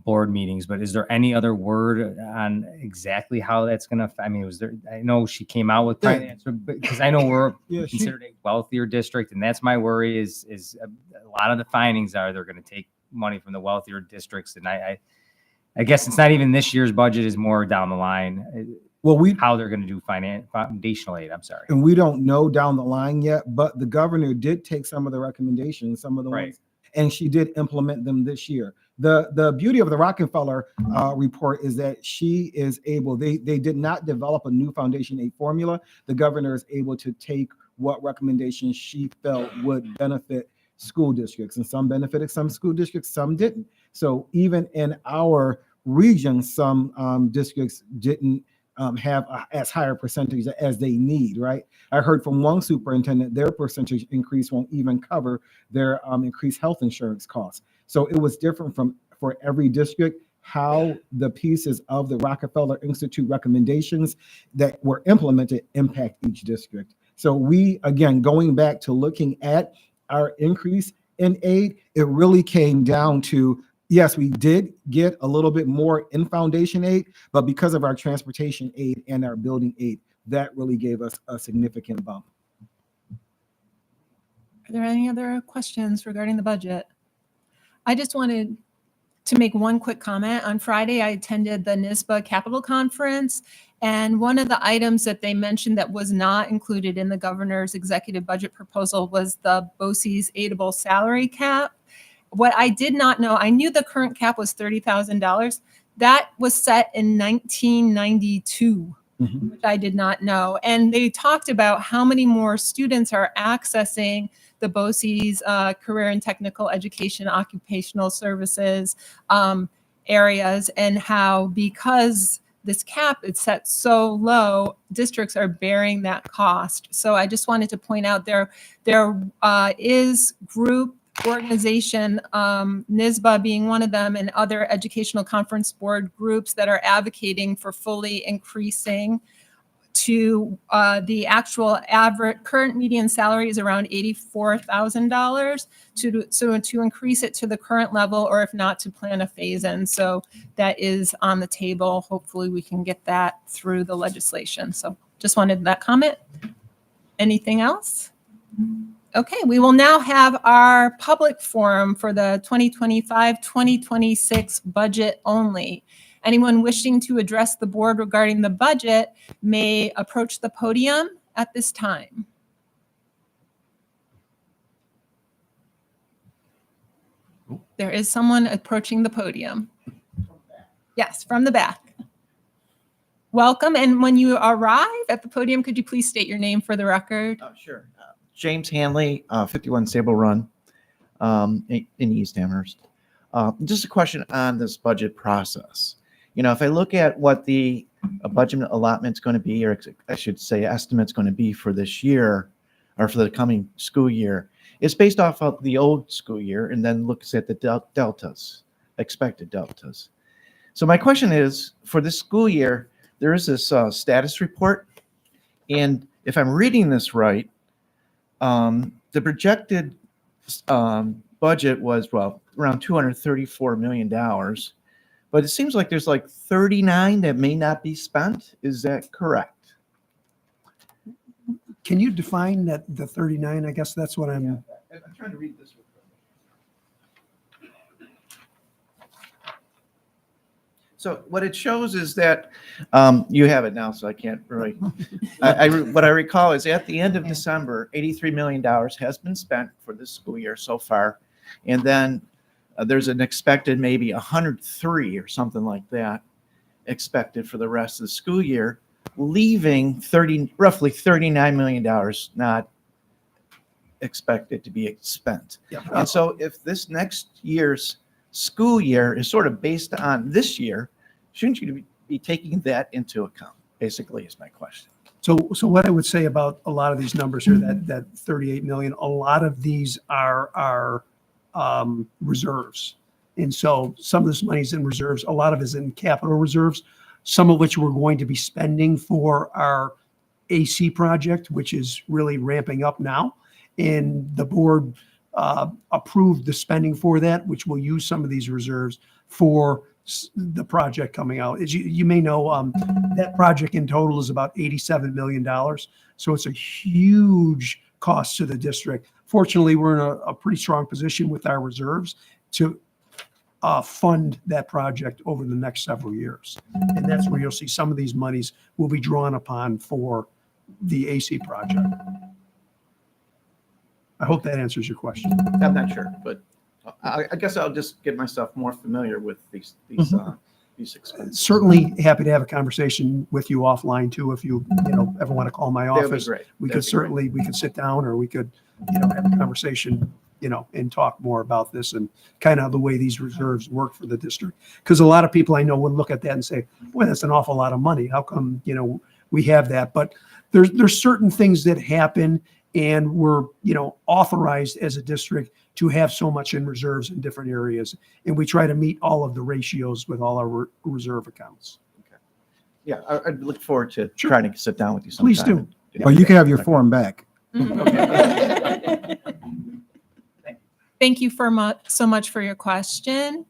board meetings, but is there any other word on exactly how that's going to, I know she came out with finance, because I know we're considered a wealthier district, and that's my worry is a lot of the findings are they're going to take money from the wealthier districts. And I guess it's not even this year's budget, is more down the line. Well, how they're going to do foundational aid. I'm sorry. And we don't know down the line yet, but the governor did take some of the recommendations, some of the ones, and she did implement them this year. The beauty of the Rockefeller report is that she is able, they did not develop a new foundation aid formula. The governor is able to take what recommendations she felt would benefit school districts, and some benefited some school districts, some didn't. So even in our region, some districts didn't have as higher percentage as they need, right? I heard from one superintendent, their percentage increase won't even cover their increased health insurance costs. So it was different for every district, how the pieces of the Rockefeller Institute recommendations that were implemented impact each district. So we, again, going back to looking at our increase in aid, it really came down to, yes, we did get a little bit more in foundation aid, but because of our transportation aid and our building aid, that really gave us a significant bump. Are there any other questions regarding the budget? I just wanted to make one quick comment. On Friday, I attended the NISBA Capital Conference, and one of the items that they mentioned that was not included in the governor's executive budget proposal was the BOCES aidable salary cap. What I did not know, I knew the current cap was $30,000. That was set in 1992. Which I did not know. And they talked about how many more students are accessing the BOCES career and technical education, occupational services areas, and how because this cap is set so low, districts are bearing that cost. So I just wanted to point out there is group organization, NISBA being one of them, and other educational conference board groups that are advocating for fully increasing to the actual average current median salary is around $84,000 to increase it to the current level, or if not, to plan a phase in. So that is on the table. Hopefully we can get that through the legislation. So just wanted that comment. Anything else? Okay, we will now have our public forum for the 2025-2026 budget only. Anyone wishing to address the board regarding the budget may approach the podium at this time. There is someone approaching the podium. Yes, from the back. Welcome, and when you arrive at the podium, could you please state your name for the record? Sure. James Hanley, 51 Sable Run in East Amherst. Just a question on this budget process. You know, if I look at what the budget allotment's going to be, or I should say estimate's going to be for this year, or for the coming school year, it's based off of the old school year and then looks at the deltas, expected deltas. So my question is, for this school year, there is this status report, and if I'm reading this right, the projected budget was, well, around $234 million, but it seems like there's like 39 that may not be spent. Is that correct? Can you define that, the 39? I guess that's what I'm trying to read this. So what it shows is that you have it now, so I can't really. What I recall is at the end of December, $83 million has been spent for this school year so far, and then there's an expected maybe 103 or something like that expected for the rest of the school year, leaving roughly $39 million not expected to be spent. Yeah. And so if this next year's school year is sort of based on this year, shouldn't you be taking that into account? Basically, is my question. So what I would say about a lot of these numbers here, that 38 million, a lot of these are reserves. And so some of this money's in reserves, a lot of it is in capital reserves, some of which we're going to be spending for our AC project, which is really ramping up now. And the board approved the spending for that, which will use some of these reserves for the project coming out. As you may know, that project in total is about $87 million. So it's a huge cost to the district. Fortunately, we're in a pretty strong position with our reserves to fund that project over the next several years. And that's where you'll see some of these monies will be drawn upon for the AC project. I hope that answers your question. I'm not sure, but I guess I'll just get myself more familiar with these expenses. Certainly happy to have a conversation with you offline too. If you ever want to call my That'd be office, great. we That'd could be certainly, we could sit down, or we could, have a conversation and talk more about this and kind of the way these reserves work for the district. Because a lot of people I know would look at that and say, boy, that's an awful lot of money. How come, we have that? But there's certain things that happen, and we're, authorized as a district to have so much in reserves in different areas. And we try to meet all of the ratios with all our reserve accounts. Yeah, I'd look forward to trying to sit down with you sometime. Please do. Well, you can have your form back. Thank you so much for your question.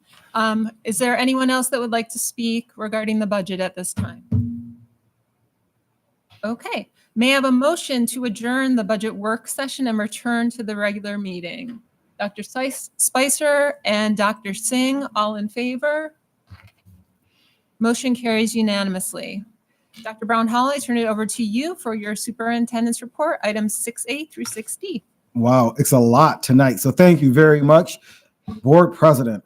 Is there anyone else that would like to speak regarding the budget at this time? Okay, may I have a motion to adjourn the budget work session and return to the regular meeting? Dr. Spicer and Dr. Singh, all in favor? Motion carries unanimously. Dr. Brown-Hall, I turn it over to you for your superintendent's report, items 6A through 6D. Wow, it's a lot tonight. So thank you very much, Board President.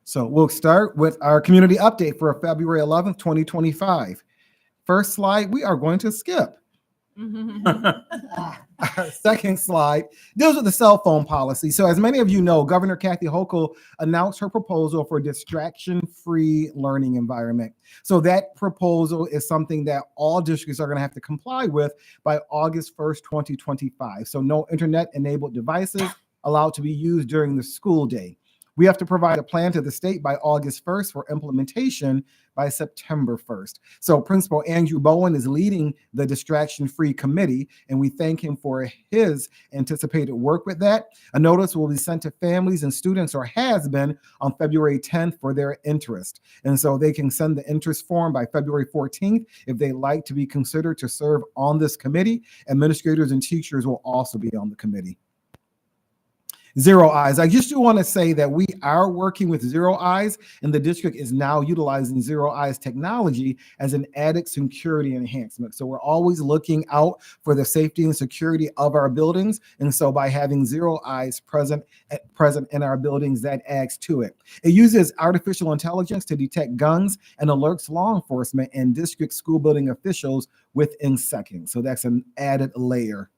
So we'll start with our community update for February 11th, 2025. First slide, we are going to skip. Our second slide deals with the cell phone policy. So as many of you know, Governor Kathy Hochul announced her proposal for a distraction-free learning environment. So that proposal is something that all districts are going to have to comply with by August 1st, 2025. So no internet-enabled devices allowed to be used during the school day. We have to provide a plan to the state by August 1st for implementation by September 1st. So Principal Andrew Bowen is leading the distraction-free committee, and we thank him for his anticipated work with that. A notice will be sent to families and students, or has been, on February 10th for their interest. And so they can send the interest form by February 14th if they'd like to be considered to serve on this committee. Administrators and teachers will also be on the committee. Zero Eyes. I just do want to say that we are working with Zero Eyes, and the district is now utilizing Zero Eyes technology as an added security enhancement. So we're always looking out for the safety and security of our buildings. And so by having Zero Eyes present in our buildings, that adds to it. It uses artificial intelligence to detect guns and alerts law enforcement and district school building officials within seconds. So that's an added layer.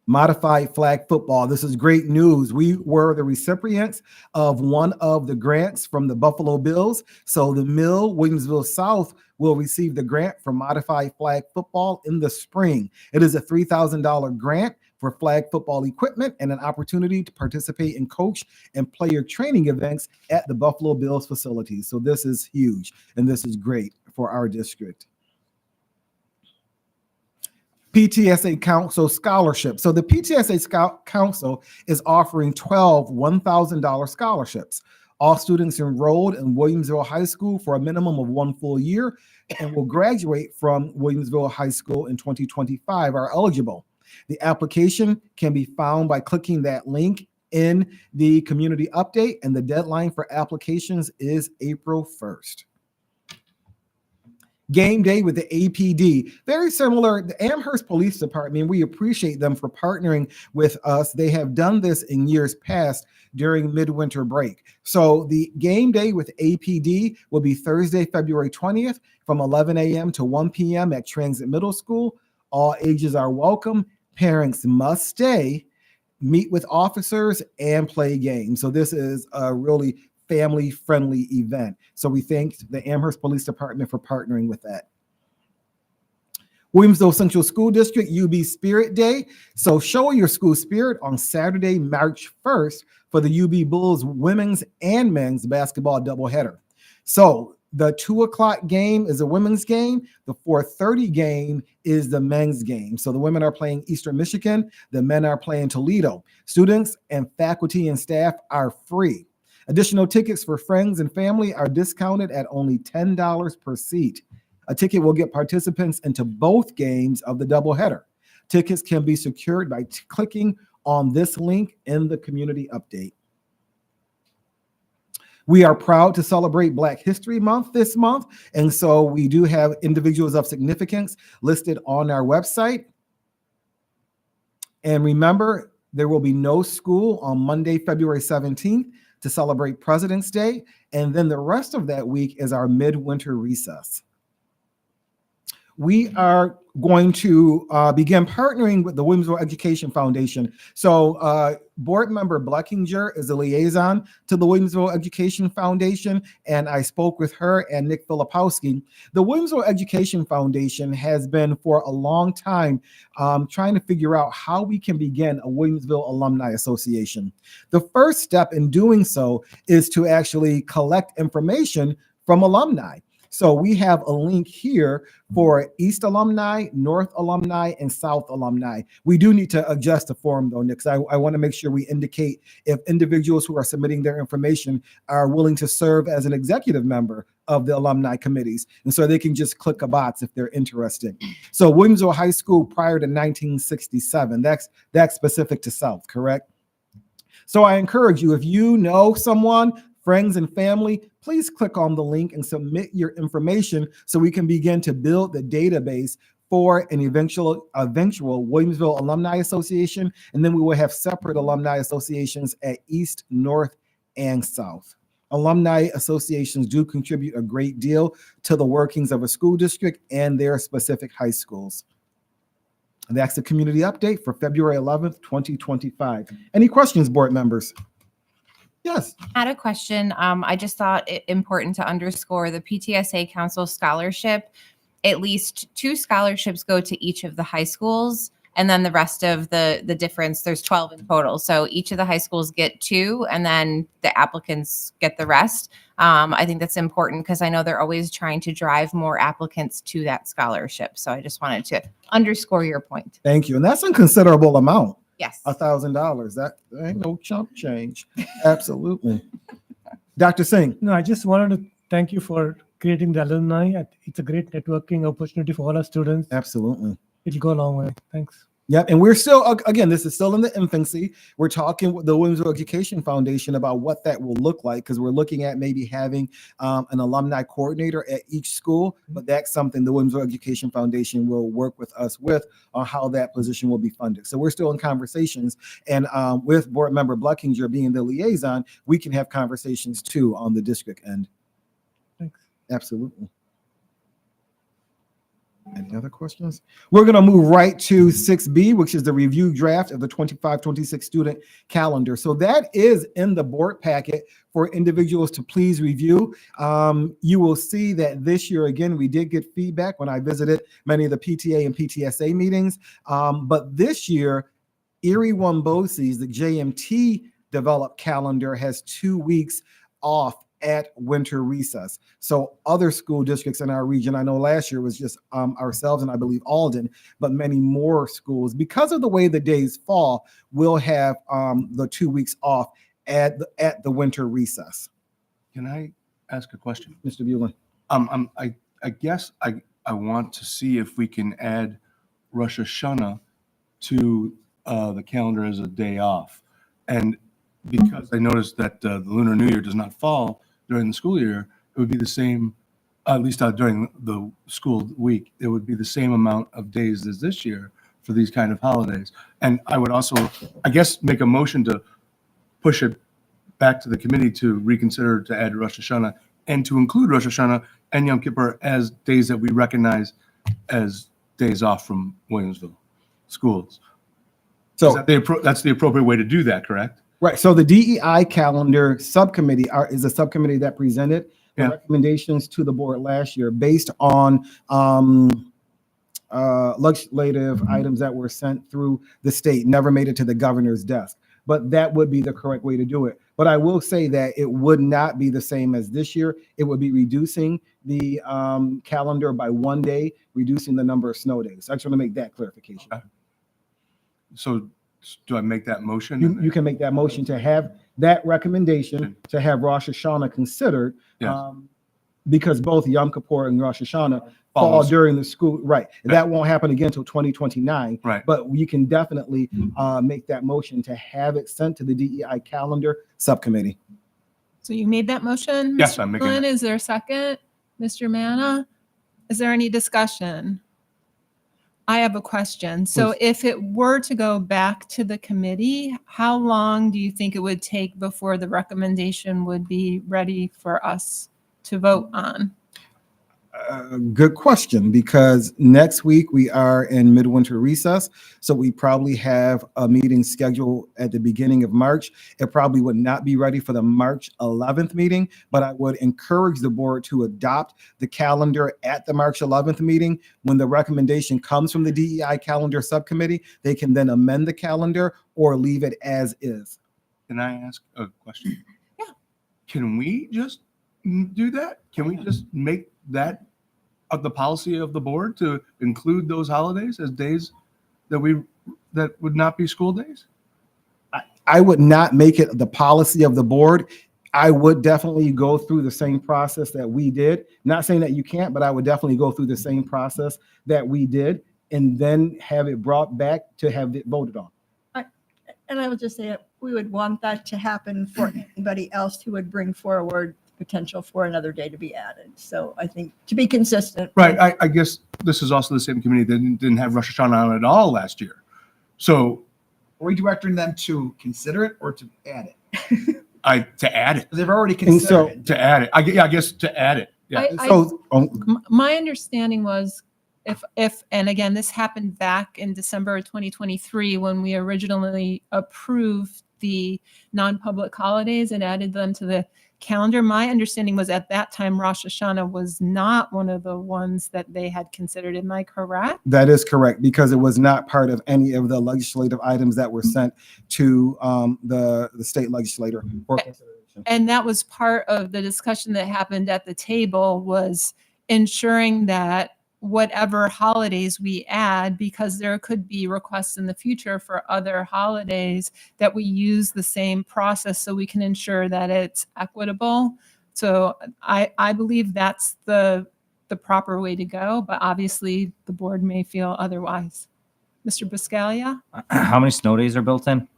Modified flag football. This is great news. We were the recipients of one of the grants from the Buffalo Bills. So the Mill, Williamsville South, will receive the grant for modified flag football in the spring. It is a $3,000 grant for flag football equipment and an opportunity to participate in coach and player training events at the Buffalo Bills facilities. So this is huge, and this is great for our district. PTSA Council Scholarship. So the PTSA Council is offering 12 $1,000 scholarships. All students enrolled in Williamsville High School for a minimum of 1 full year and will graduate from Williamsville High School in 2025 are eligible. The application can be found by clicking that link in the community update, and the deadline for applications is April 1st. Game day with the APD. Very similar. The Amherst Police Department, we appreciate them for partnering with us. They have done this in years past during midwinter break. So the game day with APD will be Thursday, February 20th from 11 a.m. to 1 p.m. at Transit Middle School. All ages are welcome. Parents must stay, meet with officers, and play games. So this is a really family-friendly event. So we thank the Amherst Police Department for partnering with that. Williamsville Central School District UB Spirit Day. So show your school spirit on Saturday, March 1st for the UB Bulls women's and men's basketball doubleheader. So the 2:00 game is a women's game. The 4:30 game is the men's game. So the women are playing Eastern Michigan. The men are playing Toledo. Students and faculty and staff are free. Additional tickets for friends and family are discounted at only $10 per seat. A ticket will get participants into both games of the doubleheader. Tickets can be secured by clicking on this link in the community update. We are proud to celebrate Black History Month this month, and so we do have individuals of significance listed on our website. And remember, there will be no school on Monday, February 17th, to celebrate President's Day, and then the rest of that week is our midwinter recess. we are going to begin partnering with the Williamsville Education Foundation. So board member Bleckinger is a liaison to the Williamsville Education Foundation, and I spoke with her and Nick Filipowski. The Williamsville Education Foundation has been for a long time trying to figure out how we can begin a Williamsville Alumni Association. The first step in doing so is to actually collect information from alumni. So we have a link here for East alumni, North alumni, and South alumni. We do need to adjust the form though, Nick. I want to make sure we indicate if individuals who are submitting their information are willing to serve as an executive member of the alumni committees. And so they can just click a box if they're interested. So Williamsville High School prior to 1967, that's specific to South, correct? So I encourage you, if you know someone, friends and family, please click on the link and submit your information so we can begin to build the database for an eventual Williamsville Alumni Association. And then we will have separate alumni associations at East, North, and South. Alumni associations do contribute a great deal to the workings of a school district and their specific high schools. And that's the community update for February 11th, 2025. Any questions, board members? Yes. I had a question. I just thought it important to underscore the PTSA Council scholarship. At least 2 scholarships go to each of the high schools, and then the rest of the difference, there's 12 in total. So each of the high schools get 2, and then the applicants get the rest. I think that's important because I know they're always trying to drive more applicants to that scholarship. So I just wanted to underscore your point. Thank you. And that's a considerable amount. Yes. $1,000. That ain't no chump change. Absolutely. Dr. Singh. No, I just wanted to thank you for creating the alumni. It's a great networking opportunity for all our students. Absolutely. It'll go a long way. Thanks. Yep. And we're still, again, this is still in the infancy. We're talking with the Williamsville Education Foundation about what that will look like, because we're looking at maybe having an alumni coordinator at each school. But that's something the Williamsville Education Foundation will work with us with on how that position will be funded. So we're still in conversations. And with board member Bleckinger being the liaison, we can have conversations too on the district end. Thanks. Absolutely. Any other questions? We're going to move right to 6B, which is the review draft of the 25-26 student calendar. So that is in the board packet for individuals to please review. You will see that this year, again, we did get feedback when I visited many of the PTA and PTSA meetings. But this year, Erie Wambosi's, the JMT developed calendar has 2 weeks off at winter recess. So other school districts in our region, I know last year was just ourselves and I believe Alden, but many more schools, because of the way the days fall, will have the 2 weeks off at the winter recess. Can I ask a question? Mr. Bueller. I guess I want to see if we can add Rosh Hashanah to the calendar as a day off. And because I noticed that the Lunar New Year does not fall during the school year, it would be the same, at least during the school week, it would be the same amount of days as this year for these kind of holidays. And I would also, I guess, make a motion to push it back to the committee to reconsider to add Rosh Hashanah and to include Rosh Hashanah and Yom Kippur as days that we recognize as days off from Williamsville schools. So that's the appropriate way to do that, correct? Right. So the DEI calendar subcommittee is a subcommittee that presented the recommendations to the board last year based on legislative items that were sent through the state, never made it to the governor's desk. But that would be the correct way to do it. But I will say that it would not be the same as this year. It would be reducing the calendar by 1 day, reducing the number of snow days. So I just want to make that clarification. Okay. So do I make that motion? You can make that motion to have that recommendation to have Rosh Hashanah considered, because both Yom Kippur and Rosh Hashanah fall during the school. Right. And that won't happen again until 2029. Right. But you can definitely make that motion to have it sent to the DEI calendar subcommittee. So you made that motion? Yes, Mr. I'm making Flynn? it. Is there a second? Mr. Manna? Is there any discussion? I have a question. So Please. if it were to go back to the committee, how long do you think it would take before the recommendation would be ready for us to vote on? Good question, because next week we are in midwinter recess. So we probably have a meeting scheduled at the beginning of March. It probably would not be ready for the March 11th meeting, but I would encourage the board to adopt the calendar at the March 11th meeting. When the recommendation comes from the DEI calendar subcommittee, they can then amend the calendar or leave it as is. Can I ask a question? Yeah. Can we just do that? Can we just make that of the policy of the board to include those holidays as days that would not be school days? I would not make it the policy of the board. I would definitely go through the same process that we did. Not saying that you can't, but I would definitely go through the same process that we did and then have it brought back to have it voted on. And I would just say we would want that to happen for anybody else who would bring forward potential for another day to be added. So I think to be consistent. Right. I guess this is also the same committee that didn't have Rosh Hashanah on at all last year. So are we directing them to consider it or to add it? To add it. They've already considered it. To add it. I guess to add it. Yeah. My understanding was if, and again, this happened back in December of 2023 when we originally approved the non-public holidays and added them to the calendar. My understanding was at that time, Rosh Hashanah was not one of the ones that they had considered. Am I correct? That is correct, because it was not part of any of the legislative items that were sent to the state legislator for consideration. And that was part of the discussion that happened at the table, was ensuring that whatever holidays we add, because there could be requests in the future for other holidays, that we use the same process so we can ensure that it's equitable. So I believe that's the proper way to go, but obviously the board may feel otherwise. Mr. Buscalia? How many snow days are built in?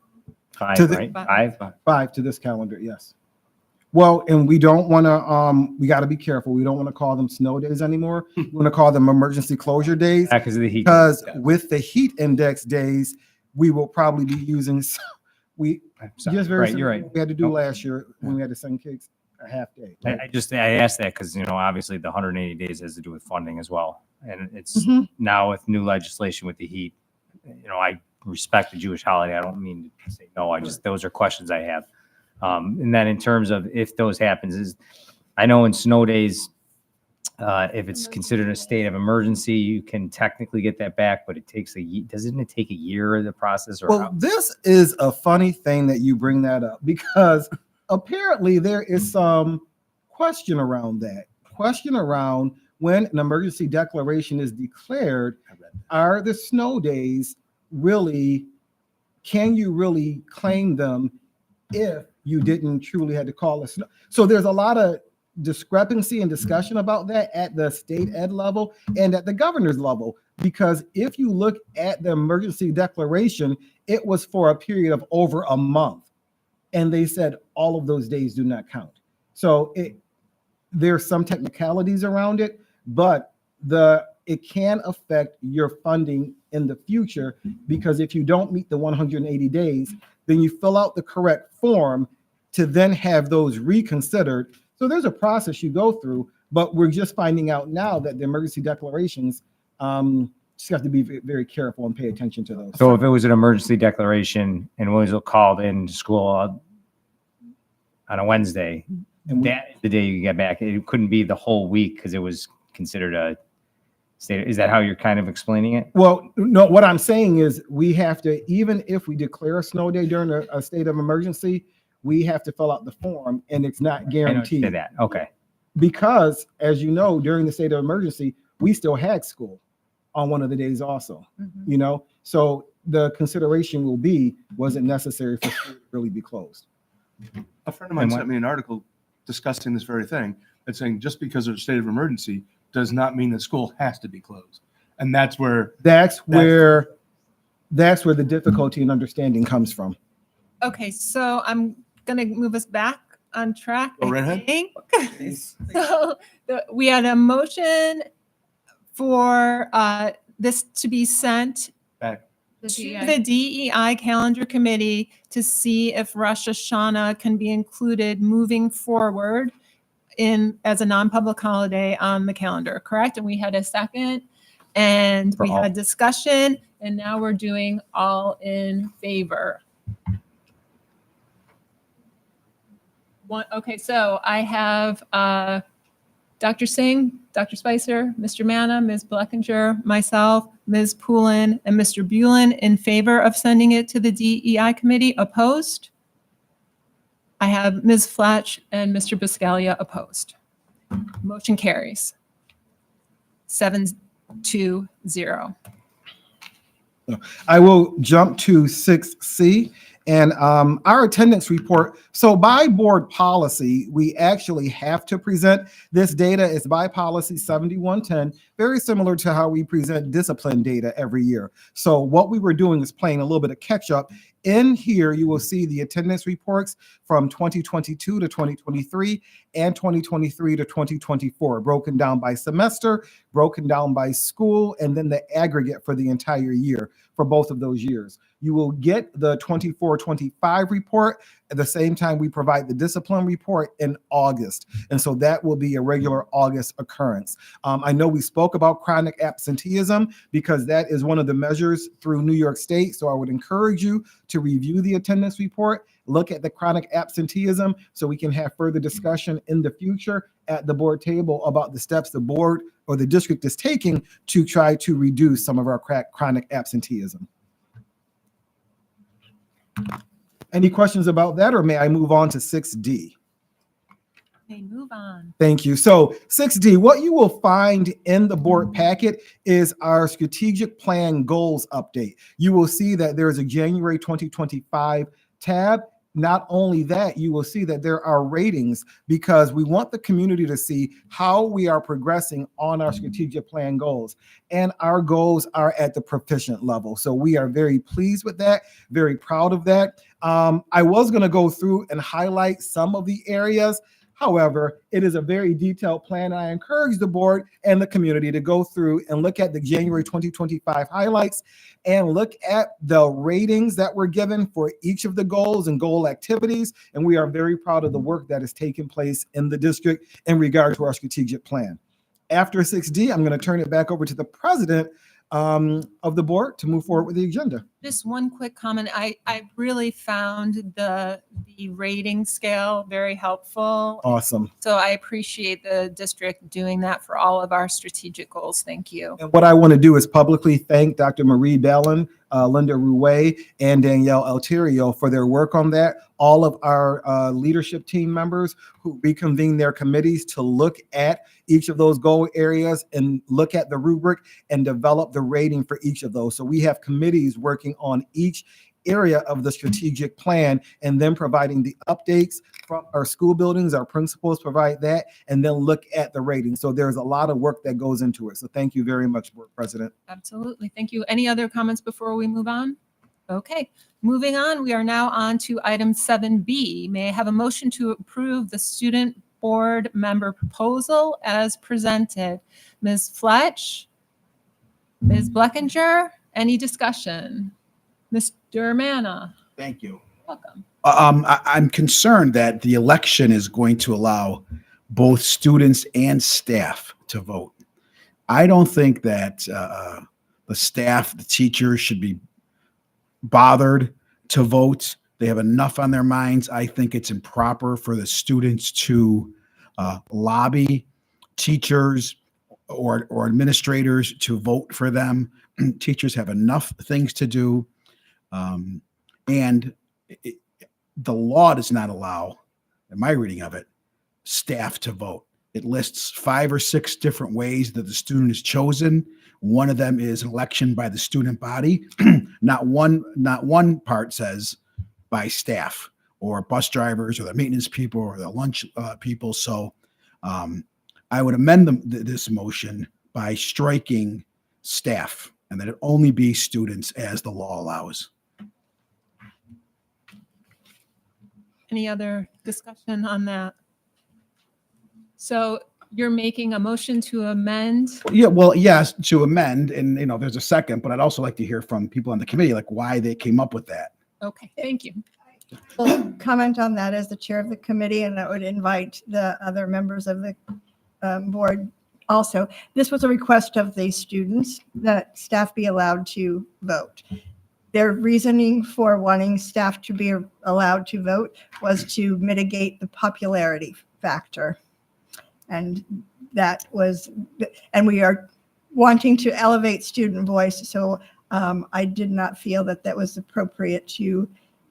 Five, right? Five to this calendar, yes. Well, and we don't want to, we got to be careful. We don't want to call them snow days anymore. We want to call them emergency closure days. Because of the heat. Because with the heat index days, we will probably be using, You're right. We had to do last year when we had to send kids a half day. I asked that because, obviously the 180 days has to do with funding as well. And it's now with new legislation with the heat, I respect the Jewish holiday. I don't mean to say no. Those are questions I have. And then in terms of if those happens, I know in snow days, if it's considered a state of emergency, you can technically get that back, but it takes doesn't it take a year of the process? Well, this is a funny thing that you bring that up, because apparently there is some question around when an emergency declaration is declared. Are the snow days can you really claim them if you didn't truly had to call a snow? So there's a lot of discrepancy and discussion about that at the state ed level and at the governor's level, because if you look at the emergency declaration, it was for a period of over a month, and they said all of those days do not count. So there's some technicalities around it, but it can affect your funding in the future, because if you don't meet the 180 days, then you fill out the correct form to then have those reconsidered. So there's a process you go through, but we're just finding out now that the emergency declarations, just have to be very careful and pay attention to those. So if it was an emergency declaration and Williamsville called in school on a Wednesday, and that is the day you get back, it couldn't be the whole week because it was considered a state. Is that how you're kind of explaining it? Well, no, what I'm saying is we have to, even if we declare a snow day during a state of emergency, we have to fill out the form, and it's not guaranteed. I know you said that. Okay. Because as you know, during the state of emergency, we still had school on one of the days also, so the consideration will be, was it necessary for school to really be closed? A friend of mine sent me an article discussing this very thing. It's saying just because there's a state of emergency does not mean that school has to be closed. And that's where the difficulty in understanding comes from. Okay, so I'm going to move us back on track. Go right ahead. So we had a motion for this to be sent back to the DEI calendar committee to see if Rosh Hashanah can be included moving forward. in as a non-public holiday on the calendar, correct? And we had a second, and For we all. had discussion, and now we're doing all in favor. Okay, so I have Dr. Singh, Dr. Spicer, Mr. Manna, Ms. Blackinger, myself, Ms. Poulin, and Mr. Bulin in favor of sending it to the DEI committee. Opposed? I have Ms. Fletch and Mr. Biscaglia opposed. Motion carries. 7-2-0. I will jump to 6C and our attendance report. So by board policy, we actually have to present this data. It's by policy 7110, very similar to how we present discipline data every year. So what we were doing is playing a little bit of catch up. In here, you will see the attendance reports from 2022 to 2023 and 2023 to 2024, broken down by semester, broken down by school, and then the aggregate for the entire year for both of those years. You will get the 24-25 report at the same time we provide the discipline report in August. And so that will be a regular August occurrence. I know we spoke about chronic absenteeism because that is one of the measures through New York State. So I would encourage you to review the attendance report, look at the chronic absenteeism so we can have further discussion in the future at the board table about the steps the board or the district is taking to try to reduce some of our chronic absenteeism. Any questions about that, or may I move on to 6D? Okay, move on. Thank you. So 6D, what you will find in the board packet is our strategic plan goals update. You will see that there is a January 2025 tab. Not only that, you will see that there are ratings because we want the community to see how we are progressing on our strategic plan goals. And our goals are at the proficient level. So we are very pleased with that, very proud of that. I was going to go through and highlight some of the areas. However, it is a very detailed plan. I encourage the board and the community to go through and look at the January 2025 highlights and look at the ratings that were given for each of the goals and goal activities. And we are very proud of the work that has taken place in the district in regard to our strategic plan. After 6D, I'm going to turn it back over to the president of the board to move forward with the agenda. Just one quick comment. I really found the rating scale very helpful. Awesome. So I appreciate the district doing that for all of our strategic goals. Thank you. And what I want to do is publicly thank Dr. Marie Bellin, Linda Rouet, and Danielle Alterio for their work on that. All of our leadership team members who reconvene their committees to look at each of those goal areas and look at the rubric and develop the rating for each of those. So we have committees working on each area of the strategic plan and then providing the updates from our school buildings. Our principals provide that and then look at the rating. So there's a lot of work that goes into it. So thank you very much, Board President. Absolutely. Thank you. Any other comments before we move on? Okay, moving on. We are now on to item 7B. May I have a motion to approve the student board member proposal as presented? Ms. Fletch, Ms. Blackinger, any discussion? Mr. Manna. Thank you. Welcome. I'm concerned that the election is going to allow both students and staff to vote. I don't think that the staff, the teachers should be bothered to vote. They have enough on their minds. I think it's improper for the students to lobby teachers or administrators to vote for them. Teachers have enough things to do. The law does not allow, in my reading of it, staff to vote. It lists 5 or 6 different ways that the student is chosen. One of them is an election by the student body. Not one part says by staff or bus drivers or the maintenance people or the lunch people. So I would amend this motion by striking staff and that it only be students as the law allows. Any other discussion on that? So you're making a motion to amend? Yeah, well, yes, to amend, and there's a second, but I'd also like to hear from people on the committee, like why they came up with that. Okay, thank you. Well, comment on that as the chair of the committee, and I would invite the other members of the board also. This was a request of the students that staff be allowed to vote. Their reasoning for wanting staff to be allowed to vote was to mitigate the popularity factor. And that was, and we are wanting to elevate student voice. So I did not feel that that was appropriate to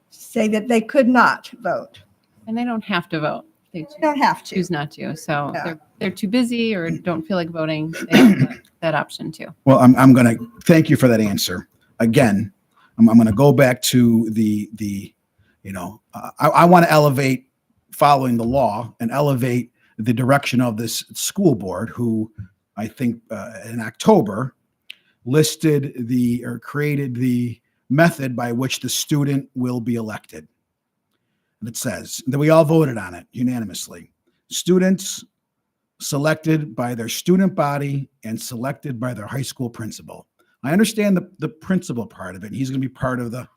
say that they could not vote. And they don't have to vote. They don't have to. choose not to. So Yeah. they're too busy or don't feel like voting. They have that option too. Well, I'm going to thank you for that answer. Again, I'm going to go back to I want to elevate following the law and elevate the direction of this school board, who I think in October created the method by which the student will be elected. And it says that we all voted on it unanimously. Students selected by their student body and selected by their high school principal. I understand the principal part of it. He's going to be part of the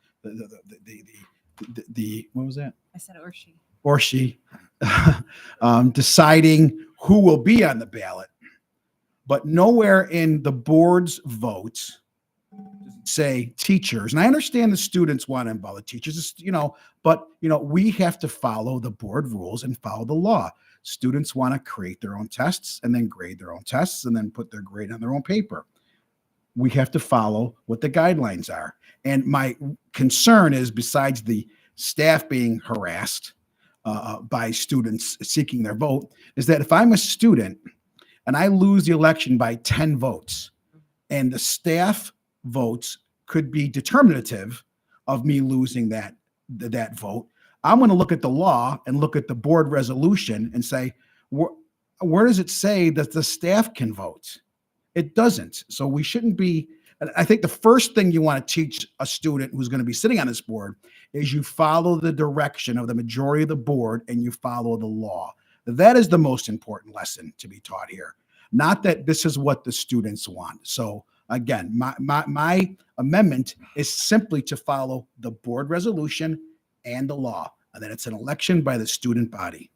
what was that? I said or she. Or she deciding who will be on the ballot. But nowhere in the board's votes say teachers. And I understand the students want to involve the teachers, but we have to follow the board rules and follow the law. Students want to create their own tests and then grade their own tests and then put their grade on their own paper. We have to follow what the guidelines are. And my concern is, besides the staff being harassed by students seeking their vote, is that if I'm a student and I lose the election by 10 votes and the staff votes could be determinative of me losing that vote, I'm going to look at the law and look at the board resolution and say, where does it say that the staff can vote? It doesn't. So we shouldn't be. I think the first thing you want to teach a student who's going to be sitting on this board is you follow the direction of the majority of the board and you follow the law. That is the most important lesson to be taught here. Not that this is what the students want. So again, my amendment is simply to follow the board resolution and the law, and that it's an election by the student body.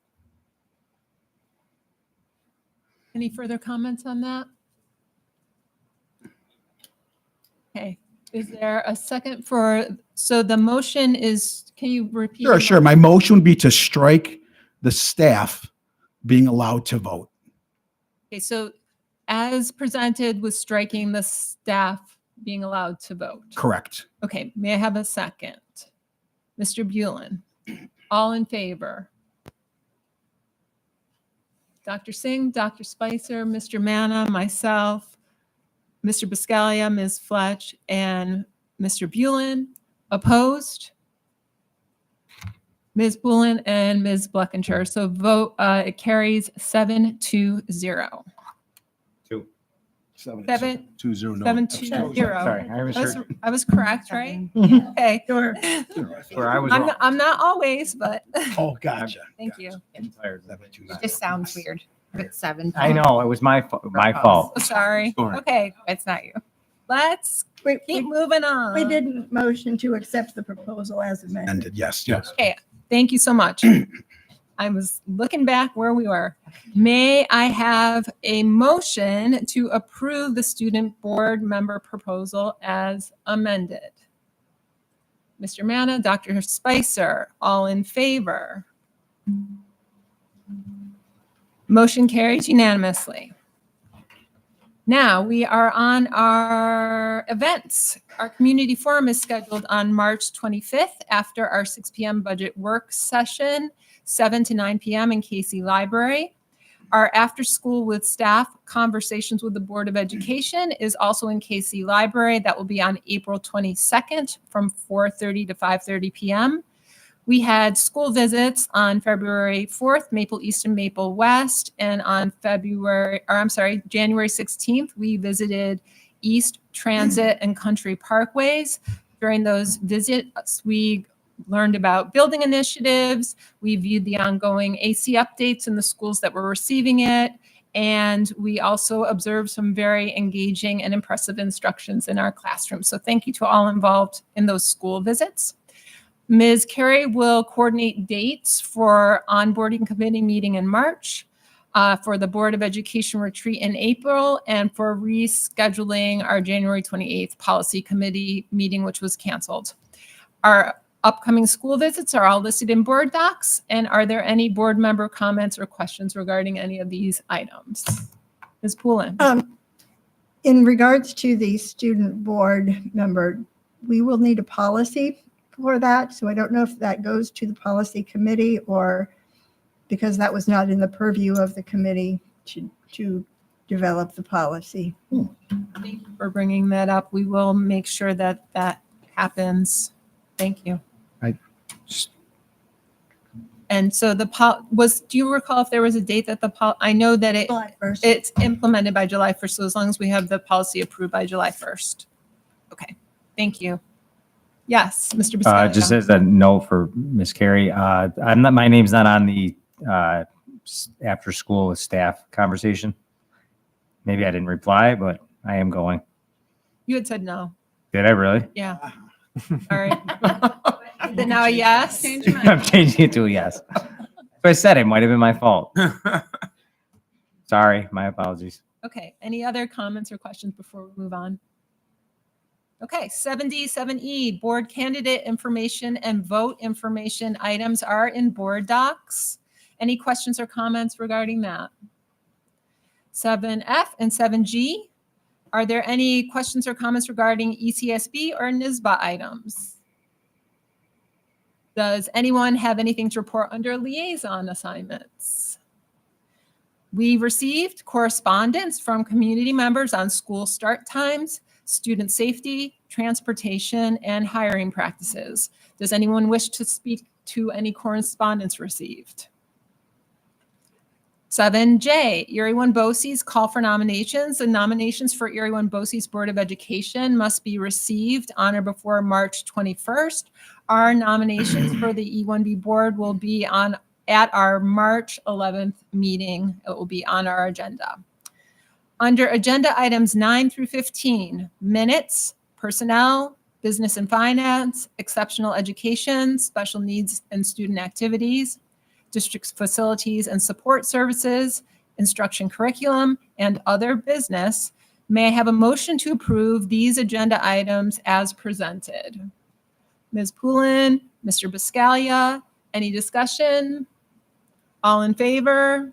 Any further comments on that? Okay, is there a second so the motion is, can you repeat? Sure. My motion would be to strike the staff being allowed to vote. Okay, so as presented with striking the staff being allowed to vote. Correct. Okay, may I have a second? Mr. Bulin, all in favor? Dr. Singh, Dr. Spicer, Mr. Manna, myself, Mr. Biscaglia, Ms. Fletch, and Mr. Bulin. Opposed? Ms. Bulin and Ms. Bleckenshire. So vote, it carries 7-0. 7-2-0. Sorry, I was sure. I was correct, right? Okay. Sure. Where I was wrong. I'm not always, but Oh, gotcha. thank you. It just sounds weird. It's 7. I know, it was my fault. Sorry. Sure. Okay, It's not you. let's keep moving on. We didn't motion to accept the proposal as amended. Ended. Yes. Okay, thank you so much. I was looking back where we were. May I have a motion to approve the student board member proposal as amended? Mr. Manna, Dr. Spicer, all in favor? Motion carries unanimously. Now we are on our events. Our community forum is scheduled on March 25th after our 6 p.m. budget work session, 7 to 9 p.m. in Casey Library. Our after school with staff conversations with the Board of Education is also in Casey Library. That will be on April 22nd from 4:30 to 5:30 p.m. We had school visits on February 4th, Maple East and Maple West, and on January 16th, we visited East Transit and Country Parkways. During those visits, we learned about building initiatives. We viewed the ongoing AC updates in the schools that were receiving it. And we also observed some very engaging and impressive instructions in our classroom. So thank you to all involved in those school visits. Ms. Carey will coordinate dates for onboarding committee meeting in March, for the Board of Education retreat in April, and for rescheduling our January 28th policy committee meeting, which was canceled. Our upcoming school visits are all listed in board docs. And are there any board member comments or questions regarding any of these items? Ms. Poulin. In regards to the student board member, we will need a policy for that. So I don't know if that goes to the policy committee or because that was not in the purview of the committee to develop the policy. Thank you for bringing that up. We will make sure that that happens. Thank you. And so do you recall if there was a date that I know that July 1st. It's implemented by July 1st. So as long as we have the policy approved by July 1st. Okay, thank you. Yes, Mr. Biscaglia. Just as a note for Ms. Carey, my name's not on the after school staff conversation. Maybe I didn't reply, but I am going. You had said no. Did I really? Yeah. All right. Is it now a yes? I'm changing it to a yes. So I said it might have been my fault. Sorry, my apologies. Okay, any other comments or questions before we move on? Okay, 7D, 7E, board candidate information and vote information items are in board docs. Any questions or comments regarding that? 7F and 7G, are there any questions or comments regarding ECSB or NISBA items? Does anyone have anything to report under liaison assignments? We received correspondence from community members on school start times, student safety, transportation, and hiring practices. Does anyone wish to speak to any correspondence received? 7J, Erie One BOCES call for nominations. The nominations for Erie One BOCES Board of Education must be received on or before March 21st. Our nominations for the E1B board will be at our March 11th meeting. It will be on our agenda. Under agenda items 9 through 15, minutes, personnel, business and finance, exceptional education, special needs and student activities, district facilities and support services, instruction curriculum, and other business, may I have a motion to approve these agenda items as presented? Ms. Poulin, Mr. Biscaglia, any discussion? All in favor?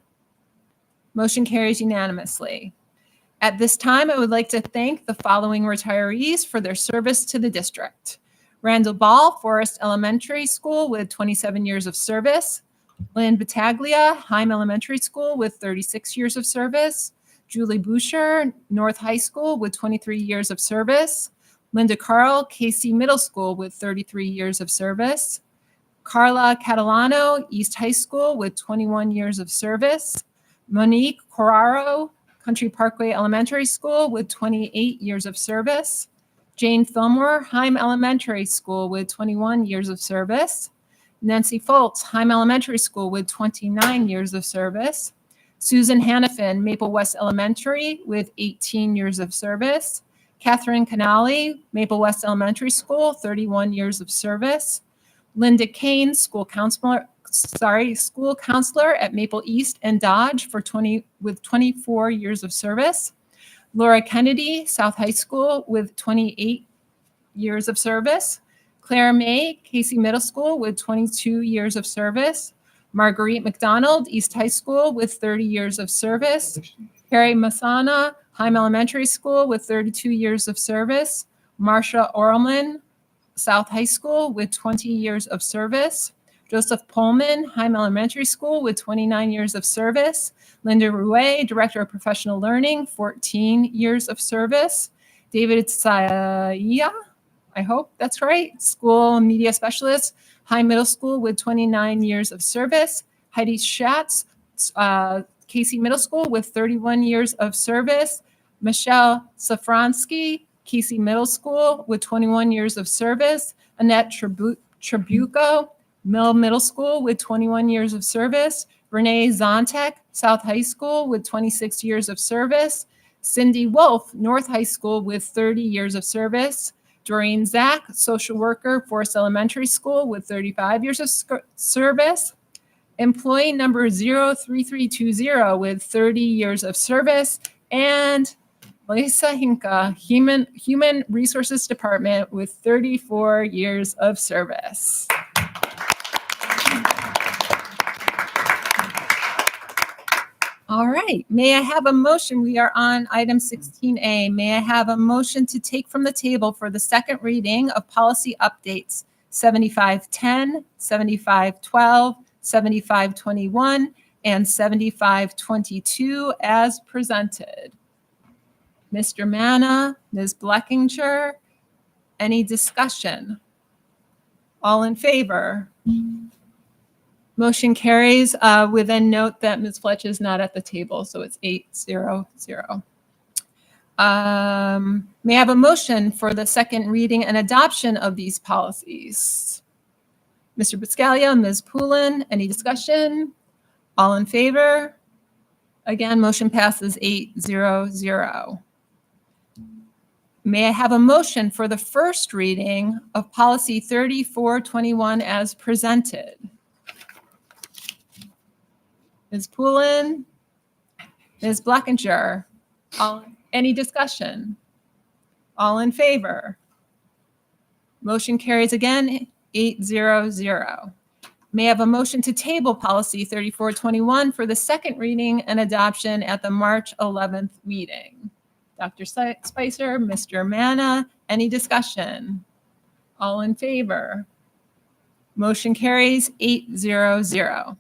Motion carries unanimously. At this time, I would like to thank the following retirees for their service to the district. Randall Ball, Forest Elementary School with 27 years of service. Lynn Battaglia, Heim Elementary School with 36 years of service. Julie Boucher, North High School with 23 years of service. Linda Carl, Casey Middle School with 33 years of service. Carla Catalano, East High School with 21 years of service. Monique Corraro, Country Parkway Elementary School with 28 years of service. Jane Fillmore, Heim Elementary School with 21 years of service. Nancy Foltz, Heim Elementary School with 29 years of service. Susan Hannafin, Maple West Elementary with 18 years of service. Catherine Canali, Maple West Elementary School, 31 years of service. Linda Kane, school counselor at Maple East and Dodge with 24 years of service. Laura Kennedy, South High School with 28 years of service. Claire May, Casey Middle School with 22 years of service. Marguerite McDonald, East High School with 30 years of service. Carrie Masana, Heim Elementary School with 32 years of service. Marsha Orelman, South High School with 20 years of service. Joseph Pullman, Heim Elementary School with 29 years of service. Linda Rouet, Director of Professional Learning, 14 years of service. David Saia, I hope that's right, School Media Specialist, Heim Middle School with 29 years of service. Heidi Schatz, Casey Middle School with 31 years of service. Michelle Safransky, Casey Middle School with 21 years of service. Annette Tribuco, Mill Middle School with 21 years of service. Renee Zontek, South High School with 26 years of service. Cindy Wolf, North High School with 30 years of service. Doreen Zach, social worker, Forest Elementary School with 35 years of service. Employee number 03320 with 30 years of service. And Lisa Hinka, Human Resources Department with 34 years of service. All right, may I have a motion? We are on item 16A. May I have a motion to take from the table for the second reading of policy updates 7510, 7512, 7521, and 7522 as presented? Mr. Manna, Ms. Bleckinger, any discussion? All in favor? Motion carries with a note that Ms. Fletch is not at the table, so it's 8-0-0. May I have a motion for the second reading and adoption of these policies? Mr. Biscaglia, Ms. Poulin, any discussion? All in favor? Again, motion passes 8-0-0. May I have a motion for the first reading of policy 3421 as presented? Ms. Poulin, Ms. Bleckinger, any discussion? All in favor? Motion carries again, 8-0-0. May I have a motion to table policy 3421 for the second reading and adoption at the March 11th meeting? Dr. Spicer, Mr. Manna, any discussion? All in favor? Motion carries 8-0-0.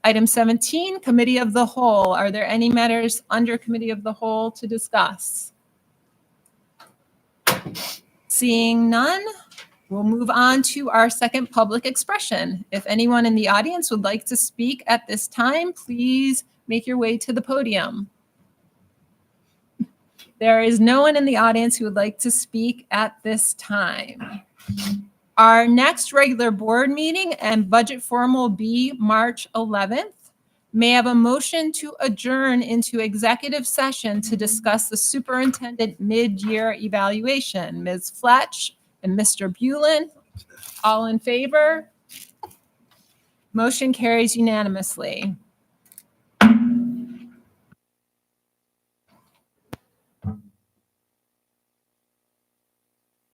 Item 17, Committee of the Whole. Are there any matters under Committee of the Whole to discuss? Seeing none, we'll move on to our second public expression. If anyone in the audience would like to speak at this time, please make your way to the podium. There is no one in the audience who would like to speak at this time. Our next regular board meeting and budget forum will be March 11th. May I have a motion to adjourn into executive session to discuss the superintendent mid-year evaluation? Ms. Fletch and Mr. Bulin, all in favor? Motion carries unanimously.